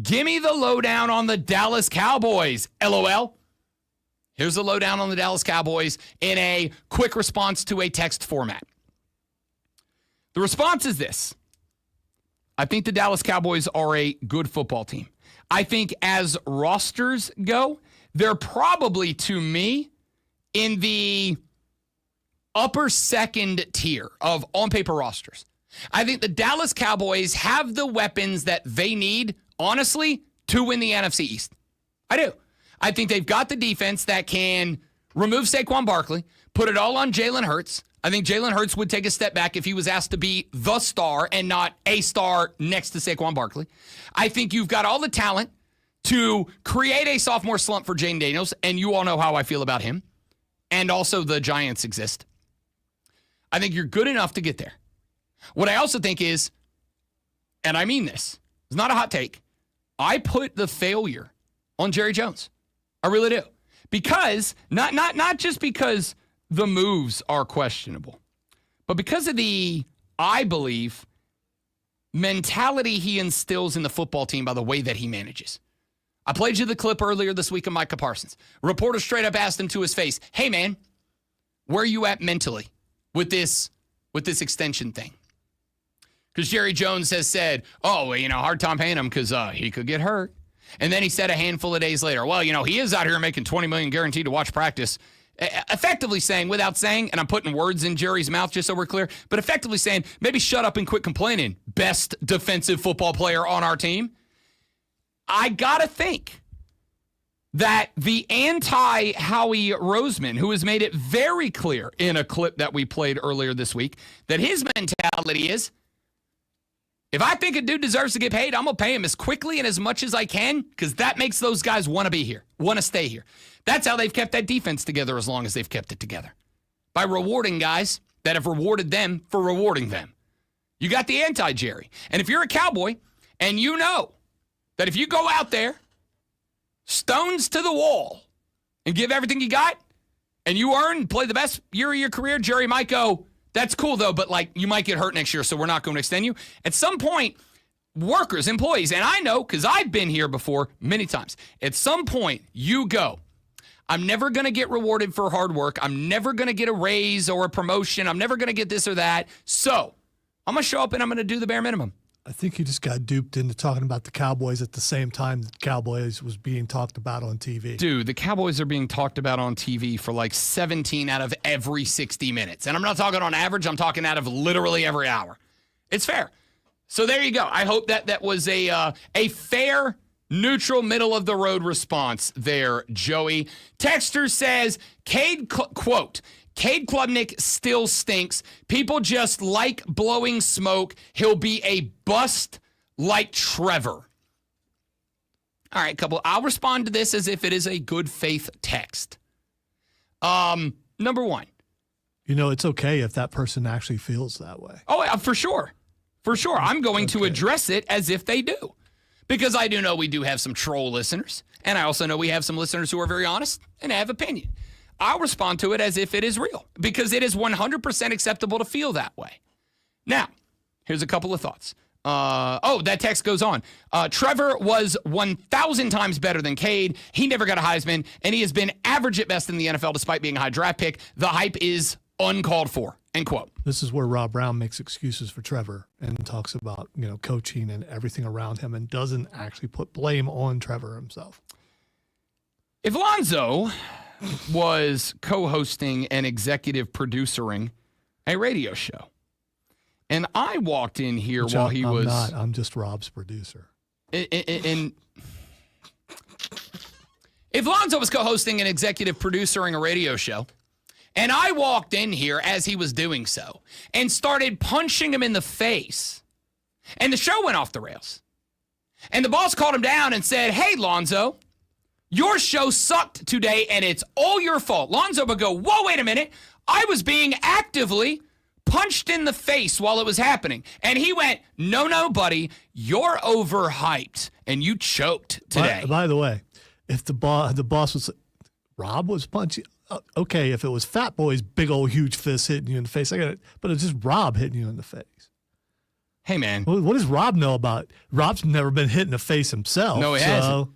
Give me the lowdown on the Dallas Cowboys. LOL. Here's the lowdown on the Dallas Cowboys in a quick response to a text format. The response is this. I think the Dallas Cowboys are a good football team. I think as rosters go, they're probably, to me, in the upper second tier of on-paper rosters. I think the Dallas Cowboys have the weapons that they need, honestly, to win the NFC East. I do. I think they've got the defense that can remove Saquon Barkley, put it all on Jalen Hurts. I think Jalen Hurts would take a step back if he was asked to be the star and not a star next to Saquon Barkley. I think you've got all the talent to create a sophomore slump for Jane Daniels, and you all know how I feel about him. And also the Giants exist. I think you're good enough to get there. What I also think is, and I mean this, it's not a hot take, I put the failure on Jerry Jones. I really do. Because, not just because the moves are questionable, but because of the, I believe, mentality he instills in the football team by the way that he manages. I played you the clip earlier this week of Micah Parsons. A reporter straight up asked him to his face, hey man, where are you at mentally with this extension thing? Because Jerry Jones has said, hard time paying him because he could get hurt. And then he said a handful of days later, well, he is out here making $20 million guaranteed to watch practice. Effectively saying, without saying, and I'm putting words in Jerry's mouth just so we're clear, but effectively saying, maybe shut up and quit complaining, best defensive football player on our team. I got to think that the anti-Howie Roseman, who has made it very clear in a clip that we played earlier this week, that his mentality is, if I think a dude deserves to get paid, I'm going to pay him as quickly and as much as I can because that makes those guys want to be here, want to stay here. That's how they've kept that defense together as long as they've kept it together. By rewarding guys that have rewarded them for rewarding them. You got the anti-Jerry. And if you're a Cowboy and you know that if you go out there, stones to the wall, and give everything you got, and you earn and play the best year of your career, Jerry might go, that's cool, though, but, you might get hurt next year, so we're not going to extend you. At some point, workers, employees, and I know because I've been here before many times, at some point, you go, I'm never going to get rewarded for hard work. I'm never going to get a raise or a promotion. I'm never going to get this or that. So I'm going to show up and I'm going to do the bare minimum. I think you just got duped into talking about the Cowboys at the same time that Cowboys was being talked about on TV. Dude, the Cowboys are being talked about on TV for 17 out of every 60 minutes. And I'm not talking on average. I'm talking out of literally every hour. It's fair. So there you go. I hope that was a fair, neutral, middle-of-the-road response there, Joey. Texter says, quote, Cade Klubnik still stinks. People just like blowing smoke. He'll be a bust like Trevor. All right, couple. I'll respond to this as if it is a good faith text. Number one. It's okay if that person actually feels that way. Oh, for sure. For sure. I'm going to address it as if they do. Because I do know we do have some troll listeners. And I also know we have some listeners who are very honest and have opinion. I'll respond to it as if it is real because it is 100% acceptable to feel that way. Now, here's a couple of thoughts. That text goes on. Trevor was 1,000 times better than Cade. He never got a Heisman, and he has been average at best in the NFL despite being a high draft pick. The hype is uncalled for, end quote. This is where Rob Brown makes excuses for Trevor and talks about, coaching and everything around him and doesn't actually put blame on Trevor himself. If Lonzo was co-hosting and executive producing a radio show, and I walked in here while he was... I'm just Rob's producer. And if Lonzo was co-hosting and executive producing a radio show, and I walked in here as he was doing so and started punching him in the face, and the show went off the rails, And the boss called him down and said, hey, Lonzo, your show sucked today and it's all your fault. Lonzo would go, whoa, wait a minute. I was being actively punched in the face while it was happening. And he went, no, buddy, you're overhyped and you choked today. By the way, if the boss was, Rob was punching, okay, if it was Fat Boy's big old huge fist hitting you in the face, I got it. But it's just Rob hitting you in the face. Hey, man. What does Rob know about? Rob's never been hit in the face himself. No, he hasn't.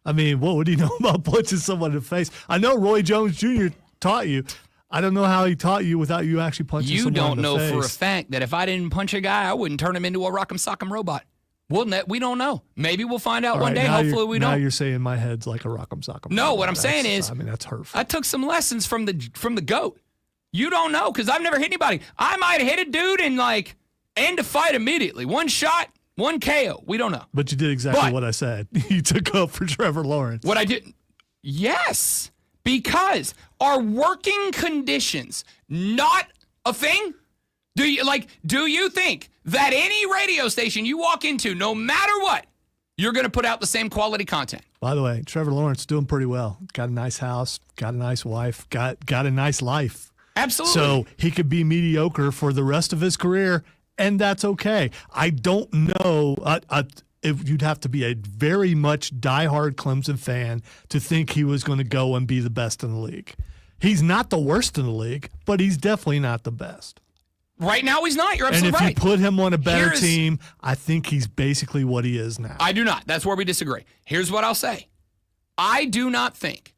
I mean, what would he know about punching someone in the face? I know Roy Jones Jr. taught you. I don't know how he taught you without you actually punching someone in the face. You don't know for a fact that if I didn't punch a guy, I wouldn't turn him into a rock'em sock'em robot. We don't know. Maybe we'll find out one day. Hopefully we don't. Now you're saying my head's like a rock'em sock'em. No, what I'm saying is, I mean, that's hurtful. I took some lessons from the GOAT. You don't know because I've never hit anybody. I might have hit a dude and end a fight immediately. One shot, one KO. We don't know. But you did exactly what I said. You took up for Trevor Lawrence. What I did? Yes, because are working conditions not a thing? Do you think that any radio station you walk into, no matter what, you're going to put out the same quality content? By the way, Trevor Lawrence doing pretty well. Got a nice house, got a nice wife, got a nice life. Absolutely. So he could be mediocre for the rest of his career, and that's okay. I don't know if you'd have to be a very much diehard Clemson fan to think he was going to go and be the best in the league. He's not the worst in the league, but he's definitely not the best. Right now, he's not. You're absolutely right. And if you put him on a better team, I think he's basically what he is now. I do not. That's where we disagree. Here's what I'll say. I do not think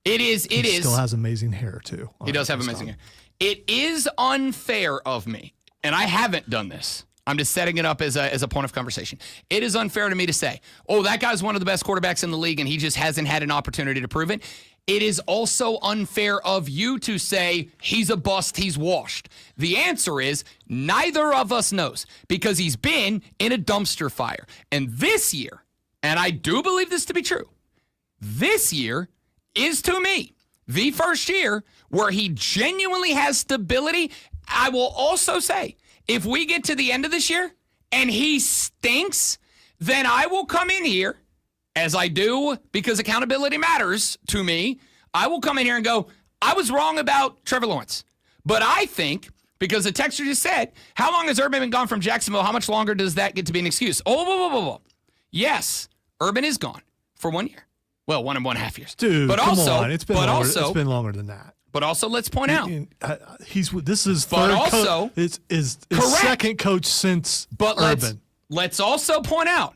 he still has amazing hair, too. He does have amazing hair. It is unfair of me, and I haven't done this. I'm just setting it up as a point of conversation. It is unfair to me to say, oh, that guy's one of the best quarterbacks in the league, and he just hasn't had an opportunity to prove it. It is also unfair of you to say he's a bust, he's washed. The answer is neither of us knows because he's been in a dumpster fire. And this year, and I do believe this to be true, this year is to me the first year where he genuinely has stability. I will also say, if we get to the end of this year and he stinks, then I will come in here, as I do because accountability matters to me. I will come in here and go, I was wrong about Trevor Lawrence. But I think, because the texter just said, how long has Urban been gone from Jacksonville? How much longer does that get to be an excuse? Oh. Yes, Urban is gone for 1 year. Well, 1.5 years. Dude, but come also, on. It's been longer than that. But also, let's point out. This is but third also, is correct. second coach since but Urban. Let's also point out,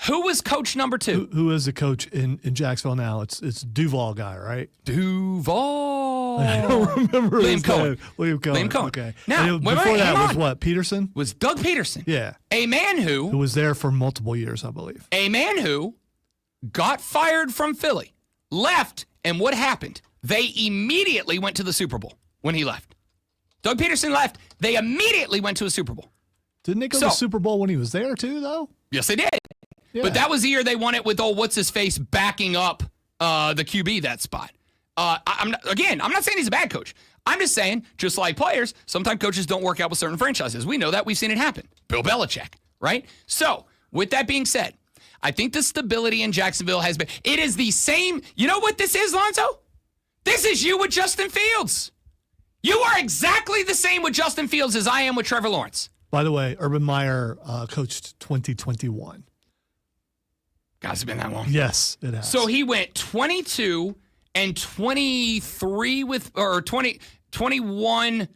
who was coach number 2? Who is the coach in Jacksonville now? It's Duval guy, right? Duval. I don't remember Liam his Cohen. name. Liam Cohen. Liam Cohen. Okay. Now, before that hang was on. what? Peterson? Was Doug Peterson. Yeah. A man who was there for multiple years, I believe. A man who got fired from Philly, left, and what happened? They immediately went to the Super Bowl when he left. Doug Peterson left. They immediately went to a Super Bowl. Didn't they go to the Super Bowl when he was there too, though? Yes, they did. Yeah. But that was the year they won it with what's-his-face backing up the QB that spot. I'm not saying he's a bad coach. I'm just saying, just like players, sometimes coaches don't work out with certain franchises. We know that. We've seen it happen. Bill Belichick, right? So, with that being said, I think the stability in Jacksonville has been, it is the same. You know what this is, Lonzo? This is you with Justin Fields. You are exactly the same with Justin Fields as I am with Trevor Lawrence. By the way, Urban Meyer coached 2021. God, it's been that long. Yes, it has. So he went 22 and 23 with, or 21,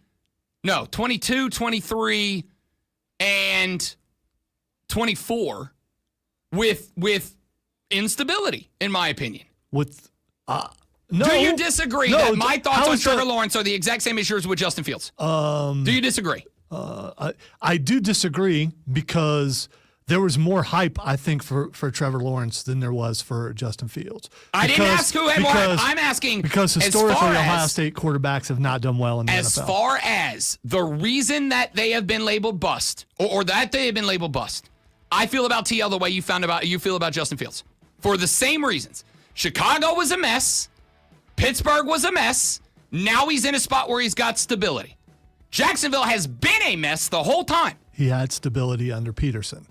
no, 22, 23, and 24 with instability, in my opinion. No. Do you disagree that my thoughts on Trevor Lawrence are the exact same as yours with Justin Fields? Do you disagree? I do disagree because there was more hype, I think, for Trevor Lawrence than there was for Justin Fields. I didn't ask who had more hype. I'm asking because historically Ohio State quarterbacks have not done well in the NFL. As far as the reason that they have been labeled bust, or that they have been labeled bust, I feel about TL the way you feel about Justin Fields. For the same reasons. Chicago was a mess. Pittsburgh was a mess. Now he's in a spot where he's got stability. Jacksonville has been a mess the whole time. He had stability under Peterson.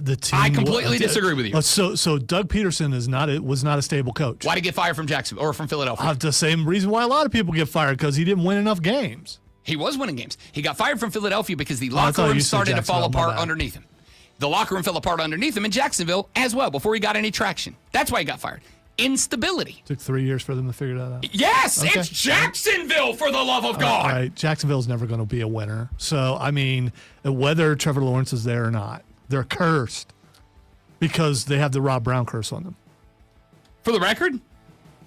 The team. I completely disagree with you. So Doug Peterson was not a stable coach. Why'd he get fired from Jacksonville or from Philadelphia? The same reason why a lot of people get fired, because he didn't win enough games. He was winning games. He got fired from Philadelphia because the I locker thought room you said started to fall Jacksonville, my apart bad. underneath him. The locker room fell apart underneath him in Jacksonville as well before he got any traction. That's why he got fired. Instability. Took 3 years for them to figure that out. Yes, Okay. it's Jacksonville, for the love of God. All right, Jacksonville's never going to be a winner. So, I mean, whether Trevor Lawrence is there or not, they're cursed because they have the Rob Brown curse on them. For the record,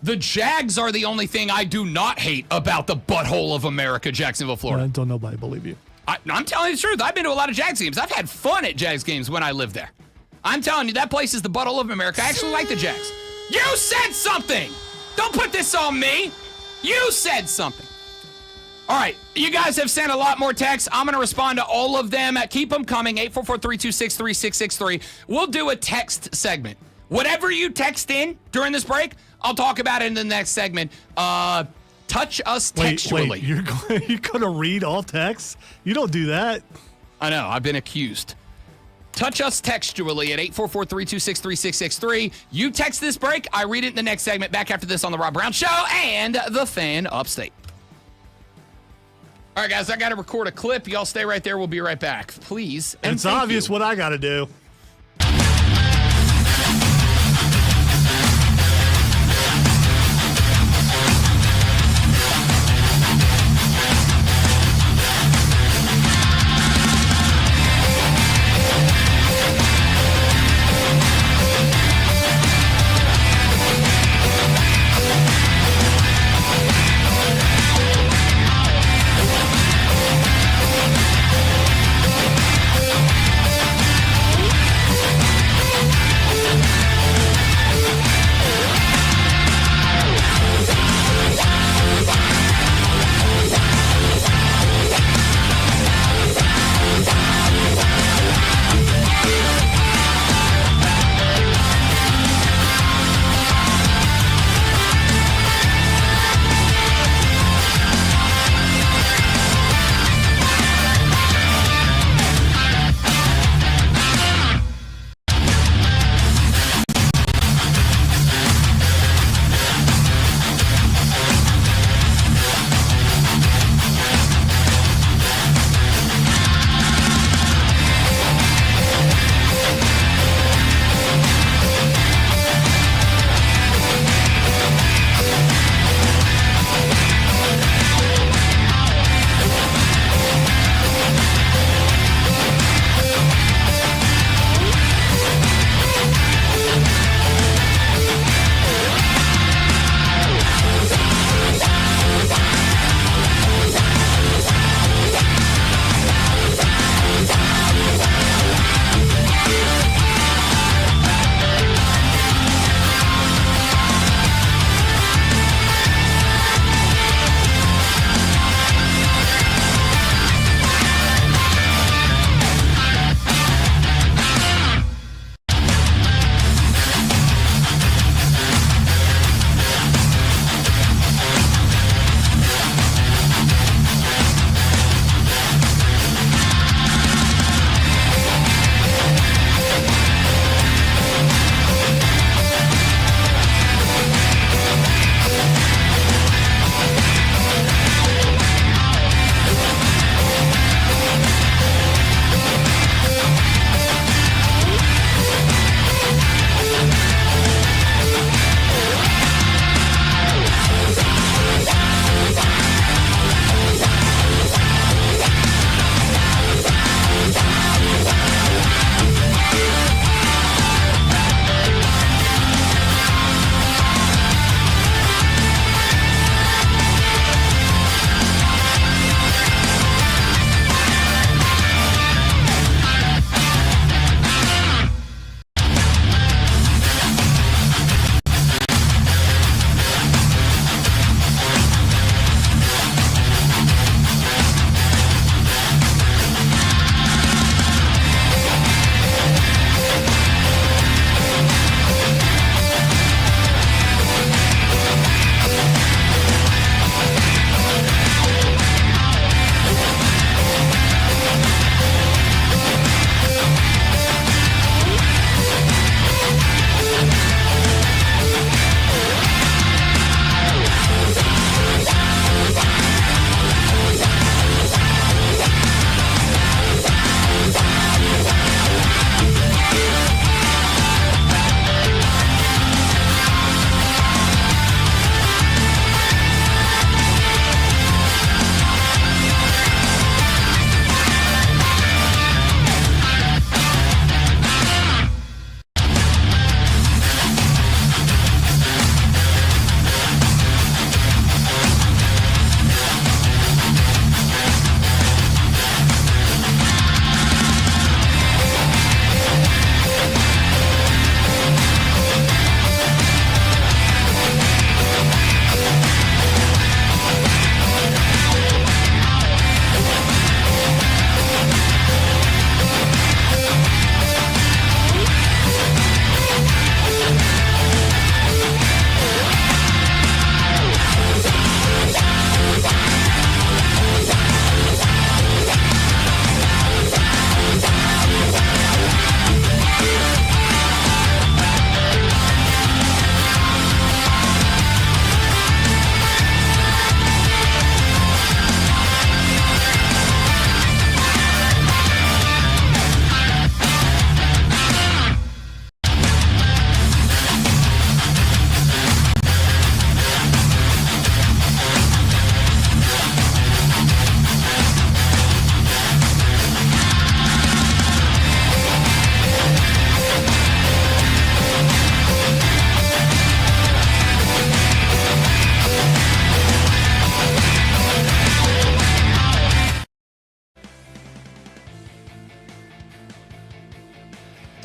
the Jags are the only thing I do not hate about the butthole of America, Jacksonville, Florida. Don't nobody believe you. I'm telling you the truth. I've been to a lot of Jags games. I've had fun at Jags games when I lived there. I'm telling you, that place is the butthole of America. I actually like the Jags. You said something. Don't put this on me. You said something. All right, you guys have sent a lot more texts. I'm going to respond to all of them. Keep them coming, 844-326-3663. We'll do a text segment. Whatever you text in during this break, I'll talk about it in the next segment. Touch us textually. Wait, you're going to read all texts? You don't do that. I know, I've been accused. Touch us textually at 844-326-3663. You text this break, I read it in the next segment. Back after this on The Rob Brown Show and The Fan Upstate. All right, guys, I got to record a clip. Y'all stay right there. We'll be right back. Please. And It's thank obvious you. what I got to do.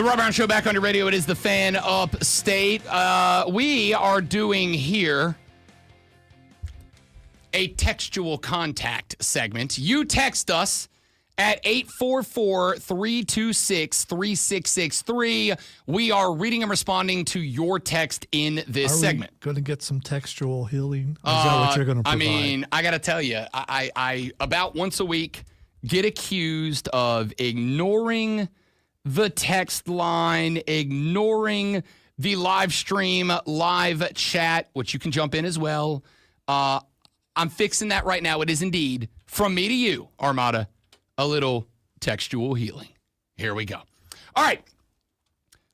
The Rob Brown Show back on your radio. It is the Fan Upstate. We are doing here a textual contact segment. You text us at 844-326-3663. We are reading and responding to your text in this segment. Going to get some textual healing? Or is that what you're going to provide? I mean, I got to tell you, I about once a week get accused of ignoring the text line, ignoring the live stream, live chat, which you can jump in as well. I'm fixing that right now. It is indeed, from me to you, Armada, a little textual healing. Here we go. All right.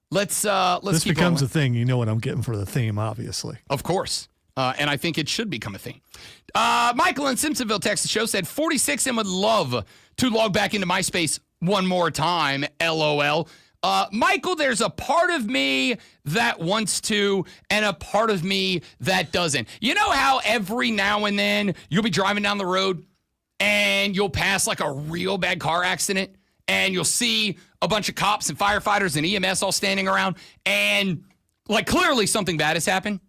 Let's this keep becomes rolling. a thing. You know what I'm getting for the theme, obviously. Of course. And I think it should become a thing. Michael in Simpsonville, Texas show said 46 and would love to log back into MySpace one more time, LOL. Michael, there's a part of me that wants to and a part of me that doesn't. You know how every now and then you'll be driving down the road and you'll pass like a real bad car accident and you'll see a bunch of cops and firefighters and EMS all standing around and like clearly something bad has happened.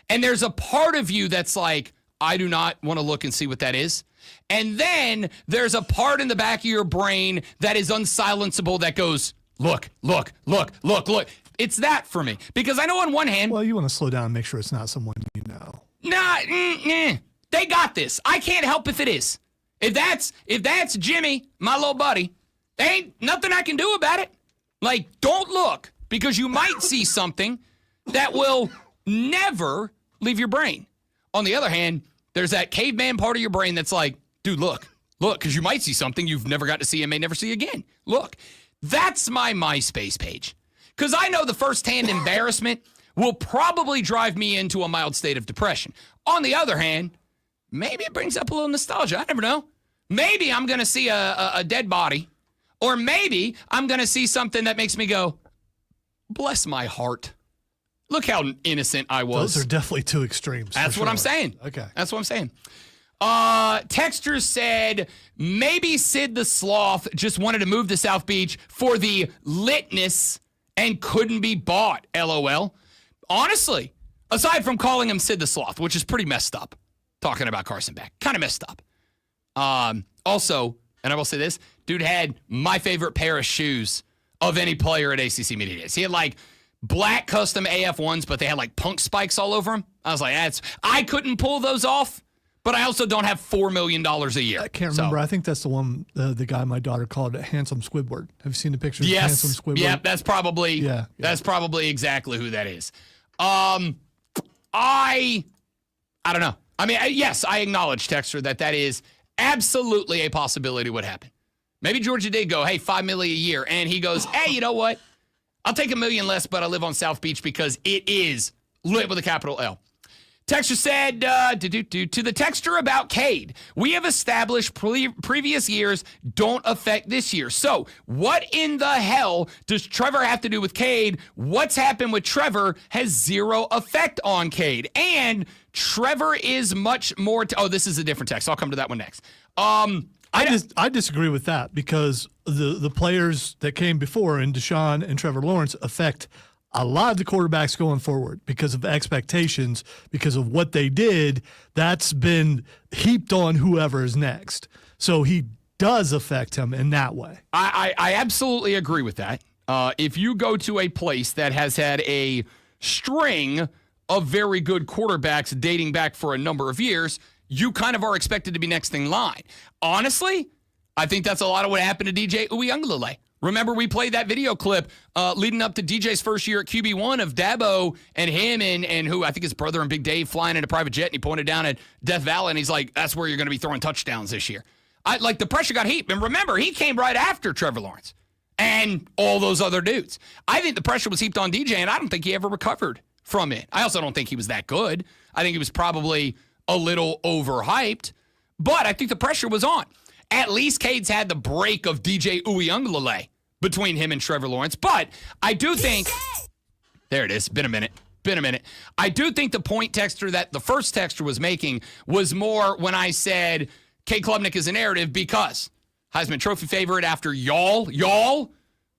And there's a part of you that's like, I do not want to look and see what that is. And then there's a part in the back of your brain that is unsilenceable that goes, look. It's that for me. Because I know on one hand, Well, you want to slow down and make sure it's not someone you know. they got this. I can't help if it is. If that's Jimmy, my little buddy, there ain't nothing I can do about it. Like, don't look, because you might see something that will never leave your brain. On the other hand, there's that caveman part of your brain that's like, dude, look, because you might see something you've never got to see and may never see again. Look, that's my MySpace page. Because I know the firsthand embarrassment will probably drive me into a mild state of depression. On the other hand, maybe it brings up a little nostalgia. I never know. Maybe I'm going to see a dead body, or maybe I'm going to see something that makes me go, bless my heart. Look how innocent I was. Those are definitely two extremes. That's what I'm saying. Okay. That's what I'm saying. Texter said maybe Sid the Sloth just wanted to move to South Beach for the litness and couldn't be bought. LOL. Honestly, aside from calling him Sid the Sloth, which is pretty messed up, talking about Carson Beck, kind of messed up. Also, and I will say this, dude had my favorite pair of shoes of any player at ACC Media Days. He had like black custom AF1s, but they had like punk spikes all over them. I was like, I couldn't pull those off, but I also don't have $4 million a year. I can't remember. I think that's the one, the guy my daughter called it Handsome Squidward. Have you seen the pictures of Handsome Squidward? Yeah, that's probably that's probably exactly who that is. I don't know. I mean, yes, I acknowledge, Texter, that is absolutely a possibility would happen. Maybe Georgia did go, hey, $5 million a year, and he goes, hey, you know what? I'll take $1 million less, but I live on South Beach because it is lit with a capital L. Texter said, to the texter about Cade, we have established previous years don't affect this year. So what in the hell does Trevor have to do with Cade? What's happened with Trevor has zero effect on Cade. And Trevor is much more... this is a different text. I'll come to that one next. I disagree with that because the players that came before in Deshaun and Trevor Lawrence affect a lot of the quarterbacks going forward because of expectations, because of what they did. That's been heaped on whoever is next. So he does affect him in that way. I absolutely agree with that. If you go to a place that has had a string of very good quarterbacks dating back for a number of years, you kind of are expected to be next in line. Honestly, I think that's a lot of what happened to DJ Uiagalelei. Remember, we played that video clip leading up to DJ's first year at QB1 of Dabo and him and who I think his brother and Big Dave flying in a private jet, and he pointed down at Death Valley, and he's like, that's where you're going to be throwing touchdowns this year. The pressure got heaped. And remember, he came right after Trevor Lawrence and all those other dudes. I think the pressure was heaped on DJ, and I don't think he ever recovered from it. I also don't think he was that good. I think he was probably a little overhyped, but I think the pressure was on. At least Cade's had the break of DJ Uiagalelei between him and Trevor Lawrence. But I do think, there it is, been a minute. I do think the point, Texter, that the first texter was making was more when I said Cade Klubnik is a narrative because Heisman Trophy favorite after y'all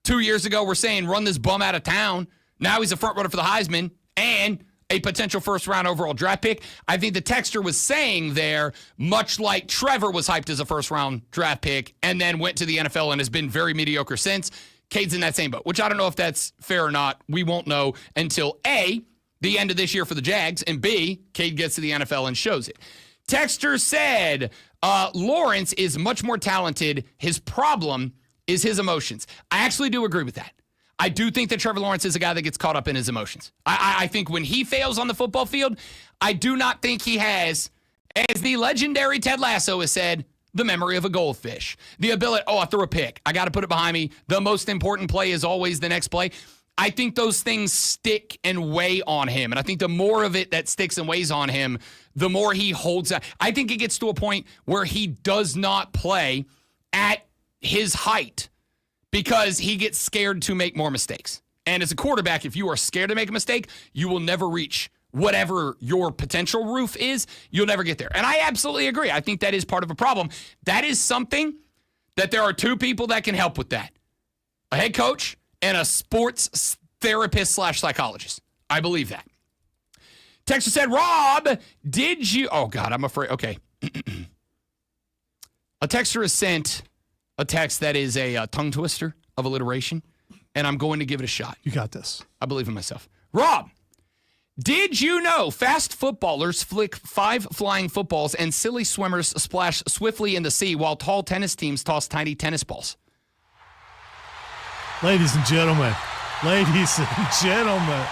2 years ago we're saying run this bum out of town. Now he's a front runner for the Heisman and a potential first-round overall draft pick. I think the texter was saying there, much like Trevor was hyped as a first-round draft pick and then went to the NFL and has been very mediocre since. Cade's in that same boat, which I don't know if that's fair or not. We won't know until A, the end of this year for the Jags, and B, Cade gets to the NFL and shows it. Texter said, Lawrence is much more talented. His problem is his emotions. I actually do agree with that. I do think that Trevor Lawrence is a guy that gets caught up in his emotions. I think when he fails on the football field, I do not think he has, as the legendary Ted Lasso has said, the memory of a goldfish. The ability, I threw a pick. I got to put it behind me. The most important play is always the next play. I think those things stick and weigh on him. And I think the more of it that sticks and weighs on him, the more he holds out. I think it gets to a point where he does not play at his height because he gets scared to make more mistakes. And as a quarterback, if you are scared to make a mistake, you will never reach whatever your potential roof is. You'll never get there. And I absolutely agree. I think that is part of a problem. That is something that there are two people that can help with that. A head coach and a sports therapist / psychologist. I believe that. Texter said, Rob, did you... Oh, God, I'm afraid. Okay. A texter has sent a text that is a tongue twister of alliteration, and I'm going to give it a shot. You got this. I believe in myself. Rob, did you know fast footballers flick 5 flying footballs and silly swimmers splash swiftly in the sea while tall tennis teams toss tiny tennis balls? Ladies and gentlemen. Ladies and gentlemen.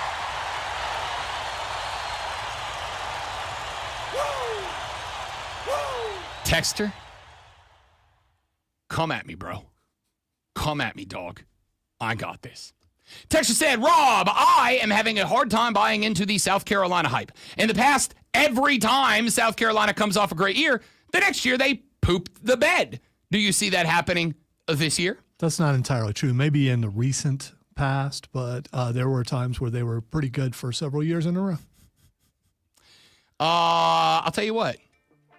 Texter, come at me, bro. Come at me, dog. I got this. Texter said, Rob, I am having a hard time buying into the South Carolina hype. In the past, every time South Carolina comes off a great year, the next year they poop the bed. Do you see that happening this year? That's not entirely true. Maybe in the recent past, but there were times where they were pretty good for several years in a row. I'll tell you what.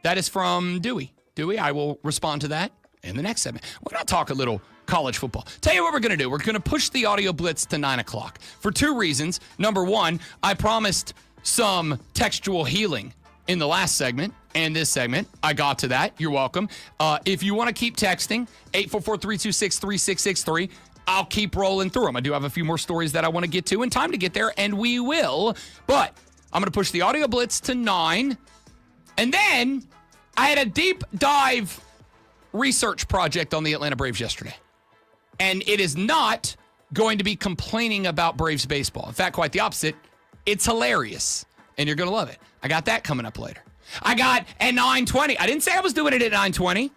That is from Dewey. Dewey, I will respond to that in the next segment. We're going to talk a little college football. Tell you what we're going to do. We're going to push the audio blitz to 9 o'clock for 2 reasons. Number one, I promised some textual healing in the last segment and this segment. I got to that. You're welcome. If you want to keep texting, 844-326-3663, I'll keep rolling through them. I do have a few more stories that I want to get to and time to get there, and we will. But I'm going to push the audio blitz to 9. And then I had a deep dive research project on the Atlanta Braves yesterday. And it is not going to be complaining about Braves baseball. In fact, quite the opposite. It's hilarious. And you're going to love it. I got that coming up later. I got at 9:20. I didn't say I was doing it at 9:20.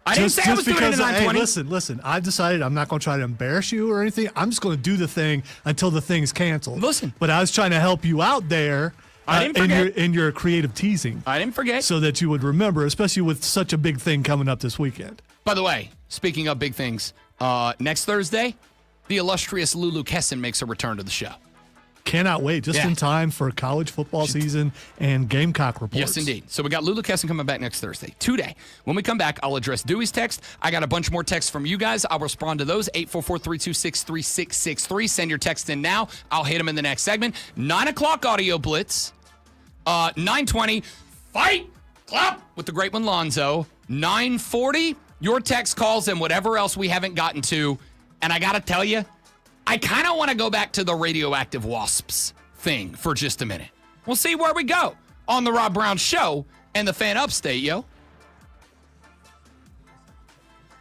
I didn't say I was doing it at 9:20. Listen. I've decided I'm not going to try to embarrass you or anything. I'm just going to do the thing until the thing's canceled. Listen. But I was trying to help you out there. I didn't forget. In your creative teasing. I didn't forget. So that you would remember, especially with such a big thing coming up this weekend. By the way, speaking of big things, next Thursday, the illustrious Lulu Kesson makes a return to the show. Cannot wait. Just in time for college football season and Gamecock reports. Yes, indeed. So we got Lulu Kesson coming back next Thursday. Today. When we come back, I'll address Dewey's text. I got a bunch more texts from you guys. I'll respond to those. 844-326-3663. Send your text in now. I'll hit them in the next segment. 9 o'clock audio blitz. 9:20, fight, clap with the great one, Lonzo. 9:40, your text calls and whatever else we haven't gotten to. And I got to tell you, I kind of want to go back to the radioactive wasps thing for just a minute. We'll see where we go on the Rob Brown Show and the Fan Upstate, yo.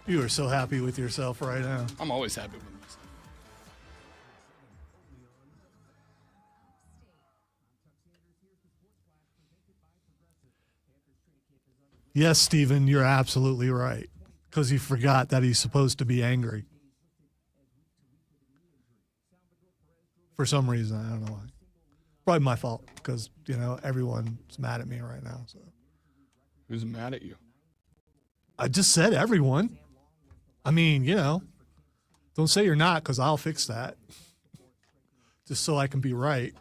You are so happy with yourself right now. I'm always happy with myself. Yes, Steven, you're absolutely right. Because he forgot that he's supposed to be angry. For some reason, I don't know why. Probably my fault, because, everyone's mad at me right now. So Who's mad at you? I just said everyone. I mean, don't say you're not, because I'll fix that. Just so I can be right.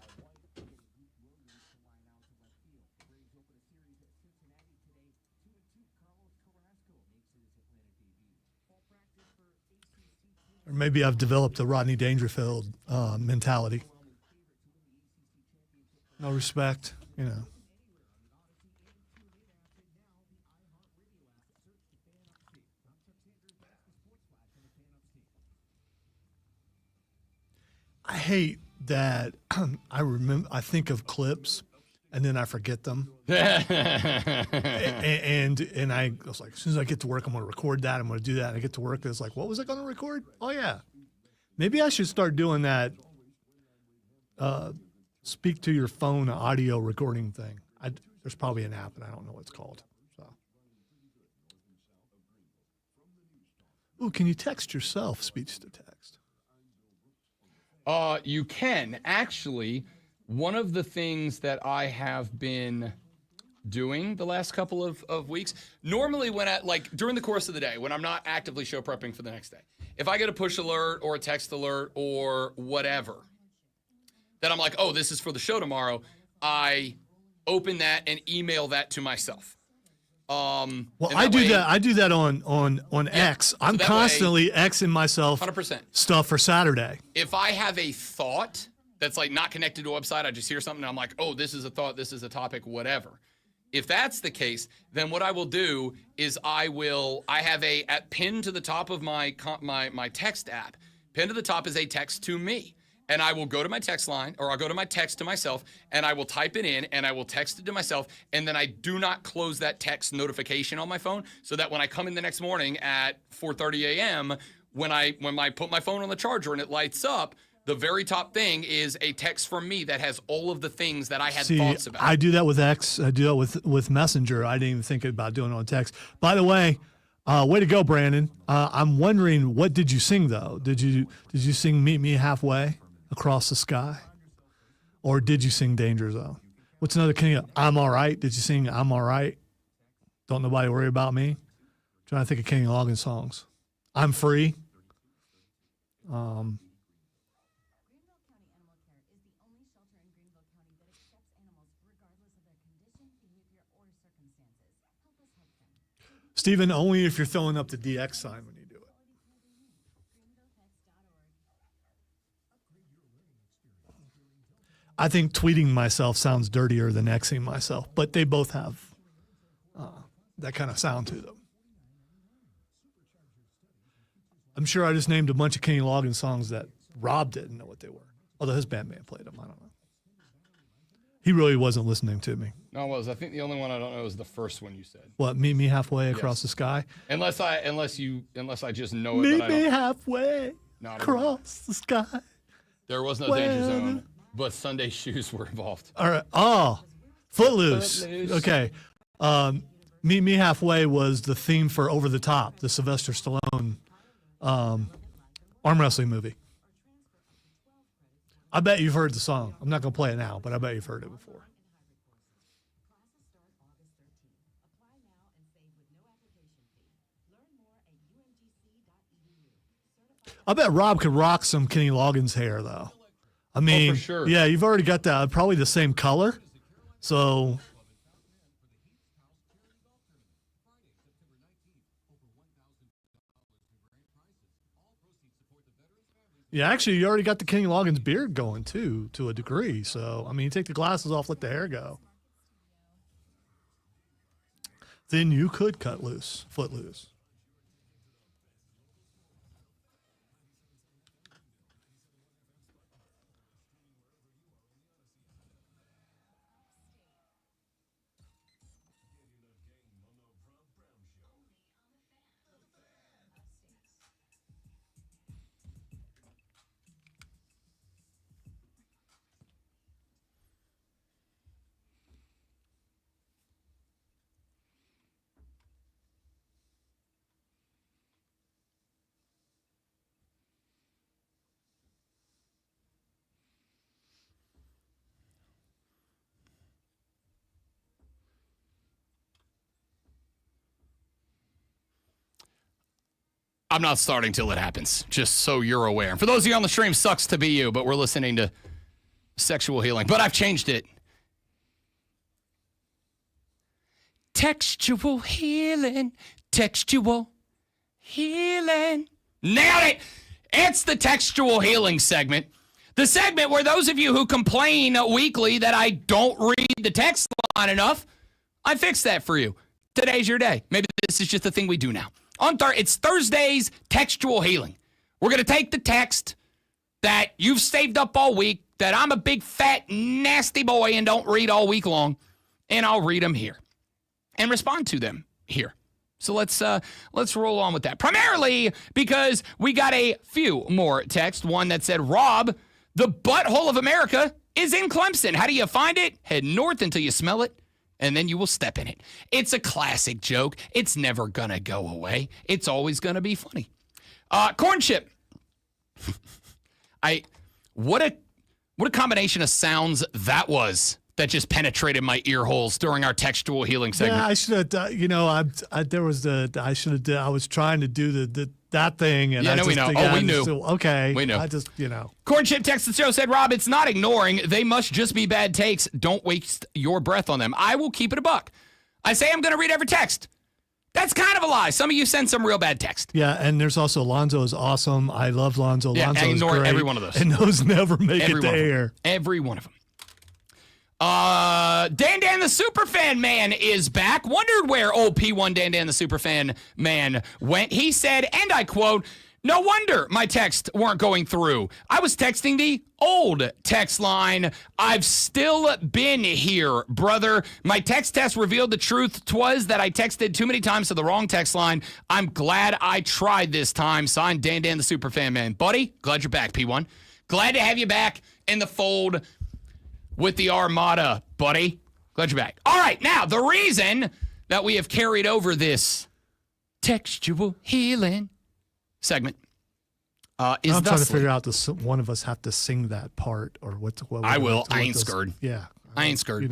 Or maybe I've developed a Rodney Dangerfield mentality. No respect, you know. I hate that I think of clips and then I forget them. and I was like, as soon as I get to work, I'm going to record that. I'm going to do that. And I get to work, and it's like, what was I going to record? Oh, yeah. Maybe I should start doing that speak to your phone audio recording thing. There's probably an app, and I don't know what it's called. So, ooh, can you text yourself speech to text? You can. Actually, one of the things that I have been doing the last couple of weeks, normally during the course of the day, when I'm not actively show prepping for the next day, if I get a push alert or a text alert or whatever, that I'm like, oh, this is for the show tomorrow, I open that and email that to myself. Well, I do that on X. I'm constantly Xing myself 100%. Stuff for Saturday. If I have a thought that's like not connected to a website, I just hear something and I'm like, oh, this is a thought, this is a topic, whatever. If that's the case, then what I will do is I have pinned to the top of my text app. Pinned to the top is a text to me. And I will go to my text line, or I'll go to my text to myself, and I will type it in, and I will text it to myself, and then I do not close that text notification on my phone, so that when I come in the next morning at 4:30 a.m., when I put my phone on the charger and it lights up, the very top thing is a text from me that has all of the things that I had thoughts about. I do that with X. I do that with Messenger. I didn't even think about doing it on text. By the way, way to go, Brandon. I'm wondering, what did you sing though? Did you sing "Meet Me Halfway" across the sky, or did you sing "Danger Zone"? What's another Kenny? "I'm All Right"? Did you sing "I'm All Right"? Don't nobody worry about me. I'm trying to think of Kenny Loggins songs. "I'm Free." Greenville County Animal Care is the only shelter in Greenville County that accepts animals regardless of their condition, behavior, or circumstances. Help us help them. Stephen, only if you're throwing up the DX sign when you do it. I think tweeting myself sounds dirtier than Xing myself, but they both have that kind of sound to them. I'm sure I just named a bunch of Kenny Loggins songs that Rob didn't know what they were. Although his band may have played them. I don't know. He really wasn't listening to me. No, it was. I think the only one I don't know is the first one you said. What, "Meet Me Halfway" across the sky? Unless I just know it. Meet but I me don't. halfway No, I don't know. across the sky. There was no Danger Zone, but Sunday shoes were involved. All right. Oh, Footloose. Footloose. Okay. "Meet Me Halfway" was the theme for "Over the Top," the Sylvester Stallone arm wrestling movie. I bet you've heard the song. I'm not going to play it now, but I bet you've heard it before. Classes start August 13th. Apply now and save with no application fee. Learn more at umgc.edu. I bet Rob could rock some Kenny Loggins hair, though. I mean, for sure. Yeah, you've already got that. Probably the same color. So, yeah, actually, you already got the Kenny Loggins beard going, too, to a degree. So, I mean, you take the glasses off, let the hair go. Then you could cut loose, Footloose. I'm not starting till it happens, just so you're aware. And for those of you on the stream, sucks to be you, but we're listening to Sexual Healing. But I've changed it. Textual healing, textual healing. Nailed it! It's the Textual Healing segment. The segment where those of you who complain weekly that I don't read the text line enough, I fix that for you. Today's your day. Maybe this is just the thing we do now. It's Thursday's Textual Healing. We're going to take the text that you've saved up all week, that I'm a big, fat, nasty boy and don't read all week long, and I'll read them here and respond to them here. So let's roll on with that. Primarily because we got a few more texts. One that said, Rob, the butthole of America is in Clemson. How do you find it? Head north until you smell it, and then you will step in it. It's a classic joke. It's never going to go away. It's always going to be funny. Corn chip. What a combination of sounds that was that just penetrated my ear holes during our Textual Healing segment. Yeah, I should have. I was trying to do that thing, and we know. We knew. Okay, we knew. Corn Chip text the show said, Rob, it's not ignoring. They must just be bad takes. Don't waste your breath on them. I will keep it a buck. I say I'm going to read every text. That's kind of a lie. Some of you send some real bad text. Yeah, and there's also Lonzo is awesome. I love Lonzo. Yeah, Lonzo is ignore great. every one of those. And those never make it to air. Every one of them. Dan the Superfan Man is back. Wondered where old P1 Dan the Superfan Man went. He said, and I quote, no wonder my texts weren't going through. I was texting the old text line. I've still been here, brother. My text test revealed the truth. 'Twas that I texted too many times to the wrong text line. I'm glad I tried this time. Signed, Dan the Superfan Man. Buddy, glad you're back, P1. Glad to have you back in the fold with the Armada, buddy. Glad you're back. All right, now, the reason that we have carried over this Textual Healing segment is I'm trying to figure out, does one of us have to sing that part, or what I will. What I ain't scared. Yeah. I ain't scared.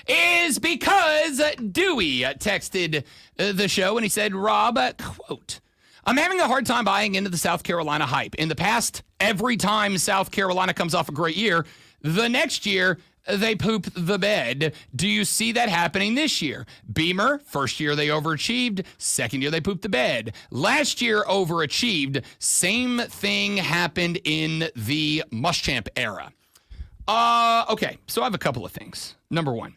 Is because Dewey texted the show, and he said, Rob, quote, I'm having a hard time buying into the South Carolina hype. In the past, every time South Carolina comes off a great year, the next year, they poop the bed. Do you see that happening this year? Beamer, first year they overachieved. Second year they pooped the bed. Last year overachieved. Same thing happened in the Muschamp era. Okay, so I have a couple of things. Number one,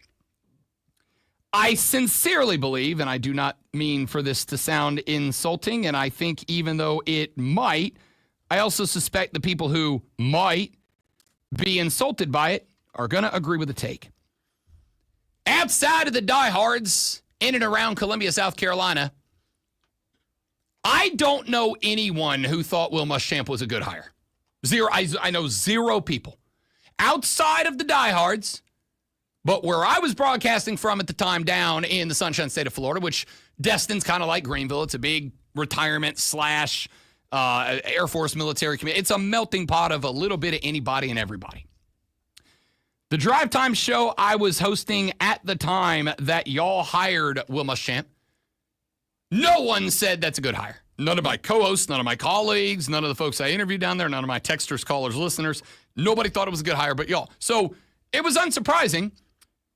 I sincerely believe, and I do not mean for this to sound insulting, and I think even though it might, I also suspect the people who might be insulted by it are going to agree with the take. Outside of the diehards in and around Columbia, South Carolina, I don't know anyone who thought Will Muschamp was a good hire. Zero. I know zero people. Outside of the diehards, but where I was broadcasting from at the time down in the Sunshine State of Florida, which Destin's kind of like Greenville. It's a big retirement / Air Force military community. It's a melting pot of a little bit of anybody and everybody. The Drive Time show I was hosting at the time that y'all hired Will Muschamp, no one said that's a good hire. None of my co-hosts, none of my colleagues, none of the folks I interviewed down there, none of my texters, callers, listeners, nobody thought it was a good hire but y'all. So it was unsurprising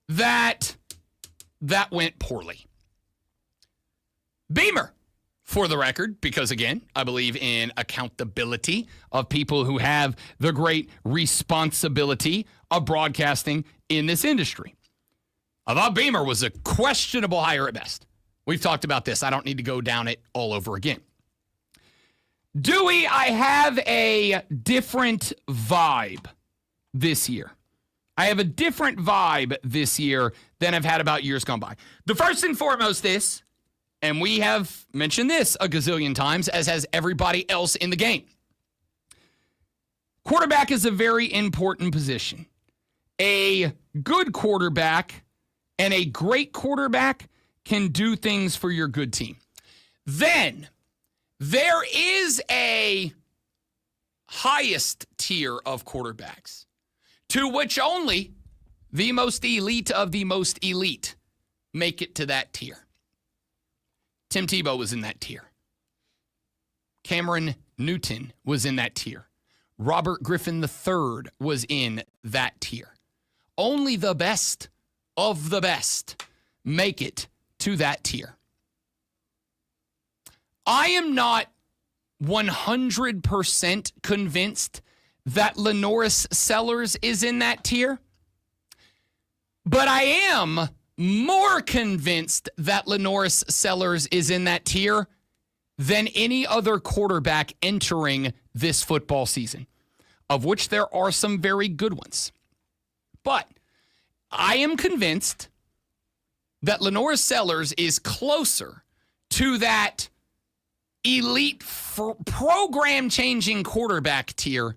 that that went poorly. Beamer, for the record, because again, I believe in accountability of people who have the great responsibility of broadcasting in this industry. I thought Beamer was a questionable hire at best. We've talked about this. I don't need to go down it all over again. Dewey, I have a different vibe this year. I have a different vibe this year than I've had about years gone by. The first and foremost is, and we have mentioned this a gazillion times, as has everybody else in the game. Quarterback is a very important position. A good quarterback and a great quarterback can do things for your good team. Then there is a highest tier of quarterbacks to which only the most elite of the most elite make it to that tier. Tim Tebow was in that tier. Cameron Newton was in that tier. Robert Griffin III was in that tier. Only the best of the best make it to that tier. I am not 100% convinced that LaNorris Sellers is in that tier, but I am more convinced that LaNorris Sellers is in that tier than any other quarterback entering this football season, of which there are some very good ones. But I am convinced that LaNorris Sellers is closer to that elite program-changing quarterback tier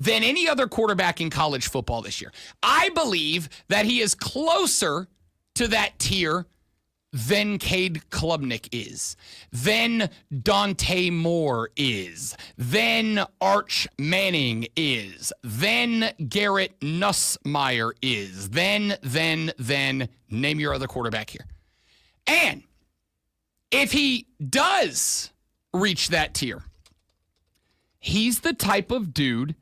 than any other quarterback in college football this year. I believe that he is closer to that tier than Cade Klubnik is, than Dante Moore is, than Arch Manning is, than Garrett Nussmeier is, then, name your other quarterback here. And if he does reach that tier, he's the type of dude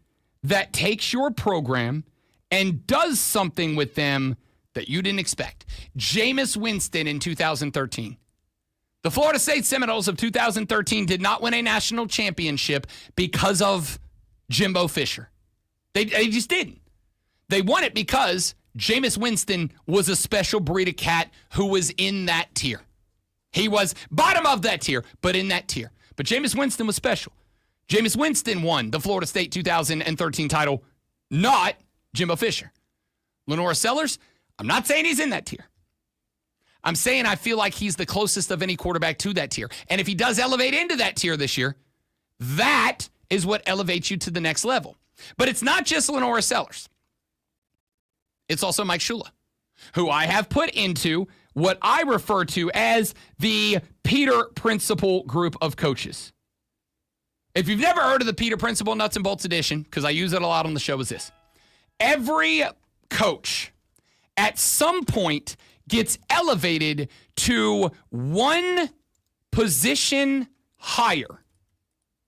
that takes your program and does something with them that you didn't expect. Jameis Winston in 2013. The Florida State Seminoles of 2013 did not win a national championship because of Jimbo Fisher. They just didn't. They won it because Jameis Winston was a special breed of cat who was in that tier. He was bottom of that tier, but in that tier. But Jameis Winston was special. Jameis Winston won the Florida State 2013 title, not Jimbo Fisher. LaNorris Sellers, I'm not saying he's in that tier. I'm saying I feel like he's the closest of any quarterback to that tier. And if he does elevate into that tier this year, that is what elevates you to the next level. But it's not just LaNorris Sellers. It's also Mike Shula, who I have put into what I refer to as the Peter Principle group of coaches. If you've never heard of the Peter Principle Nuts and Bolts edition, because I use it a lot on the show, is this. Every coach at some point gets elevated to one position higher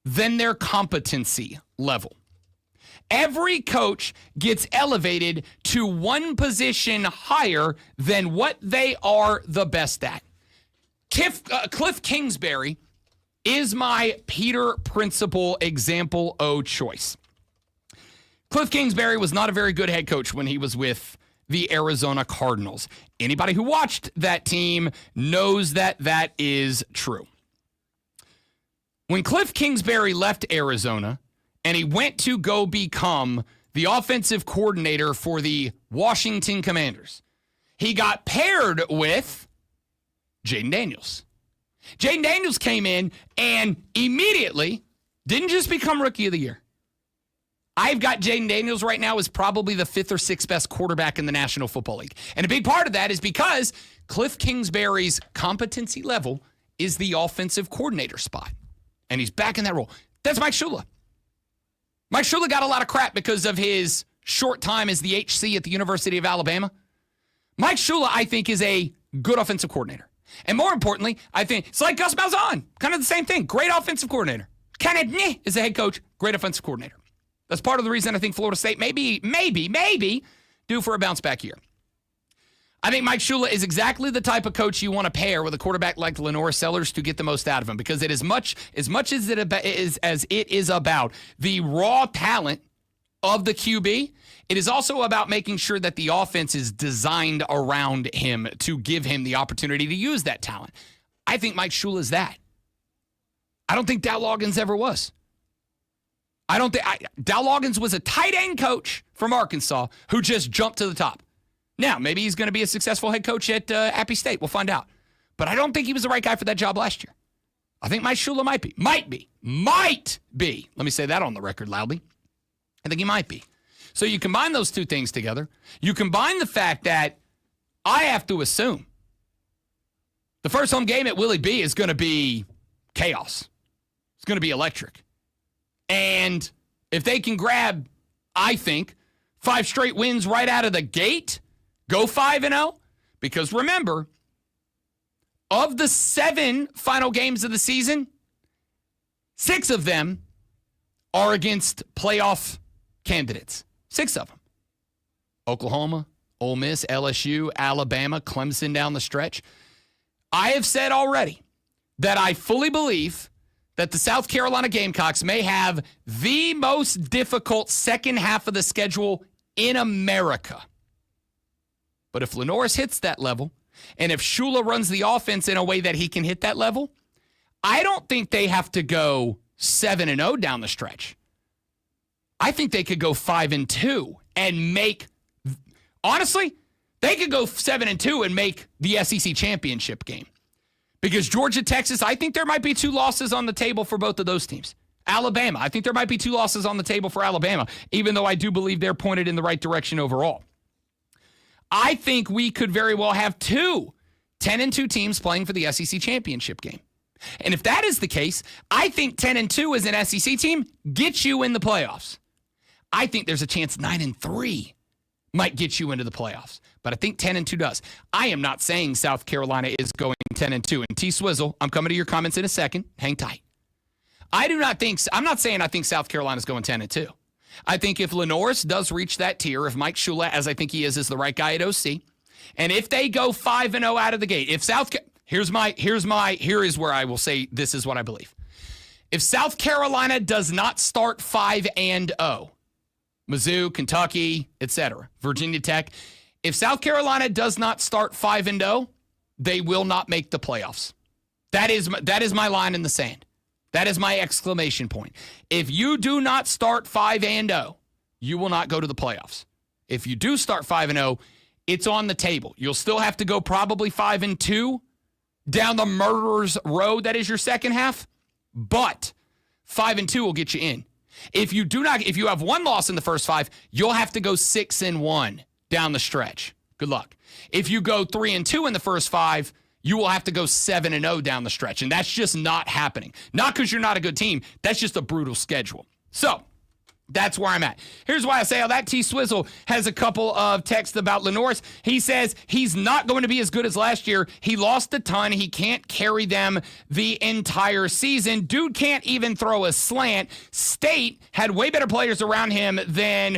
than their competency level. Every coach gets elevated to one position higher than what they are the best at. Cliff Kingsbury is my Peter Principle example O choice. Cliff Kingsbury was not a very good head coach when he was with the Arizona Cardinals. Anybody who watched that team knows that that is true. When Cliff Kingsbury left Arizona and he went to go become the offensive coordinator for the Washington Commanders, he got paired with Jayden Daniels. Jayden Daniels came in and immediately didn't just become Rookie of the Year. I've got Jayden Daniels right now as probably the 5th or 6th best quarterback in the National Football League. And a big part of that is because Cliff Kingsbury's competency level is the offensive coordinator spot. And he's back in that role. That's Mike Shula. Mike Shula got a lot of crap because of his short time as the HC at the University of Alabama. Mike Shula, I think, is a good offensive coordinator. And more importantly, I think it's like Gus Malzahn. Kind of the same thing. Great offensive coordinator. Kenneth is the head coach. Great offensive coordinator. That's part of the reason I think Florida State maybe due for a bounce back year. I think Mike Shula is exactly the type of coach you want to pair with a quarterback like LaNorris Sellers to get the most out of him, because it is much as it is about the raw talent of the QB. It is also about making sure that the offense is designed around him to give him the opportunity to use that talent. I think Mike Shula is that. I don't think Dow Loggins ever was. Dow Loggins was a tight end coach from Arkansas who just jumped to the top. Now, maybe he's going to be a successful head coach at Appy State. We'll find out. But I don't think he was the right guy for that job last year. I think Mike Shula might be. Might be. Let me say that on the record loudly. I think he might be. So you combine those two things together. You combine the fact that I have to assume the first home game at Willie B is going to be chaos. It's going to be electric. And if they can grab, I think, 5 straight wins right out of the gate, go 5-0, because remember, of the 7 final games of the season, 6 of them are against playoff candidates. 6 of them. Oklahoma, Ole Miss, LSU, Alabama, Clemson down the stretch. I have said already that I fully believe that the South Carolina Gamecocks may have the most difficult second half of the schedule in America. But if Lenoris hits that level, and if Shula runs the offense in a way that he can hit that level, I don't think they have to go 7-0 down the stretch. I think they could go 5-2 and make, honestly, they could go 7-2 and make the SEC championship game. Because Georgia, Texas, I think there might be 2 losses on the table for both of those teams. Alabama, I think there might be 2 losses on the table for Alabama, even though I do believe they're pointed in the right direction overall. I think we could very well have 2 10-2 teams playing for the SEC championship game. And if that is the case, I think 10-2 as an SEC team gets you in the playoffs. I think there's a chance 9-3 might get you into the playoffs. But I think 10-2 does. I am not saying South Carolina is going 10-2. And T-Swizzle, I'm coming to your comments in a second. Hang tight. I'm not saying I think South Carolina is going 10-2. I think if Lenoris does reach that tier, if Mike Shula, as I think he is the right guy at OC, and if they go 5-0 out of the gate, if here is where I will say this is what I believe. If South Carolina does not start 5-0, Mizzou, Kentucky, etc., Virginia Tech, if South Carolina does not start 5-0, they will not make the playoffs. That is my line in the sand. That is my exclamation point. If you do not start 5-0, you will not go to the playoffs. If you do start 5-0, it's on the table. You'll still have to go probably 5-2 down the murderer's road that is your second half, but 5-2 will get you in. If you have 1 loss in the first 5, you'll have to go 6-1 down the stretch. Good luck. If you go 3-2 in the first 5, you will have to go 7-0 down the stretch. And that's just not happening. Not because you're not a good team. That's just a brutal schedule. So that's where I'm at. Here's why I say all that. T-Swizzle has a couple of texts about Lenoris. He says he's not going to be as good as last year. He lost a ton. He can't carry them the entire season. Dude can't even throw a slant. State had way better players around him than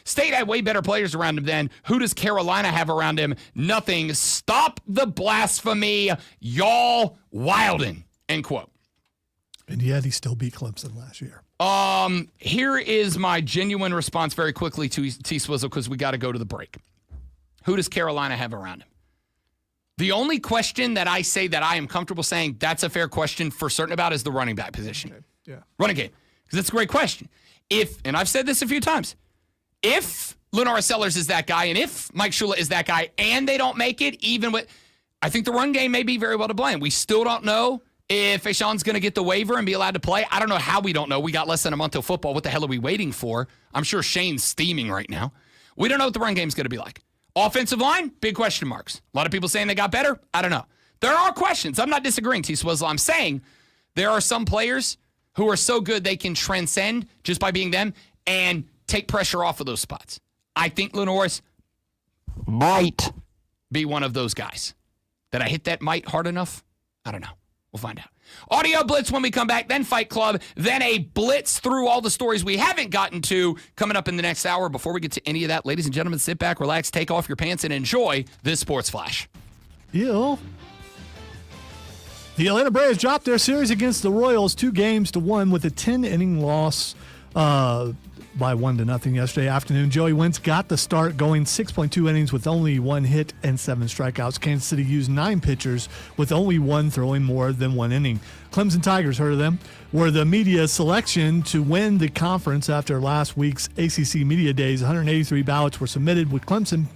State had way better players around him than who does Carolina have around him? Nothing. Stop the blasphemy, y'all wildin'. End quote. And yet he still beat Clemson last year. Here is my genuine response very quickly to T-Swizzle because we got to go to the break. Who does Carolina have around him? The only question that I say that I am comfortable saying that's a fair question for certain about is the running back position. Okay. Yeah. Running game. Because it's a great question. And I've said this a few times, if Lenoris Sellers is that guy and if Mike Shula is that guy and they don't make it, I think the run game may be very well to blame. We still don't know if Ashawn's going to get the waiver and be allowed to play. I don't know how we don't know. We got less than a month till football. What the hell are we waiting for? I'm sure Shane's steaming right now. We don't know what the run game's going to be like. Offensive line, big question marks. A lot of people saying they got better. I don't know. There are questions. I'm not disagreeing, T-Swizzle. I'm saying there are some players who are so good they can transcend just by being them and take pressure off of those spots. I think Lenoris might be one of those guys. Did I hit that might hard enough? I don't know. We'll find out. Audio Blitz when we come back, then Fight Club, then a blitz through all the stories we haven't gotten to coming up in the next hour. Before we get to any of that, ladies and gentlemen, sit back, relax, take off your pants, and enjoy this Sports Flash. Ew. The Atlanta Braves dropped their series against the Royals 2-1 with a 10-inning loss by 1-0 yesterday afternoon. Joey Wentz got the start going 6.2 innings with only 1 hit and 7 strikeouts. Kansas City used 9 pitchers with only 1 throwing more than 1 inning. Clemson Tigers, heard of them, were the media selection to win the conference after last week's ACC Media Days. 183 ballots were submitted with Clemson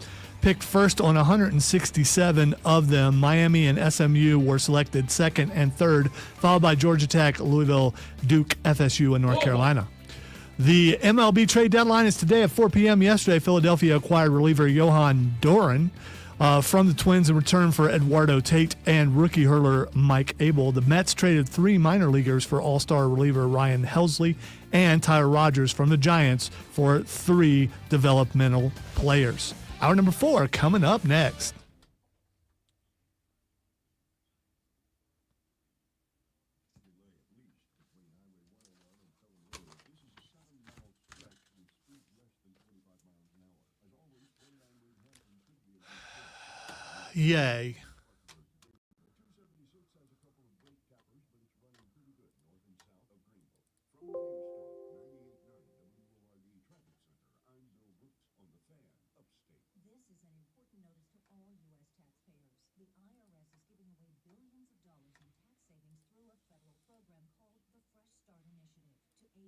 picked first on 167 of them. Miami and SMU were selected second and third, followed by Georgia Tech, Louisville, Duke, FSU, and North Carolina. The MLB trade deadline is today at 4 p.m. Yesterday, Philadelphia acquired reliever Johan Doran from the Twins in return for Eduardo Tate and rookie hurler Mike Abel. The Mets traded 3 minor leaguers for all-star reliever Ryan Helsley and Tyler Rogers from the Giants for 3 developmental players. Hour number 4 coming up next. Yay.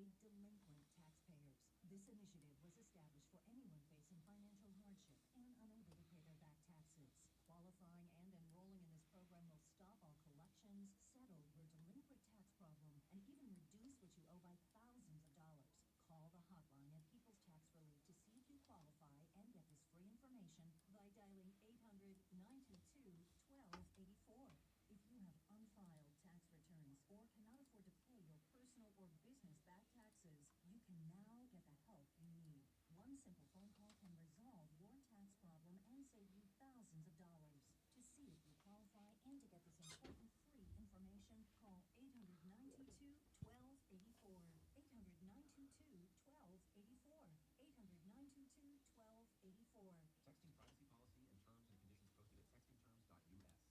aid delinquent taxpayers. This initiative was established for anyone facing financial hardship and unable to pay their back taxes. Qualifying and enrolling in this program will stop all collections, settle your delinquent tax problem, and even reduce what you owe by thousands of dollars. Call the hotline at People's Tax Relief to see if you qualify and get this free information by dialing 800-922-1284. If you have unfiled tax returns or cannot afford to pay your personal or business back taxes, you can now get the help you need. One simple phone call can resolve your tax problem and save you thousands of dollars. To see if you qualify and to get this important free information, call 800-922-1284. 800-922-1284. 800-922-1284. Texting privacy policy and terms and conditions posted at textingterms.us. Texting enrolls you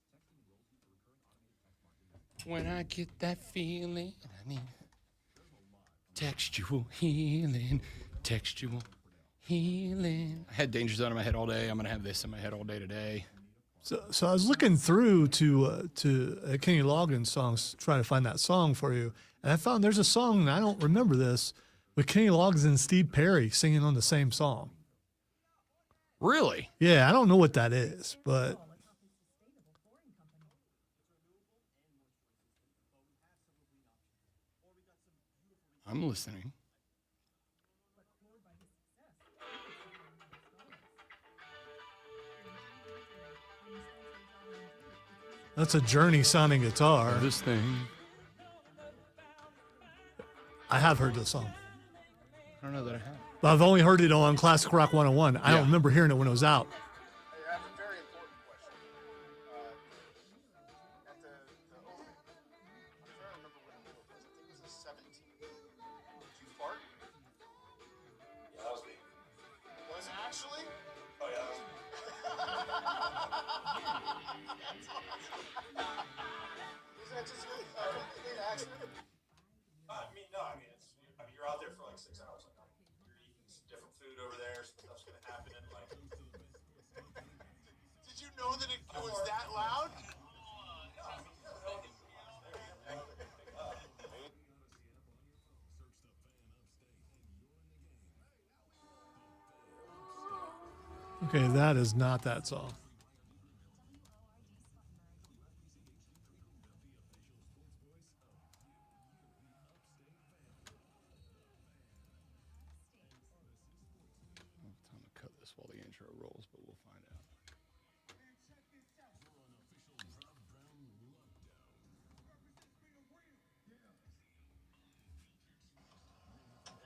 for recurring automated text marketing. When I get that feeling, I need textual healing. Textual healing. I had Danger Zone in my head all day. I'm going to have this in my head all day today. So I was looking through to Kenny Loggins songs, trying to find that song for you, and I found there's a song, and I don't remember this, with Kenny Loggins and Steve Perry singing on the same song. Really? Yeah, I don't know what that is, but I'm listening. that's a Journey sounding guitar. This thing. I have heard this song, I don't know that I have. but I've only heard it on Classic Rock 101. I Yeah. don't remember hearing it when it was out. I have a very important question. At the opening, I'm trying to remember what it was. I think it was a 17. Did you fart? Yeah, that was me. Was it actually? Oh, yeah, that was me. Isn't that just really a complete accident? You're out there for like 6 hours. Like, you're eating different food over there. Stuff's gonna happen. And like, Did you know that it was that loud? Okay, that is not that song. Time to cut this while the intro rolls, but we'll find out.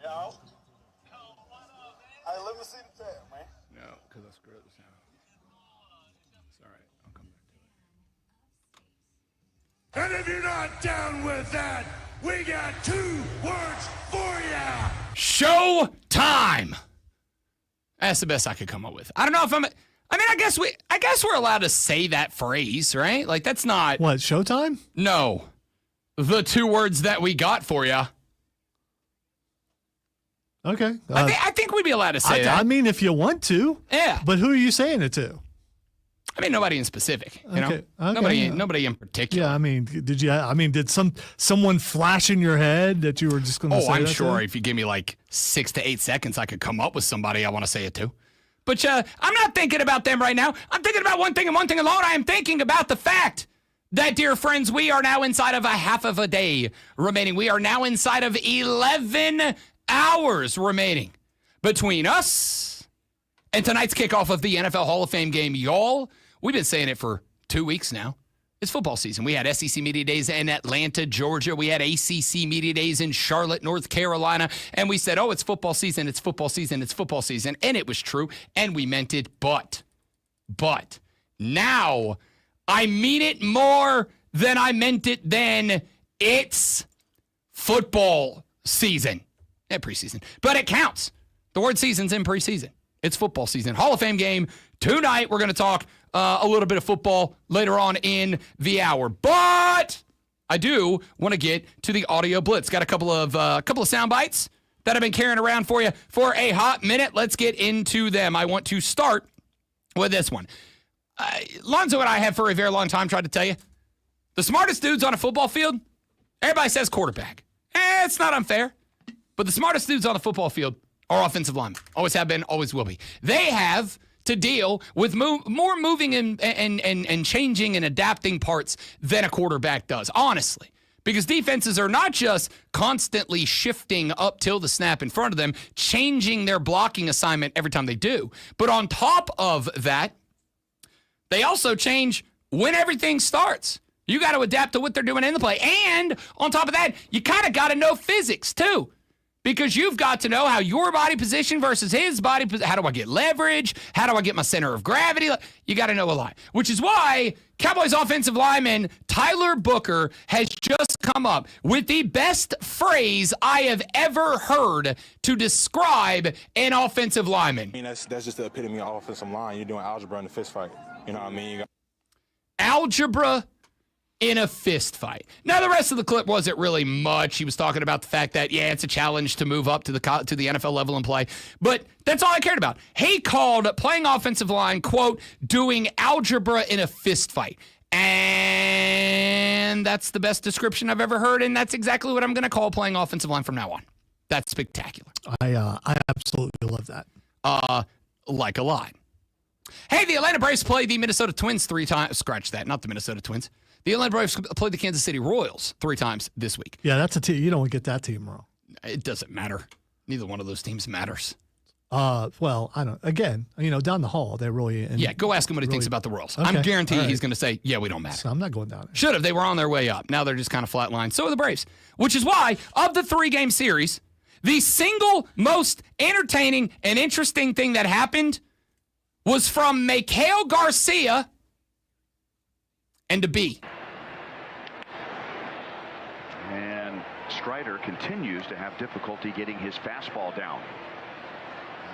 Yo. Hey, let me see the tail, man. No, because I screwed up the sound. It's all right. I'll come back to it. And if you're not down with that, we got 2 words for ya. Show time. That's the best I could come up with. I don't know if I guess we're allowed to say that phrase, right? Like that's not. What, Showtime? No. The 2 words that we got for you. Okay. I think we'd be allowed to say that. I mean, if you want to. Yeah. But who are you saying it to? I mean, nobody in specific. You know, Okay. nobody in particular. Yeah, I mean, did someone flash in your head that you were just going to say Oh, I'm that sure to? if you give me like 6 to 8 seconds, I could come up with somebody I want to say it to. But I'm not thinking about them right now. I'm thinking about one thing and one thing alone. I am thinking about the fact that, dear friends, we are now inside of a half of a day remaining. We are now inside of 11 hours remaining between us and tonight's kickoff of the NFL Hall of Fame game. Y'all, we've been saying it for 2 weeks now. It's football season. We had SEC Media Days in Atlanta, Georgia. We had ACC Media Days in Charlotte, North Carolina. And we said, oh, it's football season, it's football season, it's football season. And it was true, and we meant it. But now I mean it more than I meant it then. It's football season. And preseason. But it counts. The word season's in preseason. It's football season. Hall of Fame game tonight. We're going to talk a little bit of football later on in the hour. But I do want to get to the audio blitz. Got a couple of sound bites that I've been carrying around for you for a hot minute. Let's get into them. I want to start with this one. Lonzo and I have for a very long time tried to tell you, the smartest dudes on a football field, everybody says quarterback. It's not unfair. But the smartest dudes on the football field are offensive linemen. Always have been, always will be. They have to deal with more moving and changing and adapting parts than a quarterback does, honestly. Because defenses are not just constantly shifting up till the snap in front of them, changing their blocking assignment every time they do. But on top of that, they also change when everything starts. You got to adapt to what they're doing in the play. And on top of that, you kind of got to know physics too. Because you've got to know how your body position versus his body position. How do I get leverage? How do I get my center of gravity? You got to know a lot. Which is why Cowboys offensive lineman Tyler Booker has just come up with the best phrase I have ever heard to describe an offensive lineman. I mean, that's just the epitome of offensive line. You're doing algebra in a fist fight. You know what I mean? Algebra in a fist fight. Now, the rest of the clip wasn't really much. He was talking about the fact that, yeah, it's a challenge to move up to the NFL level and play. But that's all I cared about. He called playing offensive line, quote, doing algebra in a fist fight. And that's the best description I've ever heard, and that's exactly what I'm going to call playing offensive line from now on. That's spectacular. I absolutely love that. Like a lot. Hey, the Atlanta Braves played the Minnesota Twins 3 times. Scratch that, not the Minnesota Twins. The Atlanta Braves played the Kansas City Royals 3 times this week. Yeah, that's a team. You don't get that team wrong. It doesn't matter. Neither one of those teams matters. Well, I don't. Again, down the hall, they really. Yeah, go ask him what he thinks about the Royals. Okay. I'm guaranteed Right. he's going to say, yeah, we don't matter. So I'm not going down there. Should have. They were on their way up. Now they're just kind of flatlined. So are the Braves. Which is why, of the 3-game series, the single most entertaining and interesting thing that happened was from Maikel Garcia and a B. And Strider continues to have difficulty getting his fastball down.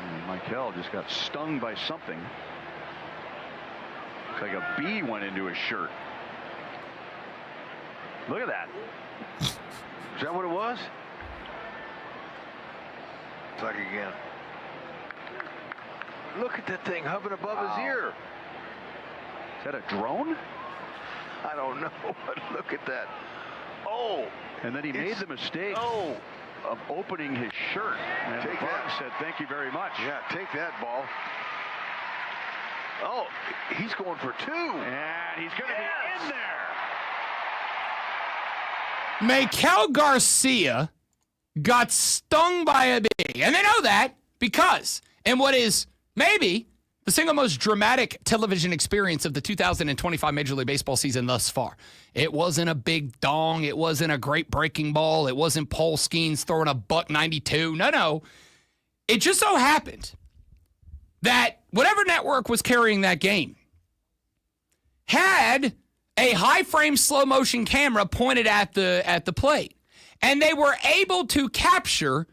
And Maikel just got stung by something. Looks like a bee went into his shirt. Look at that. Is that what it was? It's like again. Look at that thing hovering above his ear. Is that a drone? I don't know, but look at that. Oh. And then he made the mistake of opening his shirt. And Take Buck that. said, thank you very much. Yeah, take that ball. Oh, he's going for 2. And he's going to be in there. Maikel Garcia got stung by a bee. And they know that because in what is maybe the single most dramatic television experience of the 2025 Major League Baseball season thus far. It wasn't a big dong. It wasn't a great breaking ball. It wasn't Paul Skeens throwing a $192. No. It just so happened that whatever network was carrying that game had a high frame slow motion camera pointed at the plate. And they were able to capture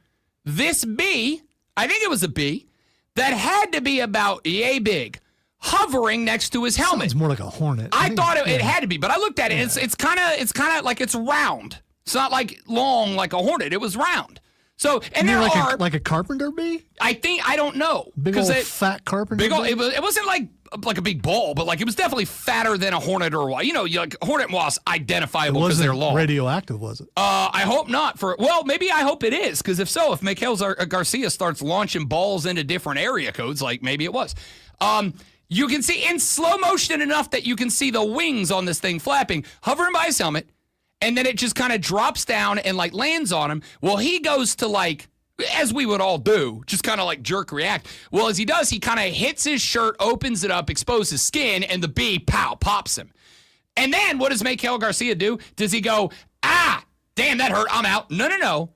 this bee, I think it was a bee, that had to be about yay big, hovering next to his helmet. It's more like a hornet. I thought it had to be, but I looked at it. Yeah. It's kind of like it's round. It's not like long like a hornet. It was round. So and there are like a carpenter bee. I don't know. Big old fat carpenter. Big old. It wasn't like a big ball, but like it was definitely fatter than a hornet or a wasp. Like hornet and wasp identifiable because they're long. Radioactive, was it? I hope not. Maybe I hope it is, because if so, if Maikel Garcia starts launching balls into different area codes, like maybe it was. You can see in slow motion enough that you can see the wings on this thing flapping, hovering by his helmet, and then it just kind of drops down and like lands on him. Well, he goes to like, as we would all do, just kind of like jerk react. Well, as he does, he kind of hits his shirt, opens it up, exposes skin, and the bee, pow, pops him. And then what does Maikel Garcia do? Does he go, damn, that hurt, I'm out? No.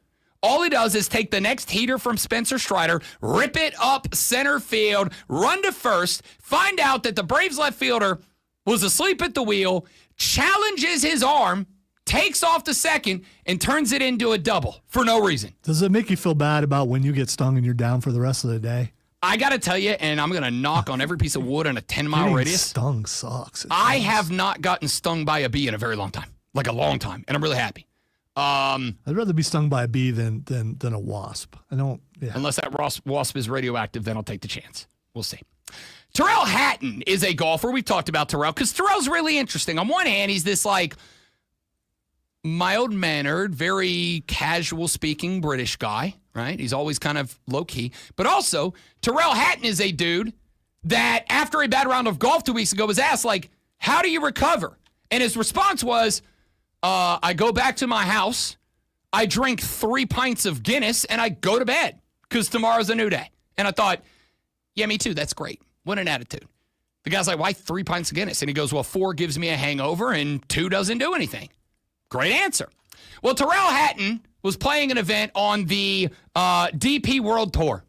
All he does is take the next heater from Spencer Strider, rip it up center field, run to first, find out that the Braves left fielder was asleep at the wheel, challenges his arm, takes off to second, and turns it into a double for no reason. Does it make you feel bad about when you get stung and you're down for the rest of the day? I got to tell you, and I'm going to knock on every piece of wood in a 10-mile radius. Stung sucks. I have not gotten stung by a bee in a very long time, like a long time, and I'm really happy. I'd rather be stung by a bee than a wasp. I don't. Yeah. Unless that wasp is radioactive, then I'll take the chance. We'll see. Tyrrell Hatton is a golfer. We've talked about Tyrrell because Tyrrell's really interesting. On one hand, he's this like mild-mannered, very casual-speaking British guy, right? He's always kind of low-key. But also, Tyrrell Hatton is a dude that after a bad round of golf 2 weeks ago was asked, like, how do you recover? And his response was, I go back to my house, I drink 3 pints of Guinness, and I go to bed because tomorrow's a new day. And I thought, yeah, me too. That's great. What an attitude. The guy's like, why 3 pints of Guinness? And he goes, well, 4 gives me a hangover and 2 doesn't do anything. Great answer. Well, Tyrrell Hatton was playing an event on the DP World Tour.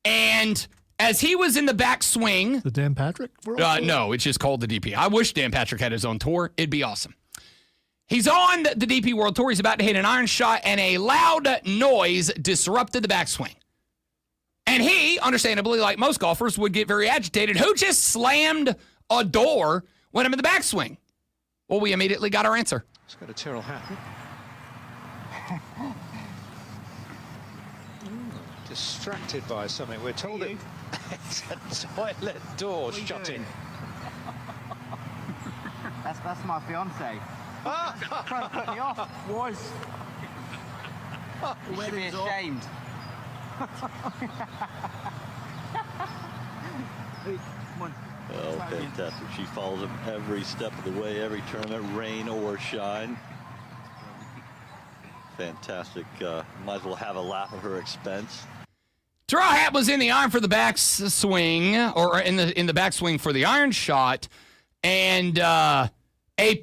And as he was in the backswing. The Dan Patrick World Tour? No, it's just called the DP. I wish Dan Patrick had his own tour. It'd be awesome. He's on the DP World Tour. He's about to hit an iron shot, and a loud noise disrupted the backswing. And he, understandably, like most golfers, would get very agitated. Who just slammed a door when I'm in the backswing? Well, we immediately got our answer. Let's go to Tyrrell Hatton. Distracted by something. We're told it's a toilet door shutting. That's my fiance. Trying to put me off. Was. You should be ashamed. Come on. Oh, fantastic. She follows him every step of the way, every tournament, rain or shine. Fantastic. Might as well have a laugh at her expense. Tyrrell Hatton was in the iron for the backswing, or in the backswing for the iron shot, and a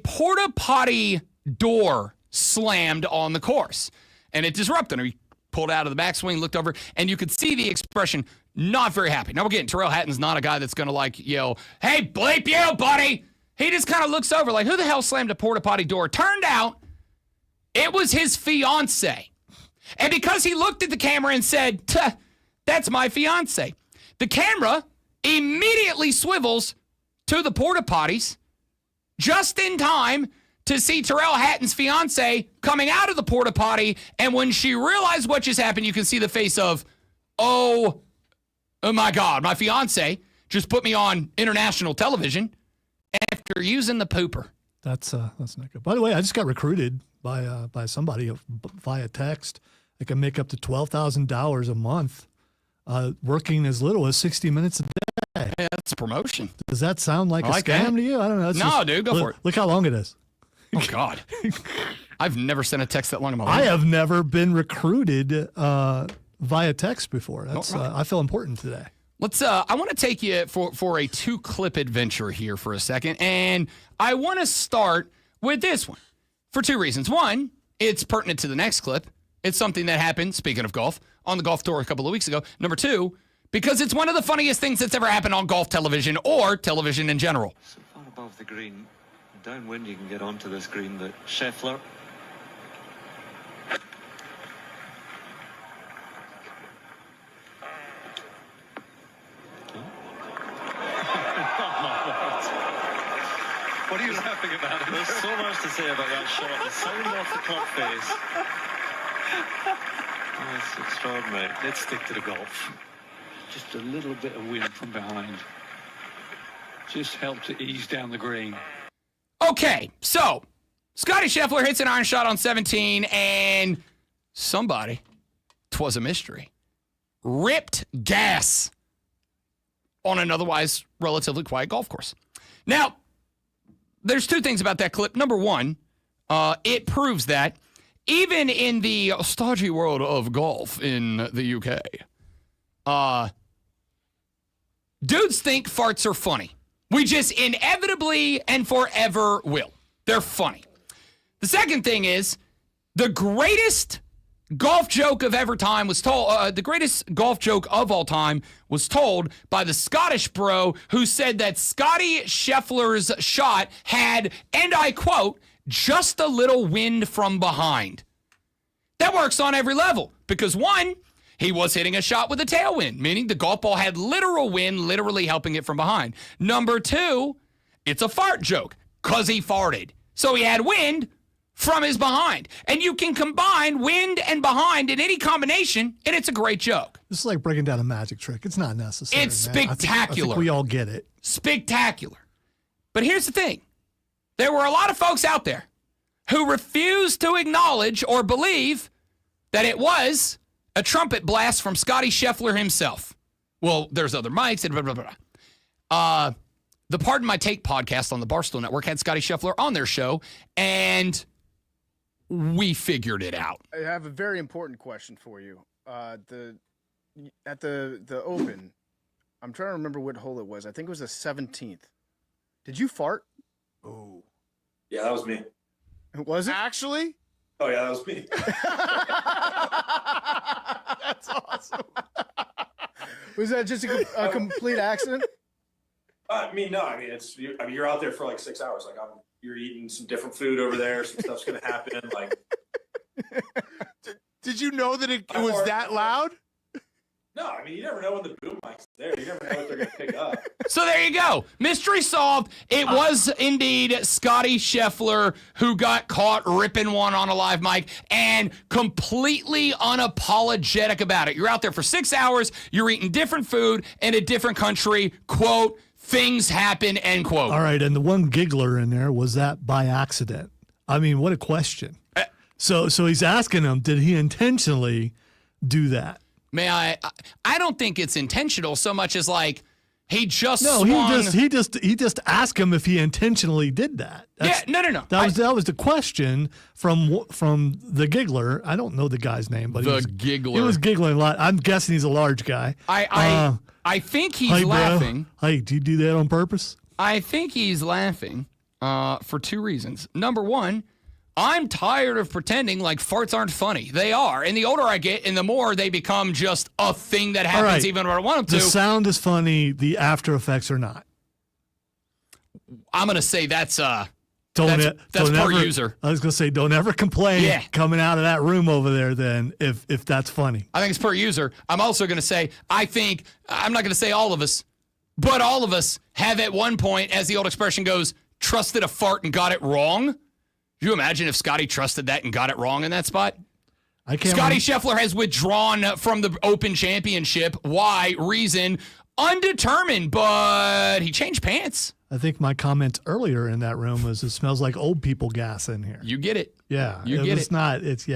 porta potty door slammed on the course, and it disrupted him. He pulled out of the backswing, looked over, and you could see the expression, not very happy. Now, again, Tyrrell Hatton's not a guy that's going to, like, yell, hey, bleep you, buddy. He just kind of looks over like, who the hell slammed a porta potty door? Turned out it was his fiance. And because he looked at the camera and said, that's my fiance, the camera immediately swivels to the porta potties just in time to see Tyrrell Hatton's fiance coming out of the porta potty. And when she realized what just happened, you can see the face of, oh my God, my fiance just put me on international television after using the pooper. That's not good. By the way, I just got recruited by somebody via text. I can make up to $12,000 a month, working as little as 60 minutes a day. Yeah, that's a promotion. Does that sound like a scam that to you? I don't know. No, dude, go for it. Look how long it is. Oh, God. I've never sent a text that long in my life. I have never been recruited via text before. That's right. I feel important today. Let's. I want to take you for a 2-clip adventure here for a second, and I want to start with this one for 2 reasons. One, it's pertinent to the next clip. It's something that happened, speaking of golf, on the golf tour a couple of weeks ago. Number 2, because it's one of the funniest things that's ever happened on golf television or television in general. So far above the green, downwind you can get onto this green, but Scheffler. What are you laughing about? There's so much to say about that shot. The sound off the clock face. Oh, it's extraordinary. Let's stick to the golf. Just a little bit of wind from behind. Just helped to ease down the green. Okay, so Scotty Scheffler hits an iron shot on 17, and somebody, 'twas a mystery, ripped gas on an otherwise relatively quiet golf course. Now, there's 2 things about that clip. Number 1, it proves that even in the stodgy world of golf in the UK, dudes think farts are funny. We just inevitably and forever will. They're funny. The second thing is, the greatest golf joke of ever time was told, the greatest golf joke of all time was told by the Scottish bro who said that Scotty Scheffler's shot had, and I quote, just a little wind from behind. That works on every level because 1, he was hitting a shot with a tailwind, meaning the golf ball had literal wind, literally helping it from behind. Number 2, it's a fart joke because he farted. So he had wind from his behind. And you can combine wind and behind in any combination, and it's a great joke. This is like breaking down a magic trick. It's not necessary. It's man. spectacular. I think we all get it. Spectacular. But here's the thing. There were a lot of folks out there who refused to acknowledge or believe that it was a trumpet blast from Scotty Scheffler himself. Well, there's other mics and blah, blah, blah. The Pardon My Take podcast on the Barstool Network had Scotty Scheffler on their show, and we figured it out. I have a very important question for you. At the Open, I'm trying to remember what hole it was. I think it was the 17th. Did you fart? Oh. Yeah, that was me. Was it? Actually? Oh, yeah, that was me. That's awesome. Was that just a complete accident? No. You're out there for like 6 hours. Like you're eating some different food over there. Some stuff's gonna happen. Like, Did you know that it was that loud? no, you never know when the boom mic's there. You never know what they're gonna pick up. So there you go. Mystery solved. It was indeed Scotty Scheffler who got caught ripping one on a live mic and completely unapologetic about it. You're out there for 6 hours. You're eating different food in a different country. Quote, things happen, end quote. All right, and the one giggler in there, was that by accident? I mean, what a question. So he's asking him, did he intentionally do that? I don't think it's intentional so much as like he just No, swung. he just asked him if he intentionally did that. No. That was the question from the giggler. I don't know the guy's name, but giggler. He was giggling a lot. I'm guessing he's a large guy. I think he's laughing. Hey, do you do that on purpose? I think he's laughing for two reasons. Number one, I'm tired of pretending like farts aren't funny. They are. And the older I get and the more they become just a thing that happens even when I want them to. The sound is funny. The after effects are not. I'm going to say that's per user. I was going to say, don't ever complain coming out of that room over there then if that's funny. I think it's per user. I'm also going to say, I'm not going to say all of us, but all of us have at one point, as the old expression goes, trusted a fart and got it wrong. Can you imagine if Scotty trusted that and got it wrong in that spot? Scotty Scheffler has withdrawn from the Open Championship. Why? Reason? Undetermined, but he changed pants. I think my comment earlier in that room was it smells like old people gas in here. You get it. Yeah. You get it. It's not. It's.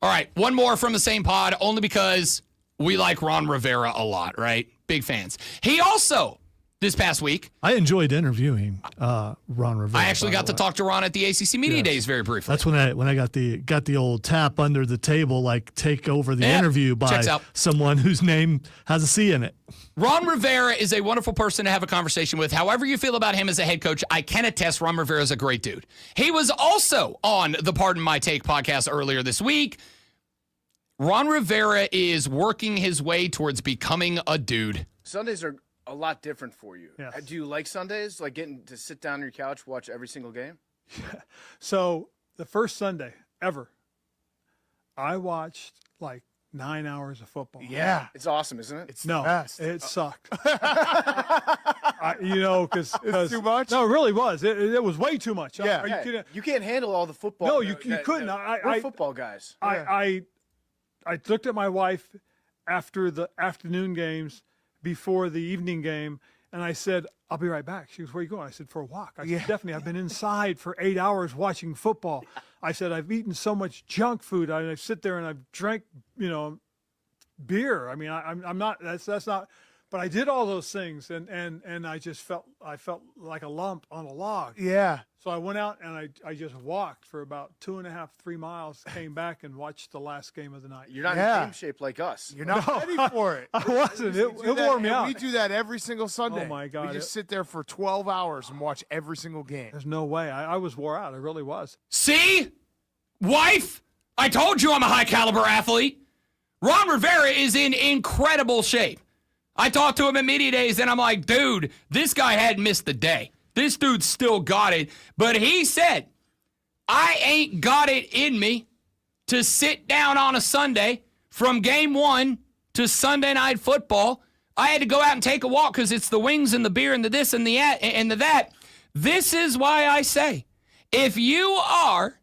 All right. One more from the same pod, only because we like Ron Rivera a lot, right? Big fans. He also, this past week, I enjoyed interviewing Ron Rivera. I actually got to talk to Ron at the ACC Media Days very briefly. That's when I got the old tap under the table, like take over the interview by someone whose name has a C in it. Ron Rivera is a wonderful person to have a conversation with. However you feel about him as a head coach, I can attest Ron Rivera is a great dude. He was also on the Pardon My Take podcast earlier this week. Ron Rivera is working his way towards becoming a dude. Sundays are a lot different for you. Yes. Do you like Sundays? Like getting to sit down on your couch, watch every single game? So the first Sunday ever, I watched like 9 hours of football. Yeah. It's awesome, isn't it? It sucked. Because too much? No, it really was. It was way too much. Yeah. You can't handle all the football. No, you couldn't. We're football guys. I looked at my wife after the afternoon games, before the evening game, and I said, I'll be right back. She goes, where are you going? I said, for a walk. I said, definitely. I've been inside for 8 hours watching football. I said, I've eaten so much junk food. I sit there and I've drank, beer. I mean, I'm not, that's not, but I did all those things and I just felt like a lump on a log. Yeah. So I went out and I just walked for about 2.5, 3 miles, came back and watched the last game of the night. You're not in game shape like us. You're not ready for it. I wasn't. It wore me out. We do that every single Sunday. Oh, my God. We just sit there for 12 hours and watch every single game. There's no way. I was wore out. I really was. See? Wife? I told you I'm a high-caliber athlete. Ron Rivera is in incredible shape. I talked to him at Media Days, and I'm like, dude, this guy hadn't missed the day. This dude still got it. But he said, I ain't got it in me to sit down on a Sunday from game one to Sunday Night Football. I had to go out and take a walk because it's the wings and the beer and the this and the that. This is why I say, if you are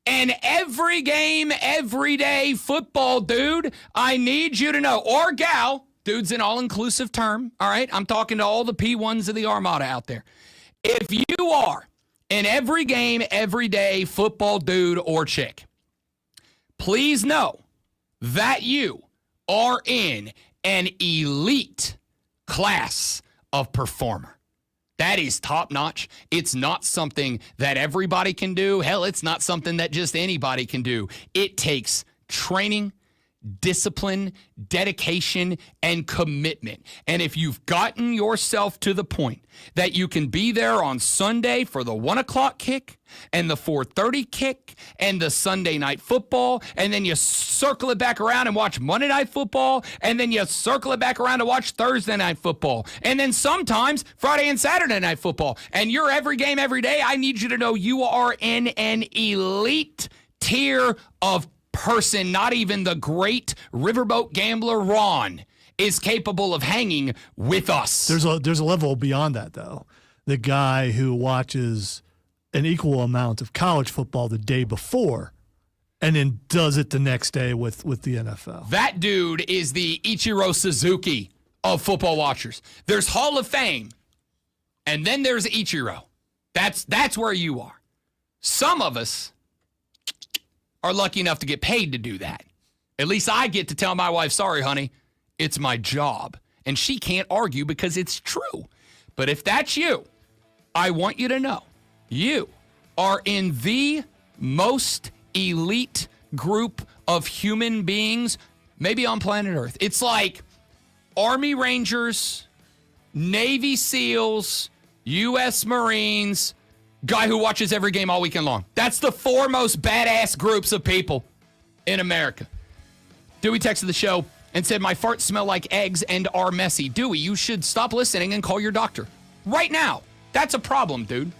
an every game, every day football dude, I need you to know, or gal, dude's an all-inclusive term, all right? I'm talking to all the P1s of the Armada out there. If you are an every game, every day football dude or chick, please know that you are in an elite class of performer. That is top notch. It's not something that everybody can do. Hell, it's not something that just anybody can do. It takes training, discipline, dedication, and commitment. And if you've gotten yourself to the point that you can be there on Sunday for the 1 o'clock kick and the 4:30 kick and the Sunday night football, and then you circle it back around and watch Monday night football, and then you circle it back around to watch Thursday night football, and then sometimes Friday and Saturday night football, and you're every game every day, I need you to know you are in an elite tier of person. Not even the great riverboat gambler Ron is capable of hanging with us. There's a level beyond that, though. The guy who watches an equal amount of college football the day before and then does it the next day with the NFL. That dude is the Ichiro Suzuki of football watchers. There's Hall of Fame, and then there's Ichiro. That's where you are. Some of us are lucky enough to get paid to do that. At least I get to tell my wife, sorry, honey, it's my job. And she can't argue because it's true. But if that's you, I want you to know you are in the most elite group of human beings, maybe on planet Earth. It's like Army Rangers, Navy SEALs, U.S. Marines, guy who watches every game all weekend long. That's the four most badass groups of people in America. Dewey texted the show and said, my farts smell like eggs and are messy. Dewey, you should stop listening and call your doctor. Right now. That's a problem, dude.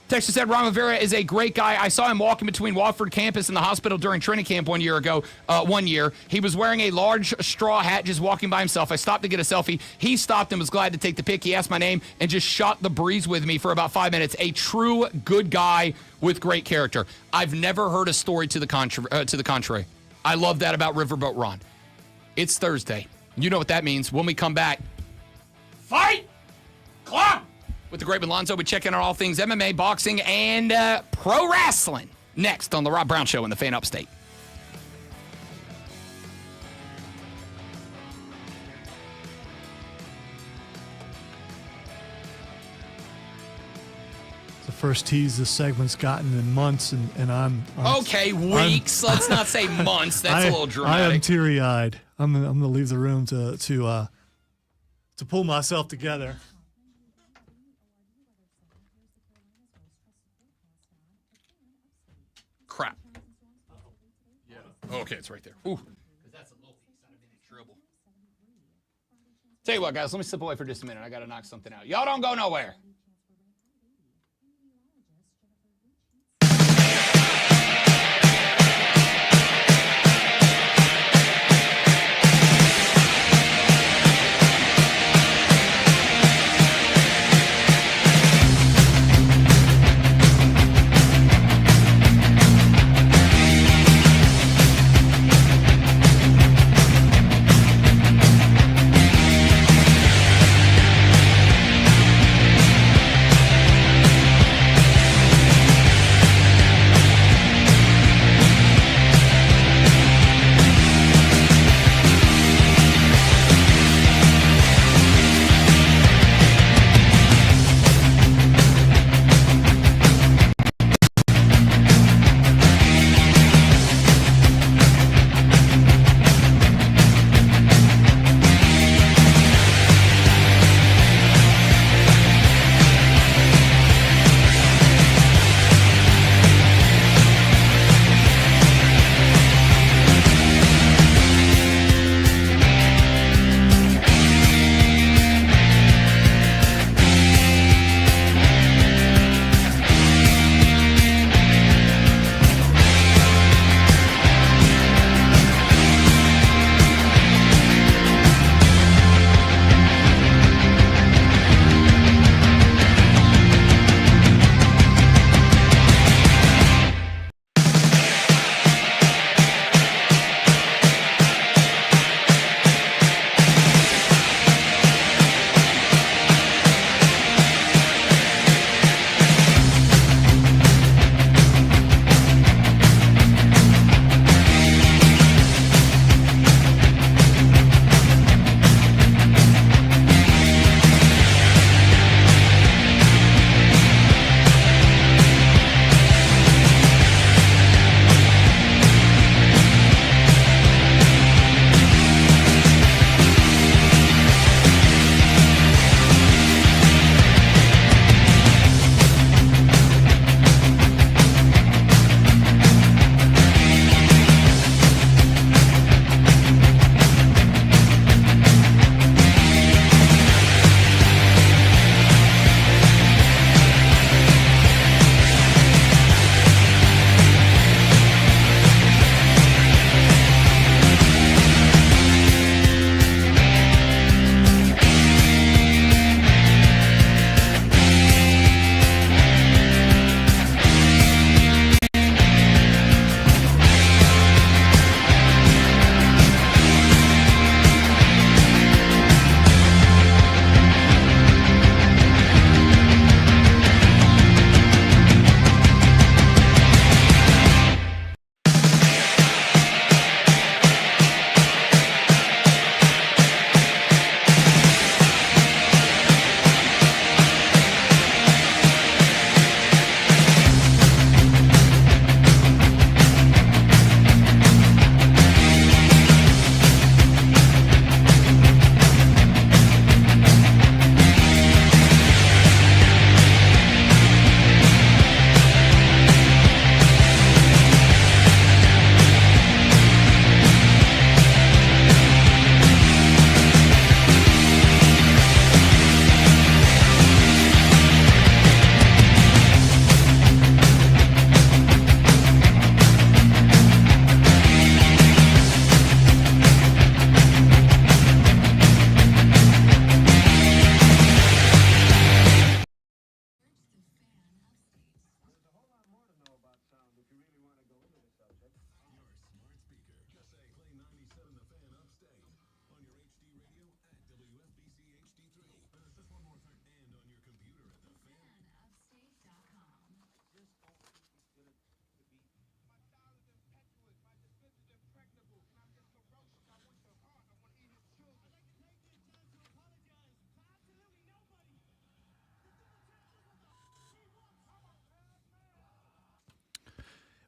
Texter said, Ron Rivera is a great guy. I saw him walking between Wofford campus and the hospital during training camp 1 year ago. 1 year. He was wearing a large straw hat, just walking by himself. I stopped to get a selfie. He stopped and was glad to take the pic. He asked my name and just shot the breeze with me for about 5 minutes. A true good guy with great character. I've never heard a story to the contrary. I love that about Riverboat Ron. It's Thursday. You know what that means. When we come back, Fight Club! With the great Malonzo, we check in on all things MMA, boxing, and pro wrestling. Next on The Rob Brown Show in the Fan Upstate. It's the first tease this segment's gotten in months, and I'm okay, weeks. Let's not say months. That's a little dramatic. I am teary-eyed. I'm gonna leave the room to pull myself together. Crap. Yeah. Okay, it's right there. Ooh. That's a little piece. I'd have been in trouble. Tell you what, guys, let me step away for just a minute. I got to knock something out. Y'all don't go nowhere.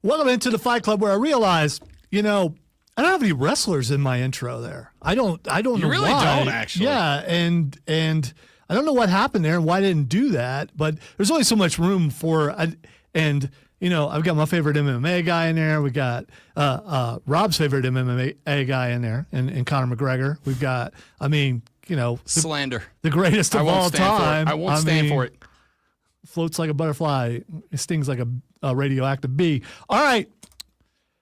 welcome into the Fight Club, where I realized, I don't have any wrestlers in my intro there. I don't know You really why. don't, actually. Yeah, and I don't know what happened there and why I didn't do that, but there's only so much room for, I've got my favorite MMA guy in there. We got Rob's favorite MMA guy in there, and Conor McGregor. We've got, slander. The greatest of all time. I won't stand for it. Floats like a butterfly, stings like a radioactive bee. All right.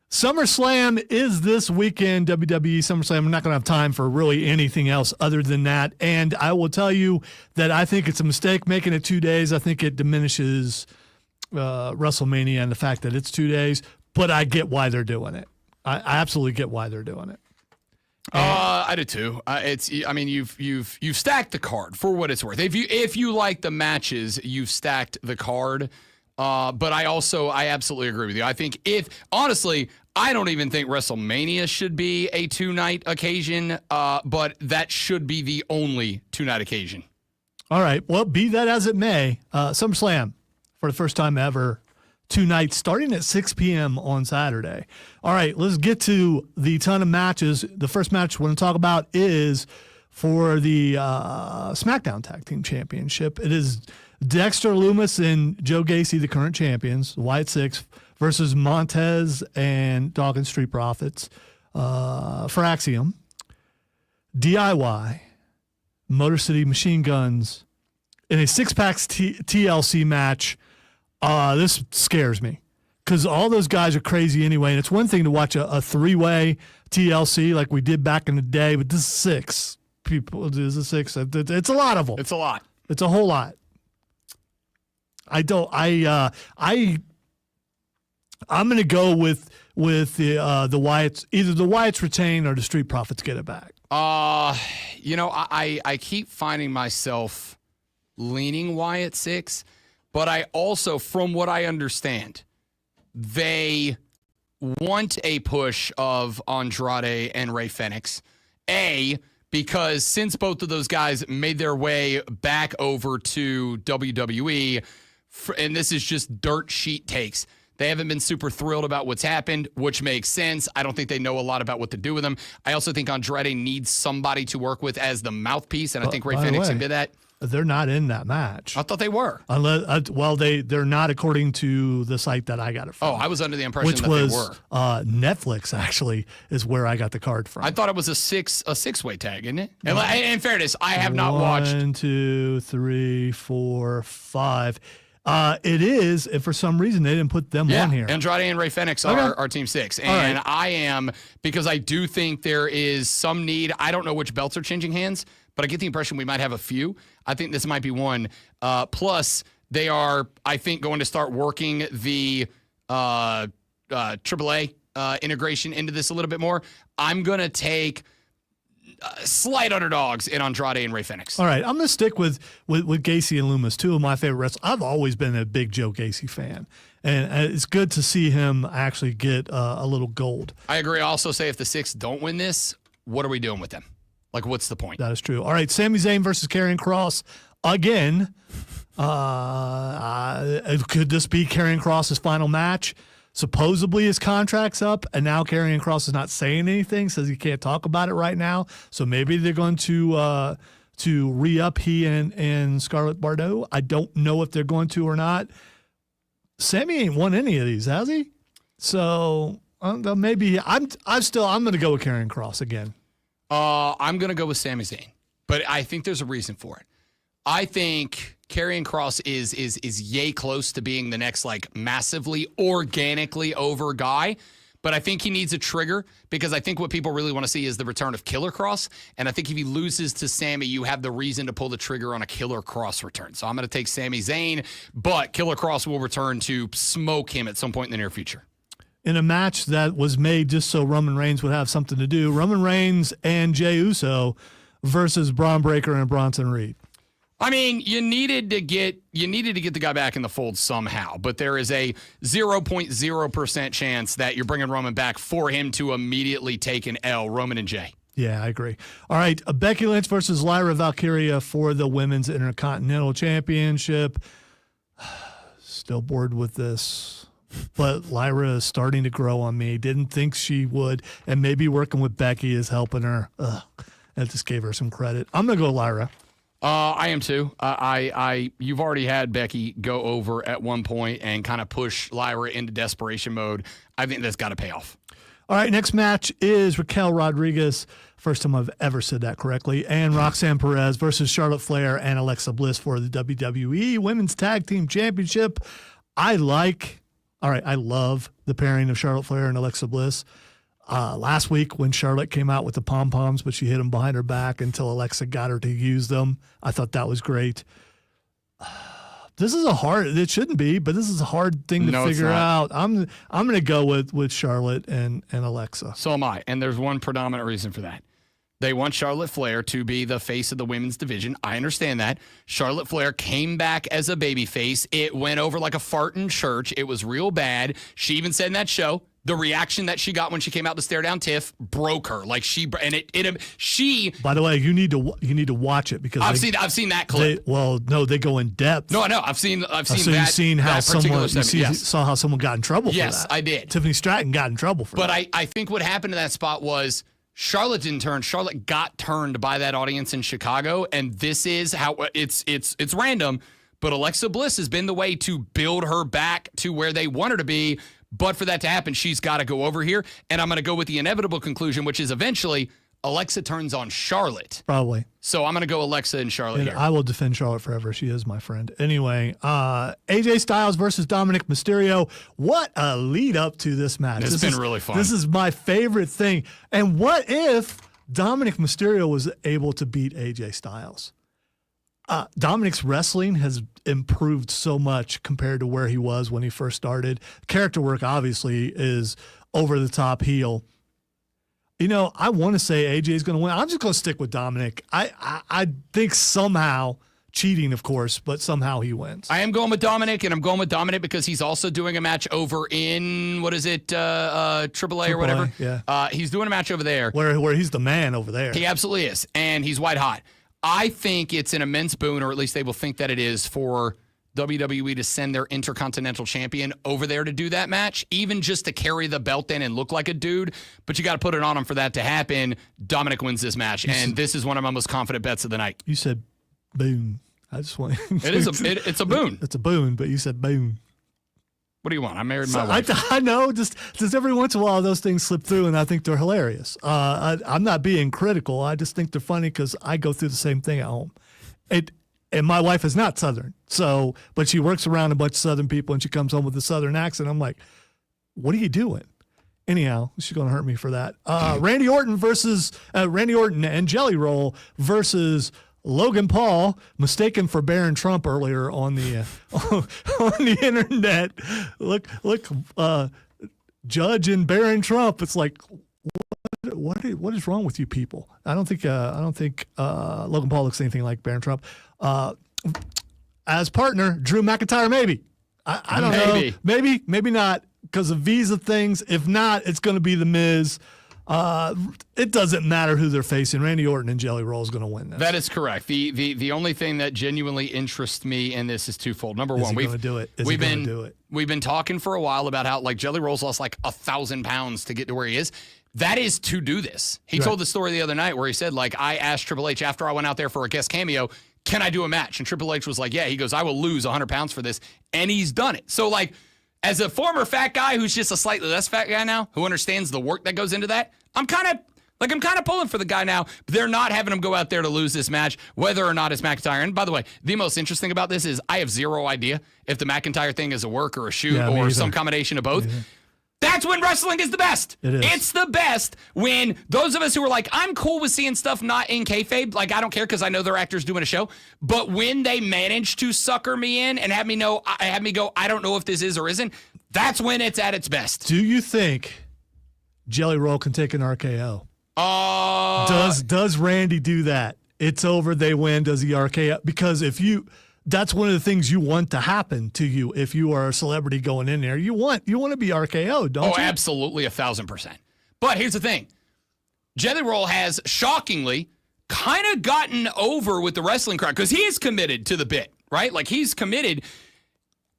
SummerSlam is this weekend, WWE SummerSlam. I'm not going to have time for really anything else other than that. And I will tell you that I think it's a mistake making it 2 days. I think it diminishes WrestleMania and the fact that it's 2 days. But I get why they're doing it. I absolutely get why they're doing it. I do too. You've stacked the card for what it's worth. If you like the matches, you've stacked the card. But I absolutely agree with you. I think I don't even think WrestleMania should be a 2-night occasion. But that should be the only 2-night occasion. All right. Well, be that as it may, SummerSlam for the first time ever. 2 nights starting at 6 p.m. on Saturday. All right, let's get to the ton of matches. The first match we're going to talk about is for the SmackDown Tag Team Championship. It is Dexter Lumis and Joe Gacy, the current champions, Wyatt Six, versus Montez and Dawkins Street Profits for Axiom. DIY, Motor City Machine Guns in a six-packs TLC match. This scares me because all those guys are crazy anyway. And it's one thing to watch a three-way TLC like we did back in the day, but this is 6 people. This is 6. It's a lot of them. It's a lot. It's a whole lot. I'm going to go with the Wyatts. Either the Wyatts retain or the Street Profits get it back. I keep finding myself leaning Wyatt Six. But I also, from what I understand, they want a push of Andrade and Rey Fenix. Because since both of those guys made their way back over to WWE, and this is just dirt sheet takes, they haven't been super thrilled about what's happened, which makes sense. I don't think they know a lot about what to do with them. I also think Andrade needs somebody to work with as the mouthpiece, and I think Rey Fenix can do that. They're not in that match. I thought they were. They're not according to the site that I got it from. Oh, I was under the impression that they were. Which was Netflix, actually, is where I got the card from. I thought it was a six-way tag, isn't it? And in fairness, I have not watched. 1, 2, 3, 4, 5. It is, and for some reason they didn't put them on here. Andrade and Rey Fenix are Team 6. And I am, because I do think there is some need. I don't know which belts are changing hands, but I get the impression we might have a few. I think this might be one. Plus, they are, I think, going to start working the AAA integration into this a little bit more. I'm going to take slight underdogs in Andrade and Rey Fenix. All right, I'm going to stick with Gacy and Lumis, 2 of my favorite wrestlers. I've always been a big Joe Gacy fan, and it's good to see him actually get a little gold. I agree. I also say if the 6 don't win this, what are we doing with them? Like, what's the point? That is true. All right, Sami Zayn versus Karrion Kross again. Could this be Karrion Kross's final match? Supposedly his contract's up, and now Karrion Kross is not saying anything, says he can't talk about it right now. So maybe they're going to re-up he and Scarlett Bordeaux. I don't know if they're going to or not. Sami ain't won any of these, has he? So maybe I'm going to go with Karrion Kross again. I'm going to go with Sami Zayn, but I think there's a reason for it. I think Karrion Kross is yay close to being the next massively organically over guy, but I think he needs a trigger because I think what people really want to see is the return of Killer Kross, and I think if he loses to Sami, you have the reason to pull the trigger on a Killer Kross return. So I'm going to take Sami Zayn, but Killer Kross will return to smoke him at some point in the near future. In a match that was made just so Roman Reigns would have something to do, Roman Reigns and Jey Uso versus Braun Breaker and Bronson Reed. I mean, you needed to get the guy back in the fold somehow, but there is a 0.0% chance that you're bringing Roman back for him to immediately take an L, Roman and Jey. Yeah, I agree. All right, Becky Lynch versus Lyra Valkyria for the Women's Intercontinental Championship. Still bored with this. but Lyra is starting to grow on me. Didn't think she would, and maybe working with Becky is helping her. I just gave her some credit. I'm going to go Lyra. I am too. You've already had Becky go over at one point and kind of push Lyra into desperation mode. I think that's got to pay off. All right, next match is Raquel Rodriguez, first time I've ever said that correctly, and Roxanne Perez versus Charlotte Flair and Alexa Bliss for the WWE Women's Tag Team Championship. I love the pairing of Charlotte Flair and Alexa Bliss. Last week when Charlotte came out with the pom-poms, but she hid them behind her back until Alexa got her to use them. I thought that was great. This is it shouldn't be, but this is a hard thing to figure out. I'm going to go with Charlotte and Alexa. So am I, and there's one predominant reason for that. They want Charlotte Flair to be the face of the women's division. I understand that. Charlotte Flair came back as a babyface. It went over like a fart in church. It was real bad. She even said in that show, the reaction that she got when she came out to stare down Tiff broke her. Like she. By the way, you need to watch it because I've seen that clip. They go in depth. No, I know. I've seen. So that, you've seen how saw how someone got in trouble for that. Yes, I did. Tiffany Stratton got in trouble for that. But I think what happened in that spot was Charlotte didn't turn. Charlotte got turned by that audience in Chicago, and this is how it's random. But Alexa Bliss has been the way to build her back to where they want her to be. But for that to happen, she's got to go over here. And I'm going to go with the inevitable conclusion, which is eventually Alexa turns on Charlotte. Probably. So I'm going to go Alexa and Charlotte here. I will defend Charlotte forever. She is my friend. Anyway, AJ Styles versus Dominic Mysterio. What a lead up to this match. It's been really fun. This is my favorite thing. And what if Dominic Mysterio was able to beat AJ Styles? Dominic's wrestling has improved so much compared to where he was when he first started. Character work obviously is over the top heel. I want to say AJ is going to win. I'm just going to stick with Dominic. I think somehow, cheating of course, but somehow he wins. I am going with Dominic, and I'm going with Dominic because he's also doing a match over in, AAA or whatever. Yeah. He's doing a match over there. Where he's the man over there. He absolutely is, and he's white hot. I think it's an immense boon, or at least they will think that it is, for WWE to send their Intercontinental Champion over there to do that match, even just to carry the belt in and look like a dude. But you got to put it on him for that to happen. Dominic wins this match, and this is one of my most confident bets of the night. You said boon. I just want. It's a boon. It's a boon, but you said boon. What do you want? I married my wife. I know. Just every once in a while, those things slip through, and I think they're hilarious. I'm not being critical. I just think they're funny because I go through the same thing at home. And my wife is not Southern, but she works around a bunch of Southern people, and she comes home with a Southern accent. I'm like, what are you doing? Anyhow, she's going to hurt me for that. Randy Orton and Jelly Roll versus Logan Paul, mistaken for Baron Trump earlier on the on the internet. Look, Judge and Baron Trump. It's like, what is wrong with you people? I don't think Logan Paul looks anything like Baron Trump. As partner, Drew McIntyre, maybe. I don't know. Maybe not because of visa things. If not, it's going to be The Miz. It doesn't matter who they're facing. Randy Orton and Jelly Roll is going to win this. That is correct. The only thing that genuinely interests me in this is twofold. Number one, we've do it. We've been talking for a while about how Jelly Roll's lost 1,000 pounds to get to where he is. That is to do this. He told the story the other night where he said, I asked Triple H after I went out there for a guest cameo, can I do a match? And Triple H was like, yeah. He goes, I will lose 100 pounds for this. And he's done it. So as a former fat guy who's just a slightly less fat guy now, who understands the work that goes into that, I'm kind of pulling for the guy now. But they're not having him go out there to lose this match, whether or not it's McIntyre. And by the way, the most interesting about this is I have zero idea if the McIntyre thing is a work or a shoot or some combination of both. That's when wrestling is the best. It is. It's the best when those of us who are like, I'm cool with seeing stuff not in kayfabe. I don't care because I know they're actors doing a show. But when they manage to sucker me in and have me go, I don't know if this is or isn't, that's when it's at its best. Do you think Jelly Roll can take an RKO? Does Randy do that? It's over, they win. Does he RKO? Because that's one of the things you want to happen to you if you are a celebrity going in there. You want to be RKO'd, don't you? Oh, absolutely, 1,000%. But here's the thing. Jelly Roll has, shockingly, kind of gotten over with the wrestling crowd because he is committed to the bit, right? He's committed.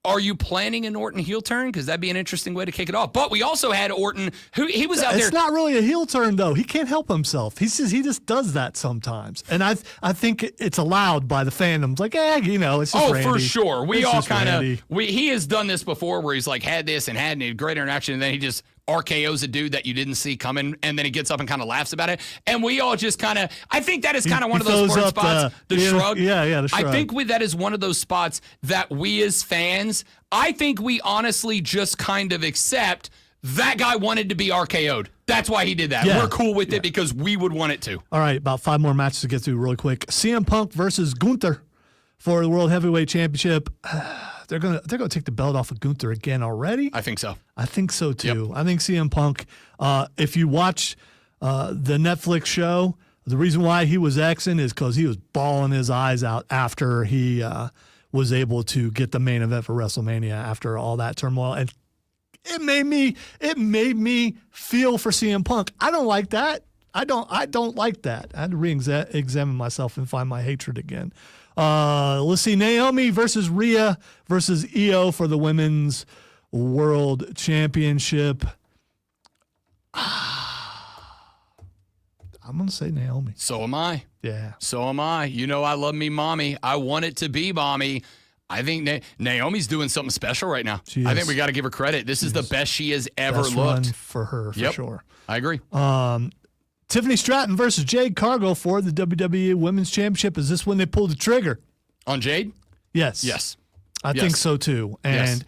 Are you planning an Orton heel turn? Because that'd be an interesting way to kick it off. But we also had Orton, who he was out there. It's not really a heel turn, though. He can't help himself. He just does that sometimes. And I think it's allowed by the fandoms. Like, it's just Randy. For sure. We It's all just kind Randy. of, he has done this before where he's like had this and had a great interaction, and then he just RKO's a dude that you didn't see coming, and then he gets up and kind of laughs about it. And we all just kind of, I think that is kind of one of those sports spots, the shrug. Yeah, the shrug. I think that is one of those spots that we as fans, I think we honestly just kind of accept that guy wanted to be RKO'd. That's why he did that. Yeah. We're cool with it because we would want it to. All right, about 5 more matches to get through really quick. CM Punk versus Gunther for the World Heavyweight Championship. They're gonna take the belt off of Gunther again already? I think so. I think so too. Yep. I think CM Punk, if you watch the Netflix show, the reason why he was Xing is because he was bawling his eyes out after he was able to get the main event for WrestleMania after all that turmoil. And it made me feel for CM Punk. I don't like that. I don't like that. I had to re-examine myself and find my hatred again. Let's see, Naomi versus Rhea versus Io for the Women's World Championship. I'm going to say Naomi. So am I. Yeah. So am I. You know I love me mommy. I want it to be mommy. I think Naomi's doing something special right now. I think we got to give her credit. This is the best she has ever Best looked. run for her, for sure. I agree. Tiffany Stratton versus Jade Cargill for the WWE Women's Championship. Is this when they pulled the trigger? On Jade? Yes. Yes. I think so too. And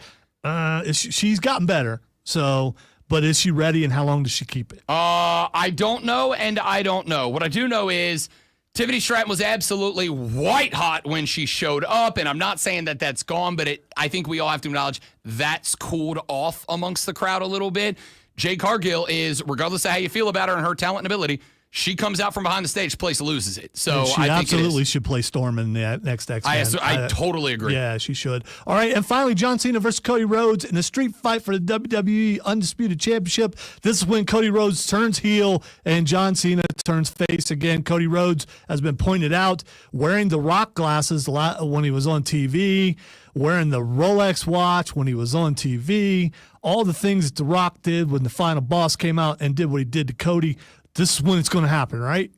she's gotten better. So, but is she ready, and how long does she keep it? I don't know, and I don't know. What I do know is Tiffany Stratton was absolutely white hot when she showed up, and I'm not saying that that's gone, but I think we all have to acknowledge that's cooled off amongst the crowd a little bit. Jade Cargill is, regardless of how you feel about her and her talent and ability, she comes out from behind the stage, place loses it. So she I think absolutely should play Storm in the next X-Men. I totally agree. Yeah, she should. All right, and finally, John Cena versus Cody Rhodes in a street fight for the WWE Undisputed Championship. This is when Cody Rhodes turns heel and John Cena turns face again. Cody Rhodes has been pointed out wearing the Rock glasses when he was on TV, wearing the Rolex watch when he was on TV, all the things that The Rock did when the final boss came out and did what he did to Cody. This is when it's going to happen, right?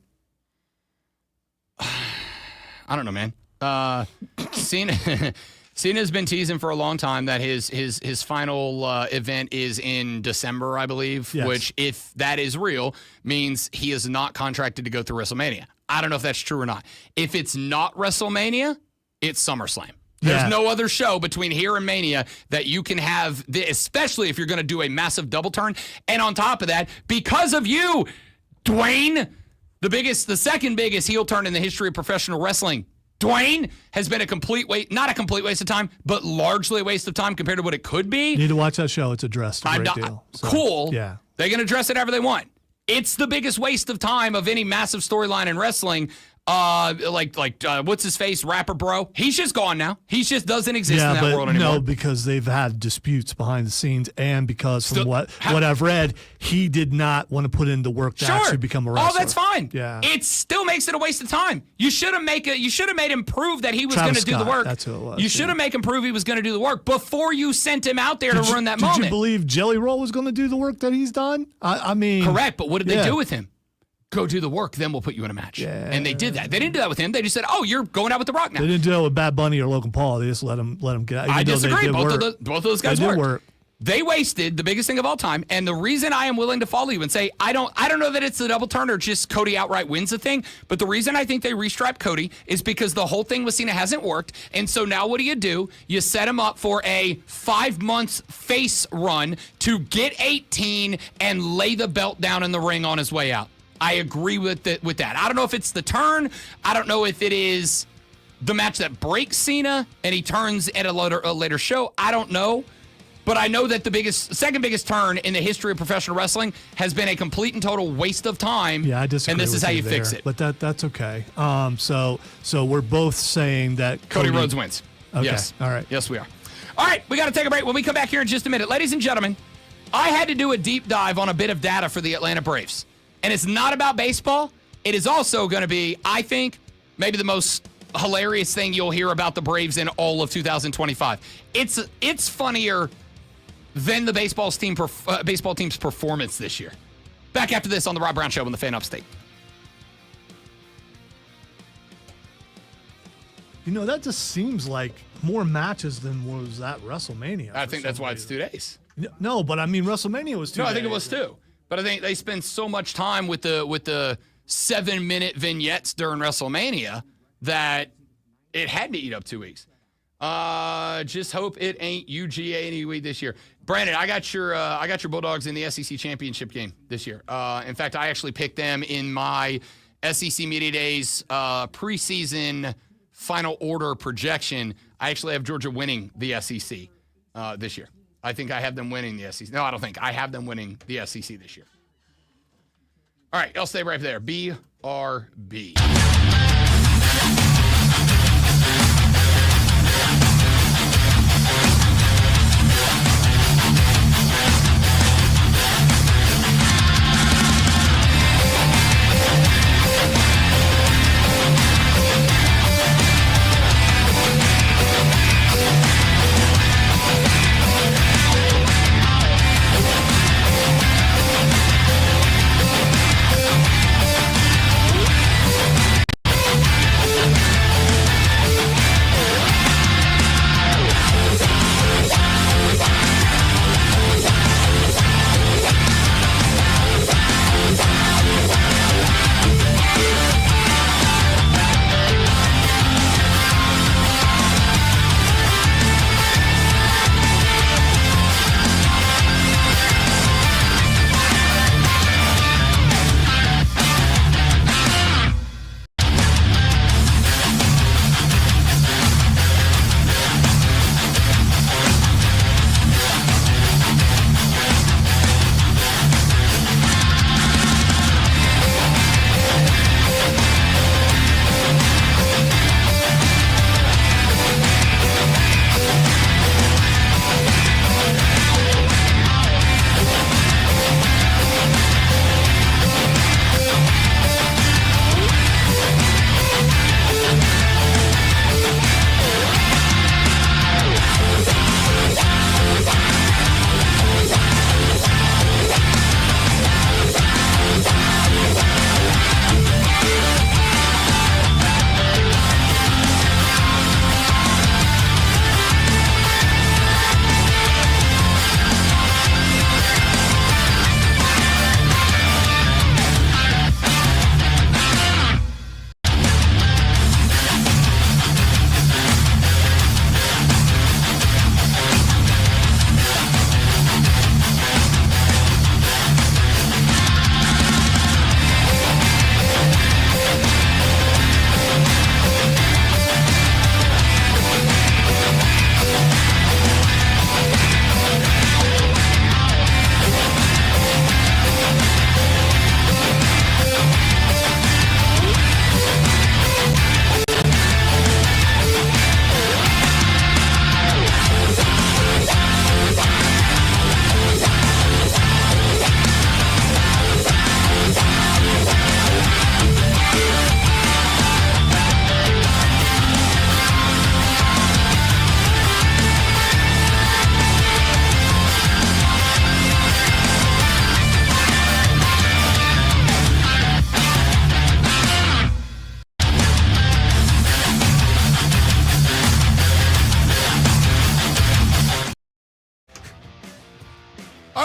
I don't know, man. Cena's been teasing for a long time that his final event is in December, I believe, Yes. which, if that is real, means he is not contracted to go through WrestleMania. I don't know if that's true or not. If it's not WrestleMania, it's SummerSlam. There's no other show between here and Mania that you can have, especially if you're going to do a massive double turn. And on top of that, because of you, Dwayne, the second biggest heel turn in the history of professional wrestling, Dwayne has been not a complete waste of time, but largely a waste of time compared to what it could be. You need to watch that show. It's addressed a great deal. So, cool. Yeah. They can address it however they want. It's the biggest waste of time of any massive storyline in wrestling. What's his face, rapper bro? He's just gone now. He just doesn't exist in that world anymore. No, because they've had disputes behind the scenes, and because from what I've read, he did not want to put in the work to actually become a wrestler. Oh, that's fine. Yeah, it still makes it a waste of time. You should have made him prove that he was going to do the work. That's who it was. You should have made him prove he was going to do the work before you sent him out there to ruin that Did moment. you believe Jelly Roll was going to do the work that he's done? I mean, correct. But what did they do with him? Go do the work, then we'll put you in a match. Yeah. And they did that. They didn't do that with him. They just said, "Oh, you're going out with The Rock now." They didn't do that with Bad Bunny or Logan Paul. They just let him get out. I disagree. Both of those guys did worked. They wasted the biggest thing of all time. And the reason I am willing to follow you and say I don't know that it's the double turn or just Cody outright wins the thing, but the reason I think they restriped Cody is because the whole thing with Cena hasn't worked. And so now what do? You set him up for a 5 months face run to get 18 and lay the belt down in the ring on his way out. I agree with that. I don't know if it's the turn. I don't know if it is the match that breaks Cena and he turns at a later show. I don't know. But I know that the second biggest turn in the history of professional wrestling has been a complete and total waste of time. Yeah, I disagree. And this is how you fix it. But that's okay. So we're both saying that Cody Rhodes wins. Okay. Yes. All right. Yes, we are. All right, we got to take a break. When we come back here in just a minute, ladies and gentlemen, I had to do a deep dive on a bit of data for the Atlanta Braves. And it's not about baseball. It is also going to be, I think, maybe the most hilarious thing you'll hear about the Braves in all of 2025. It's funnier than the baseball team's performance this year. Back after this on the Rob Brown Show on the Fan Upstate. You know, that just seems like more matches than was at WrestleMania. I think that's why it's 2 days. No, but I mean, WrestleMania was 2 days. No, I think it was 2. But I think they spend so much time with the 7-minute vignettes during WrestleMania that it had to eat up 2 weeks. Just hope it ain't UGA anyway this year. Brandon, I got your Bulldogs in the SEC championship game this year. In fact, I actually picked them in my SEC Media Days preseason final order projection. I actually have Georgia winning the SEC this year. I think I have them winning the SEC. No, I don't think. I have them winning the SEC this year. All right, I'll stay right there. BRB.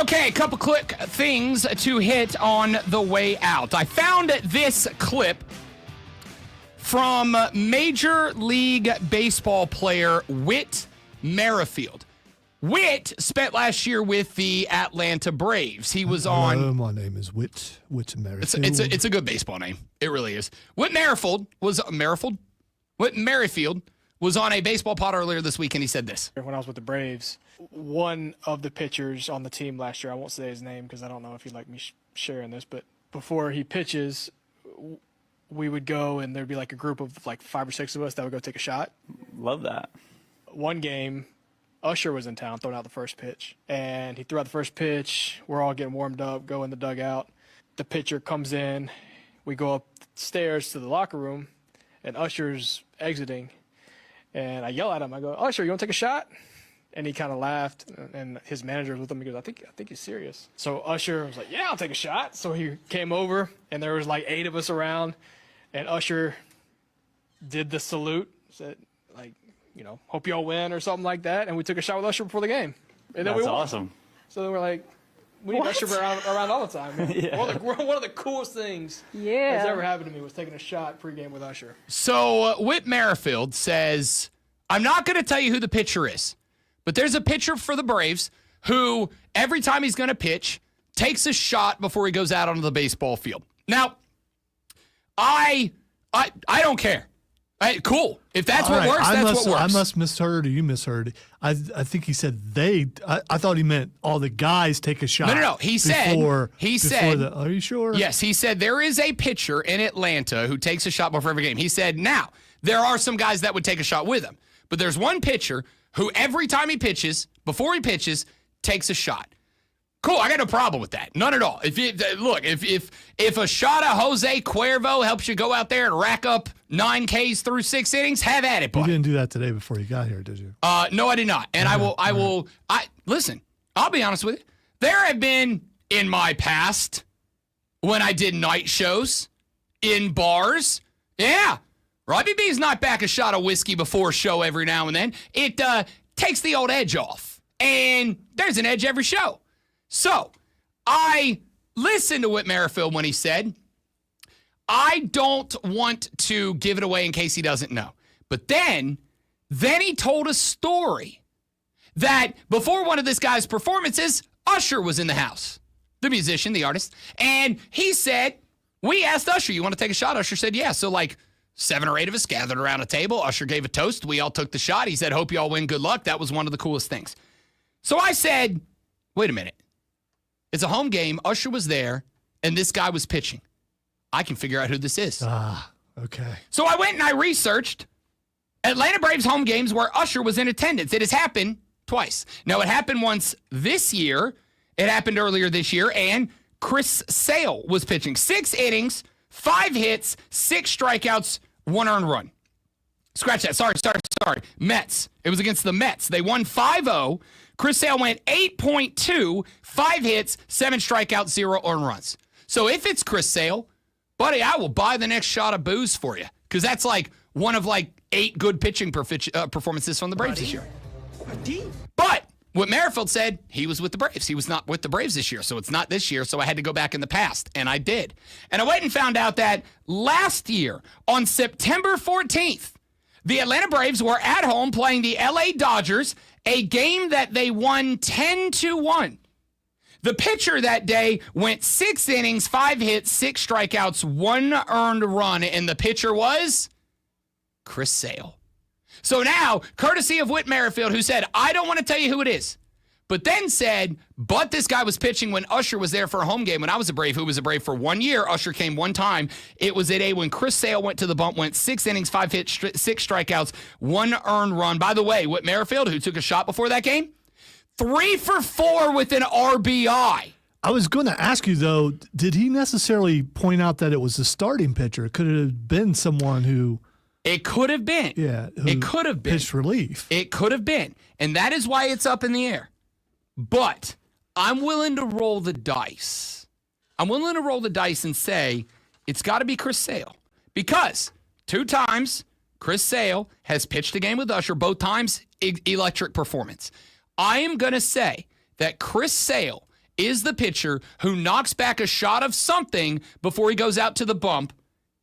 Okay, a couple quick things to hit on the way out. I found this clip from Major League Baseball player Whit Merrifield. Whit spent last year with the Atlanta Braves. He was on... Hello, my name is Whit Merrifield. It's a good baseball name. It really is. Whit Merrifield was on a baseball pod earlier this week, and he said this. When I was with the Braves, one of the pitchers on the team last year, I won't say his name because I don't know if he'd like me sharing this, but before he pitches, we would go and there'd be like a group of like 5 or 6 of us that would go take a shot. Love that. One game, Usher was in town throwing out the first pitch, and he threw out the first pitch. We're all getting warmed up, go in the dugout. The pitcher comes in. We go upstairs to the locker room, and Usher's exiting, and I yell at him. I go, Usher, you want to take a shot? And he kind of laughed, and his manager was with him. He goes, I think he's serious. So Usher was like, yeah, I'll take a shot. So he came over, and there was like 8 of us around, and Usher did the salute, said, like, hope y'all win or something like that. And we took a shot with Usher before the game. And then we won. Awesome. So we're like, we need Usher around all the time. Man. Yeah. One of the coolest things that's ever happened to me was taking a shot pregame with Usher. So Whit Merrifield says, I'm not going to tell you who the pitcher is, but there's a pitcher for the Braves who, every time he's going to pitch, takes a shot before he goes out onto the baseball field. Now, I don't care. Cool. If that's what works, that's what works. I must misheard or you misheard. I think he said they. I thought he meant all the guys take a shot. No. He said. Are you sure? Yes, he said there is a pitcher in Atlanta who takes a shot before every game. He said now there are some guys that would take a shot with him, but there's one pitcher who every time he pitches, before he pitches, takes a shot. Cool, I got no problem with that. None at all. If a shot of Jose Cuervo helps you go out there and rack up 9 Ks through 6 innings, have at it, bud. You didn't do that today before you got here, did you? No, I did not. And listen, I'll be honest with you. There have been in my past when I did night shows in bars. Yeah. Robbie B's not back a shot of whiskey before a show every now and then. It takes the old edge off. And there's an edge every show. So, I listened to Whit Merrifield when he said, I don't want to give it away in case he doesn't know. But then he told a story that before one of this guy's performances, Usher was in the house, the musician, the artist, and he said, we asked Usher, you want to take a shot? Usher said, yeah. So 7 or 8 of us gathered around a table. Usher gave a toast. We all took the shot. He said, hope you all win. Good luck. That was one of the coolest things. So I said, wait a minute. It's a home game. Usher was there, and this guy was pitching. I can figure out who this is. Okay. So I went and I researched Atlanta Braves home games where Usher was in attendance. It has happened twice. Now, it happened once this year. It happened earlier this year, and Chris Sale was pitching. 6 innings, 5 hits, 6 strikeouts, 1 earned run. Scratch that. Sorry. Mets. It was against the Mets. They won 5-0. Chris Sale went 8.2, 5 hits, 7 strikeouts, 0 earned runs. So if it's Chris Sale, buddy, I will buy the next shot of booze for you because that's one of 8 good pitching performances from the Braves this year. But what Merrifield said, he was with the Braves. He was not with the Braves this year, so it's not this year, so I had to go back in the past, and I did. And I went and found out that last year, on September 14th, the Atlanta Braves were at home playing the LA Dodgers, a game that they won 10-1. The pitcher that day went 6 innings, 5 hits, 6 strikeouts, 1 earned run, and the pitcher was Chris Sale. So now, courtesy of Whit Merrifield, who said, I don't want to tell you who it is, but then said, but this guy was pitching when Usher was there for a home game. When I was a Brave, who was a Brave for 1 year, Usher came 1 time. It was at A when Chris Sale went to the bump, went 6 innings, 5 hits, 6 strikeouts, 1 earned run. By the way, Whit Merrifield, who took a shot before that game, 3 for 4 with an RBI. I was going to ask you, though, did he necessarily point out that it was the starting pitcher? Could it have been someone who... It could have been. Yeah. It could have been. Pitched relief. It could have been. And that is why it's up in the air. But I'm willing to roll the dice. I'm willing to roll the dice and say it's got to be Chris Sale. Because 2 times Chris Sale has pitched a game with Usher, both times electric performance. I am going to say that Chris Sale is the pitcher who knocks back a shot of something before he goes out to the bump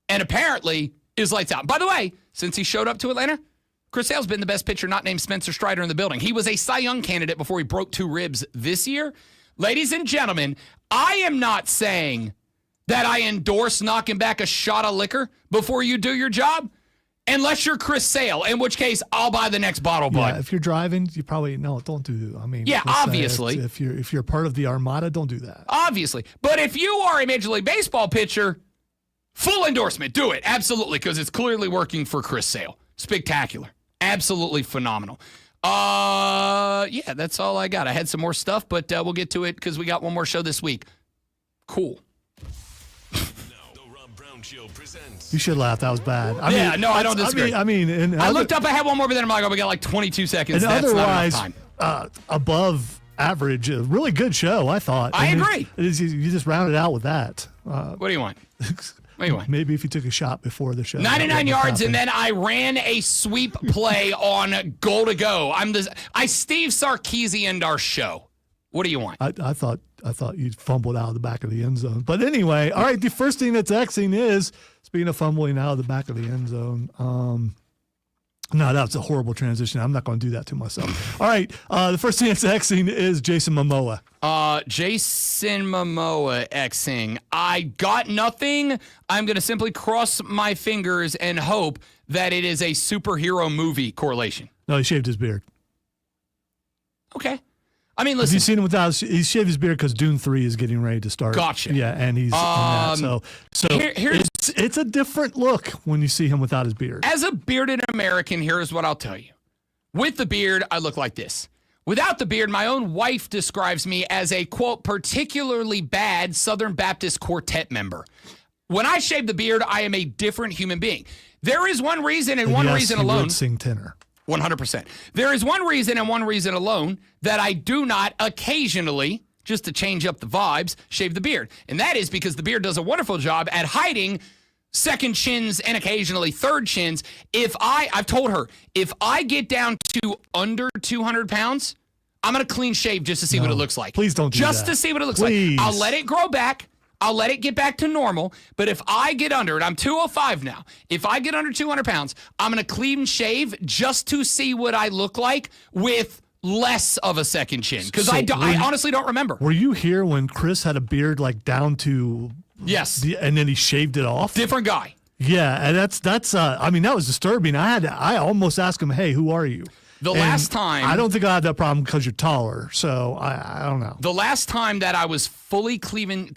and apparently is lights out. By the way, since he showed up to Atlanta, Chris Sale's been the best pitcher not named Spencer Strider in the building. He was a Cy Young candidate before he broke 2 ribs this year. Ladies and gentlemen, I am not saying that I endorse knocking back a shot of liquor before you do your job, unless you're Chris Sale, in which case I'll buy the next bottle, bud. Yeah, if you're driving, you probably don't do. I mean, yeah, obviously. If you're part of the Armada, don't do that. Obviously, but if you are a Major League Baseball pitcher, full endorsement, do it absolutely because it's clearly working for Chris Sale. Spectacular, absolutely phenomenal. Yeah, that's all I got. I had some more stuff, but we'll get to it because we got one more show this week. Cool. Now, the Rob Brown Shield presents. You should laugh. That was bad. I don't disagree. And I looked up. I had one more, but then I'm like, oh, we got like 22 seconds. And That's otherwise, not enough time. Above average, a really good show, I thought. I agree. You just rounded out with that. What do you want? What do you want? Maybe if you took a shot before the show. 99 yards, and then I ran a sweep play on goal to go. I Steve Sarkisian'd our show. What do you want? I thought you fumbled out of the back of the end zone. But anyway, all right, the first thing that's Xing is, speaking of fumbling out of the back of the end zone, no, that was a horrible transition. I'm not going to do that to myself. All right, the first thing that's Xing is Jason Momoa. Jason Momoa Xing. I got nothing. I'm going to simply cross my fingers and hope that it is a superhero movie correlation. No, he shaved his beard. Okay. I mean, listen. Have you seen him without? He shaved his beard because Dune 3 is getting ready to start. Gotcha. Yeah, and he's on that. So it's a different look when you see him without his beard. As a bearded American, here's what I'll tell you. With the beard, I look like this. Without the beard, my own wife describes me as a, quote, particularly bad Southern Baptist Quartet member. When I shave the beard, I am a different human being. There is one reason and one reason he alone. Would sing tenor. 100%. There is one reason and one reason alone that I do not occasionally, just to change up the vibes, shave the beard. And that is because the beard does a wonderful job at hiding second chins and occasionally third chins. I've told her, if I get down to under 200 pounds, I'm going to clean shave just to see what it looks like. Please don't do just that. to see what it looks Please. like. I'll let it grow back. I'll let it get back to normal. But if I get under it, I'm 205 now. If I get under 200 pounds, I'm going to clean shave just to see what I look like with less of a second chin. Because I honestly don't remember. Were you here when Chris had a beard like down to... Yes. And then he shaved it off? Different guy. Yeah, and that's that was disturbing. I almost asked him, hey, who are you? Last time... I don't think I had that problem because you're taller, so I don't know. The last time that I was fully clean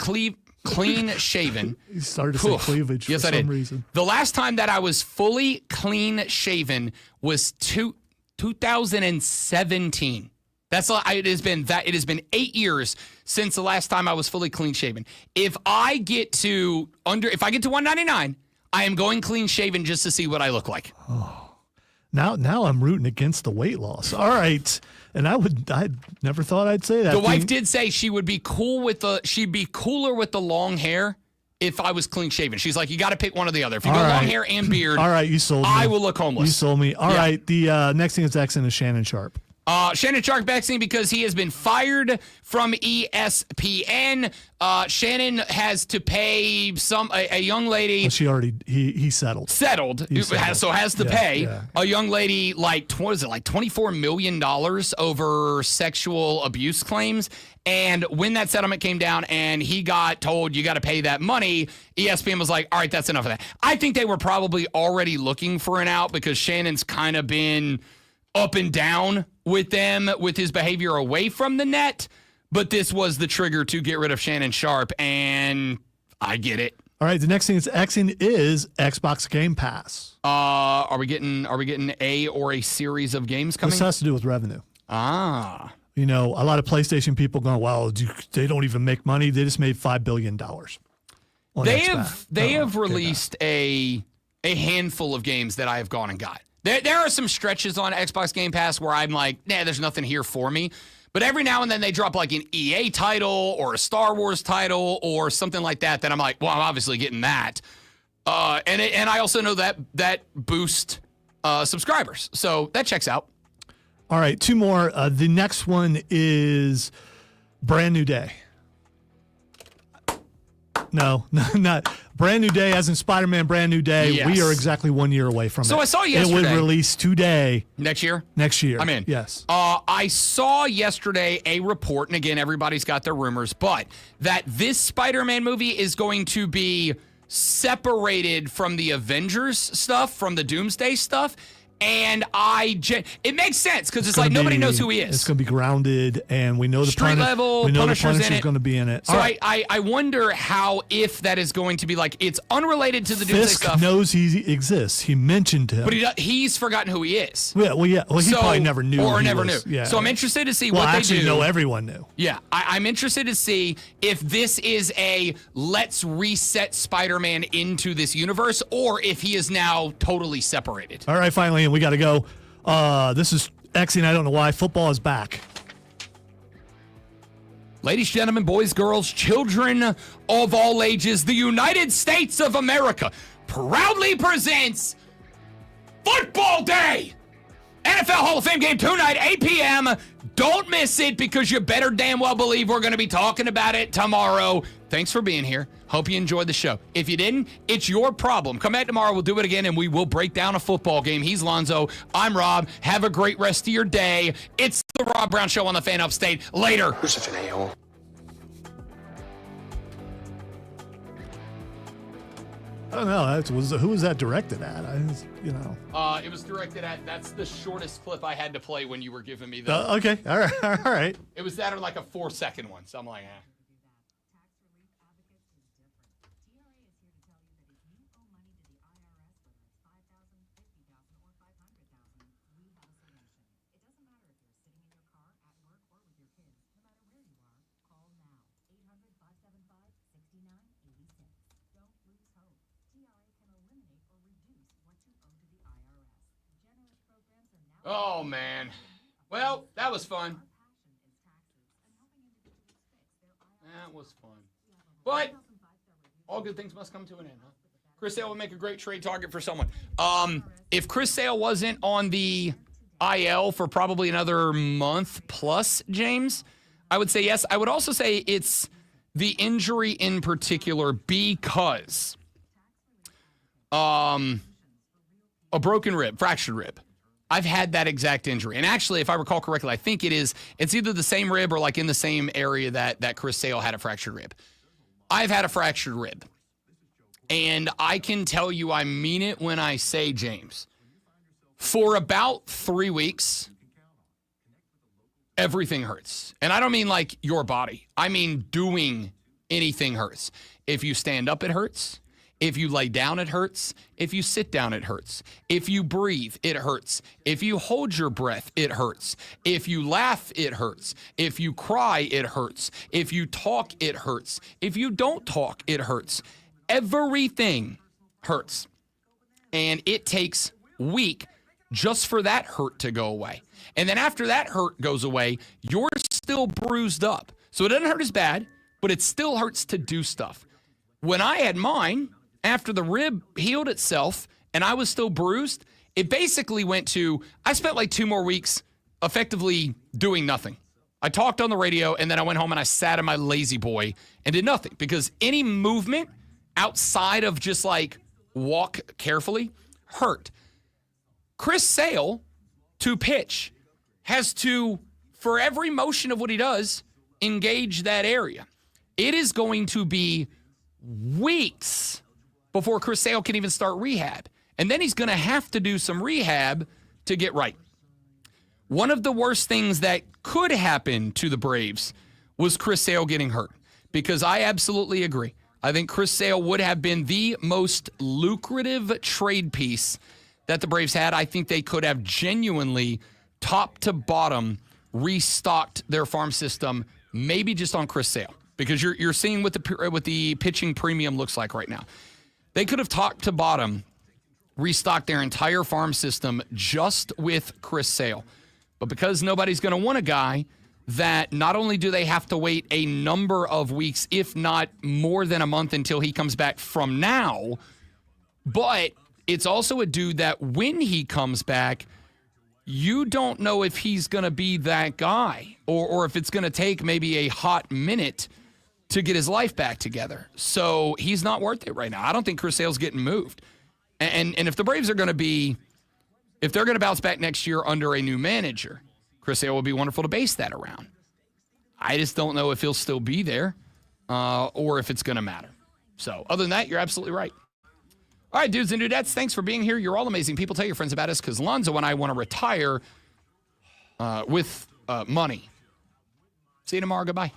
shaven. You started to say cleavage for some reason. The last time that I was fully clean shaven was 2017. It has been 8 years since the last time I was fully clean shaven. If I get to 199, I am going clean shaven just to see what I look like. Oh. Now I'm rooting against the weight loss. All right. And I never thought I'd say that. The wife did say she'd be cooler with the long hair if I was clean shaven. She's like, you got to pick one or the other. If you go long hair and beard, all right, you sold me. I will look homeless. You sold me. All right. The next thing that's Xing is Shannon Sharpe. Shannon Sharpe Xing because he has been fired from ESPN. Shannon has to pay a young lady. Well, she already he settled. Has to pay a young lady like $24 million over sexual abuse claims. And when that settlement came down and he got told you got to pay that money, ESPN was like, all right, that's enough of that. I think they were probably already looking for an out because Shannon's kind of been up and down with them with his behavior away from the net, but this was the trigger to get rid of Shannon Sharpe, and I get it. All right, the next thing that's Xing is Xbox Game Pass. Are we getting a series of games coming? This has to do with revenue. You know, a lot of PlayStation people going, well, they don't even make money. They just made $5 billion. They have released a handful of games that I have gone and got. There are some stretches on Xbox Game Pass where I'm like, there's nothing here for me. But every now and then they drop like an EA title or a Star Wars title or something like that I'm like, well, I'm obviously getting that. And I also know that boosts subscribers. So that checks out. All right, two more. The next one is Brand New Day. No, not Brand New Day as in Spider-Man Brand New Day. Yes. We are exactly 1 year away from it. So I saw yesterday. It was released today. Next year? Next year. I'm in. Yes. I saw yesterday a report, and again, everybody's got their rumors, but that this Spider-Man movie is going to be separated from the Avengers stuff, from the Doomsday stuff, And it makes sense because it's like nobody knows who he is. It's going to be grounded, and we know the Street level, we know the Punisher's Punisher's in it. going to be in it. So I wonder if that is going to be like, it's unrelated to the Doomsday Fisk stuff. knows he exists. He mentioned him. But he's forgotten who he is. Well, he probably never knew. Or he never was. knew. Yeah. So I'm interested to see well, what they actually, do. no, everyone knew. Yeah, I'm interested to see if this is a let's reset Spider-Man into this universe, or if he is now totally separated. All right, finally, and we got to go. This is Exy, and I don't know why. Football is back. Ladies, gentlemen, boys, girls, children of all ages, the United States of America proudly presents Football Day! NFL Hall of Fame game tonight, 8 p.m. Don't miss it because you better damn well believe we're going to be talking about it tomorrow. Thanks for being here. Hope you enjoyed the show. If you didn't, it's your problem. Come back tomorrow. We'll do it again, and we will break down a football game. He's Lonzo. I'm Rob. Have a great rest of your day. It's the Rob Brown Show on the Fan Upstate. Later. You're such an a-hole. I don't know. Who was that directed at? It was directed at, that's the shortest clip I had to play when you were giving me the. Okay. All right. It was that or like a 4-second one. So I'm like, Oh, man. Well, that was fun. That was fun. But all good things must come to an end, huh? Chris Sale would make a great trade target for someone. If Chris Sale wasn't on the IL for probably another month plus, James, I would say yes. I would also say it's the injury in particular because a broken rib, fractured rib. I've had that exact injury. And actually, if I recall correctly, I think it's either the same rib or like in the same area that Chris Sale had a fractured rib. I've had a fractured rib. And I can tell you I mean it when I say, James, for about 3 weeks, everything hurts. And I don't mean like your body. I mean doing anything hurts. If you stand up, it hurts. If you lay down, it hurts. If you sit down, it hurts. If you breathe, it hurts. If you hold your breath, it hurts. If you laugh, it hurts. If you cry, it hurts. If you talk, it hurts. If you don't talk, it hurts. Everything hurts. And it takes a week just for that hurt to go away. And then after that hurt goes away, you're still bruised up. So it doesn't hurt as bad, but it still hurts to do stuff. When I had mine, after the rib healed itself and I was still bruised, it basically went to, I spent like 2 more weeks effectively doing nothing. I talked on the radio and then I went home and I sat in my lazy boy and did nothing because any movement outside of just like walk carefully hurt. Chris Sale, to pitch, has to, for every motion of what he does, engage that area. It is going to be weeks before Chris Sale can even start rehab. And then he's going to have to do some rehab to get right. One of the worst things that could happen to the Braves was Chris Sale getting hurt, because I absolutely agree. I think Chris Sale would have been the most lucrative trade piece that the Braves had. I think they could have genuinely, top to bottom, restocked their farm system, maybe just on Chris Sale, because you're seeing what the pitching premium looks like right now. They could have top to bottom restocked their entire farm system just with Chris Sale. But because nobody's going to want a guy that not only do they have to wait a number of weeks, if not more than a month until he comes back from now, but it's also a dude that when he comes back, you don't know if he's going to be that guy or if it's going to take maybe a hot minute to get his life back together. So he's not worth it right now. I don't think Chris Sale's getting moved. And if the Braves are going to be, if they're going to bounce back next year under a new manager, Chris Sale will be wonderful to base that around. I just don't know if he'll still be there or if it's going to matter. So other than that, you're absolutely right. All right, dudes and dudettes, thanks for being here. You're all amazing people. Tell your friends about us because Lonzo and I want to retire with money. See you tomorrow. Goodbye.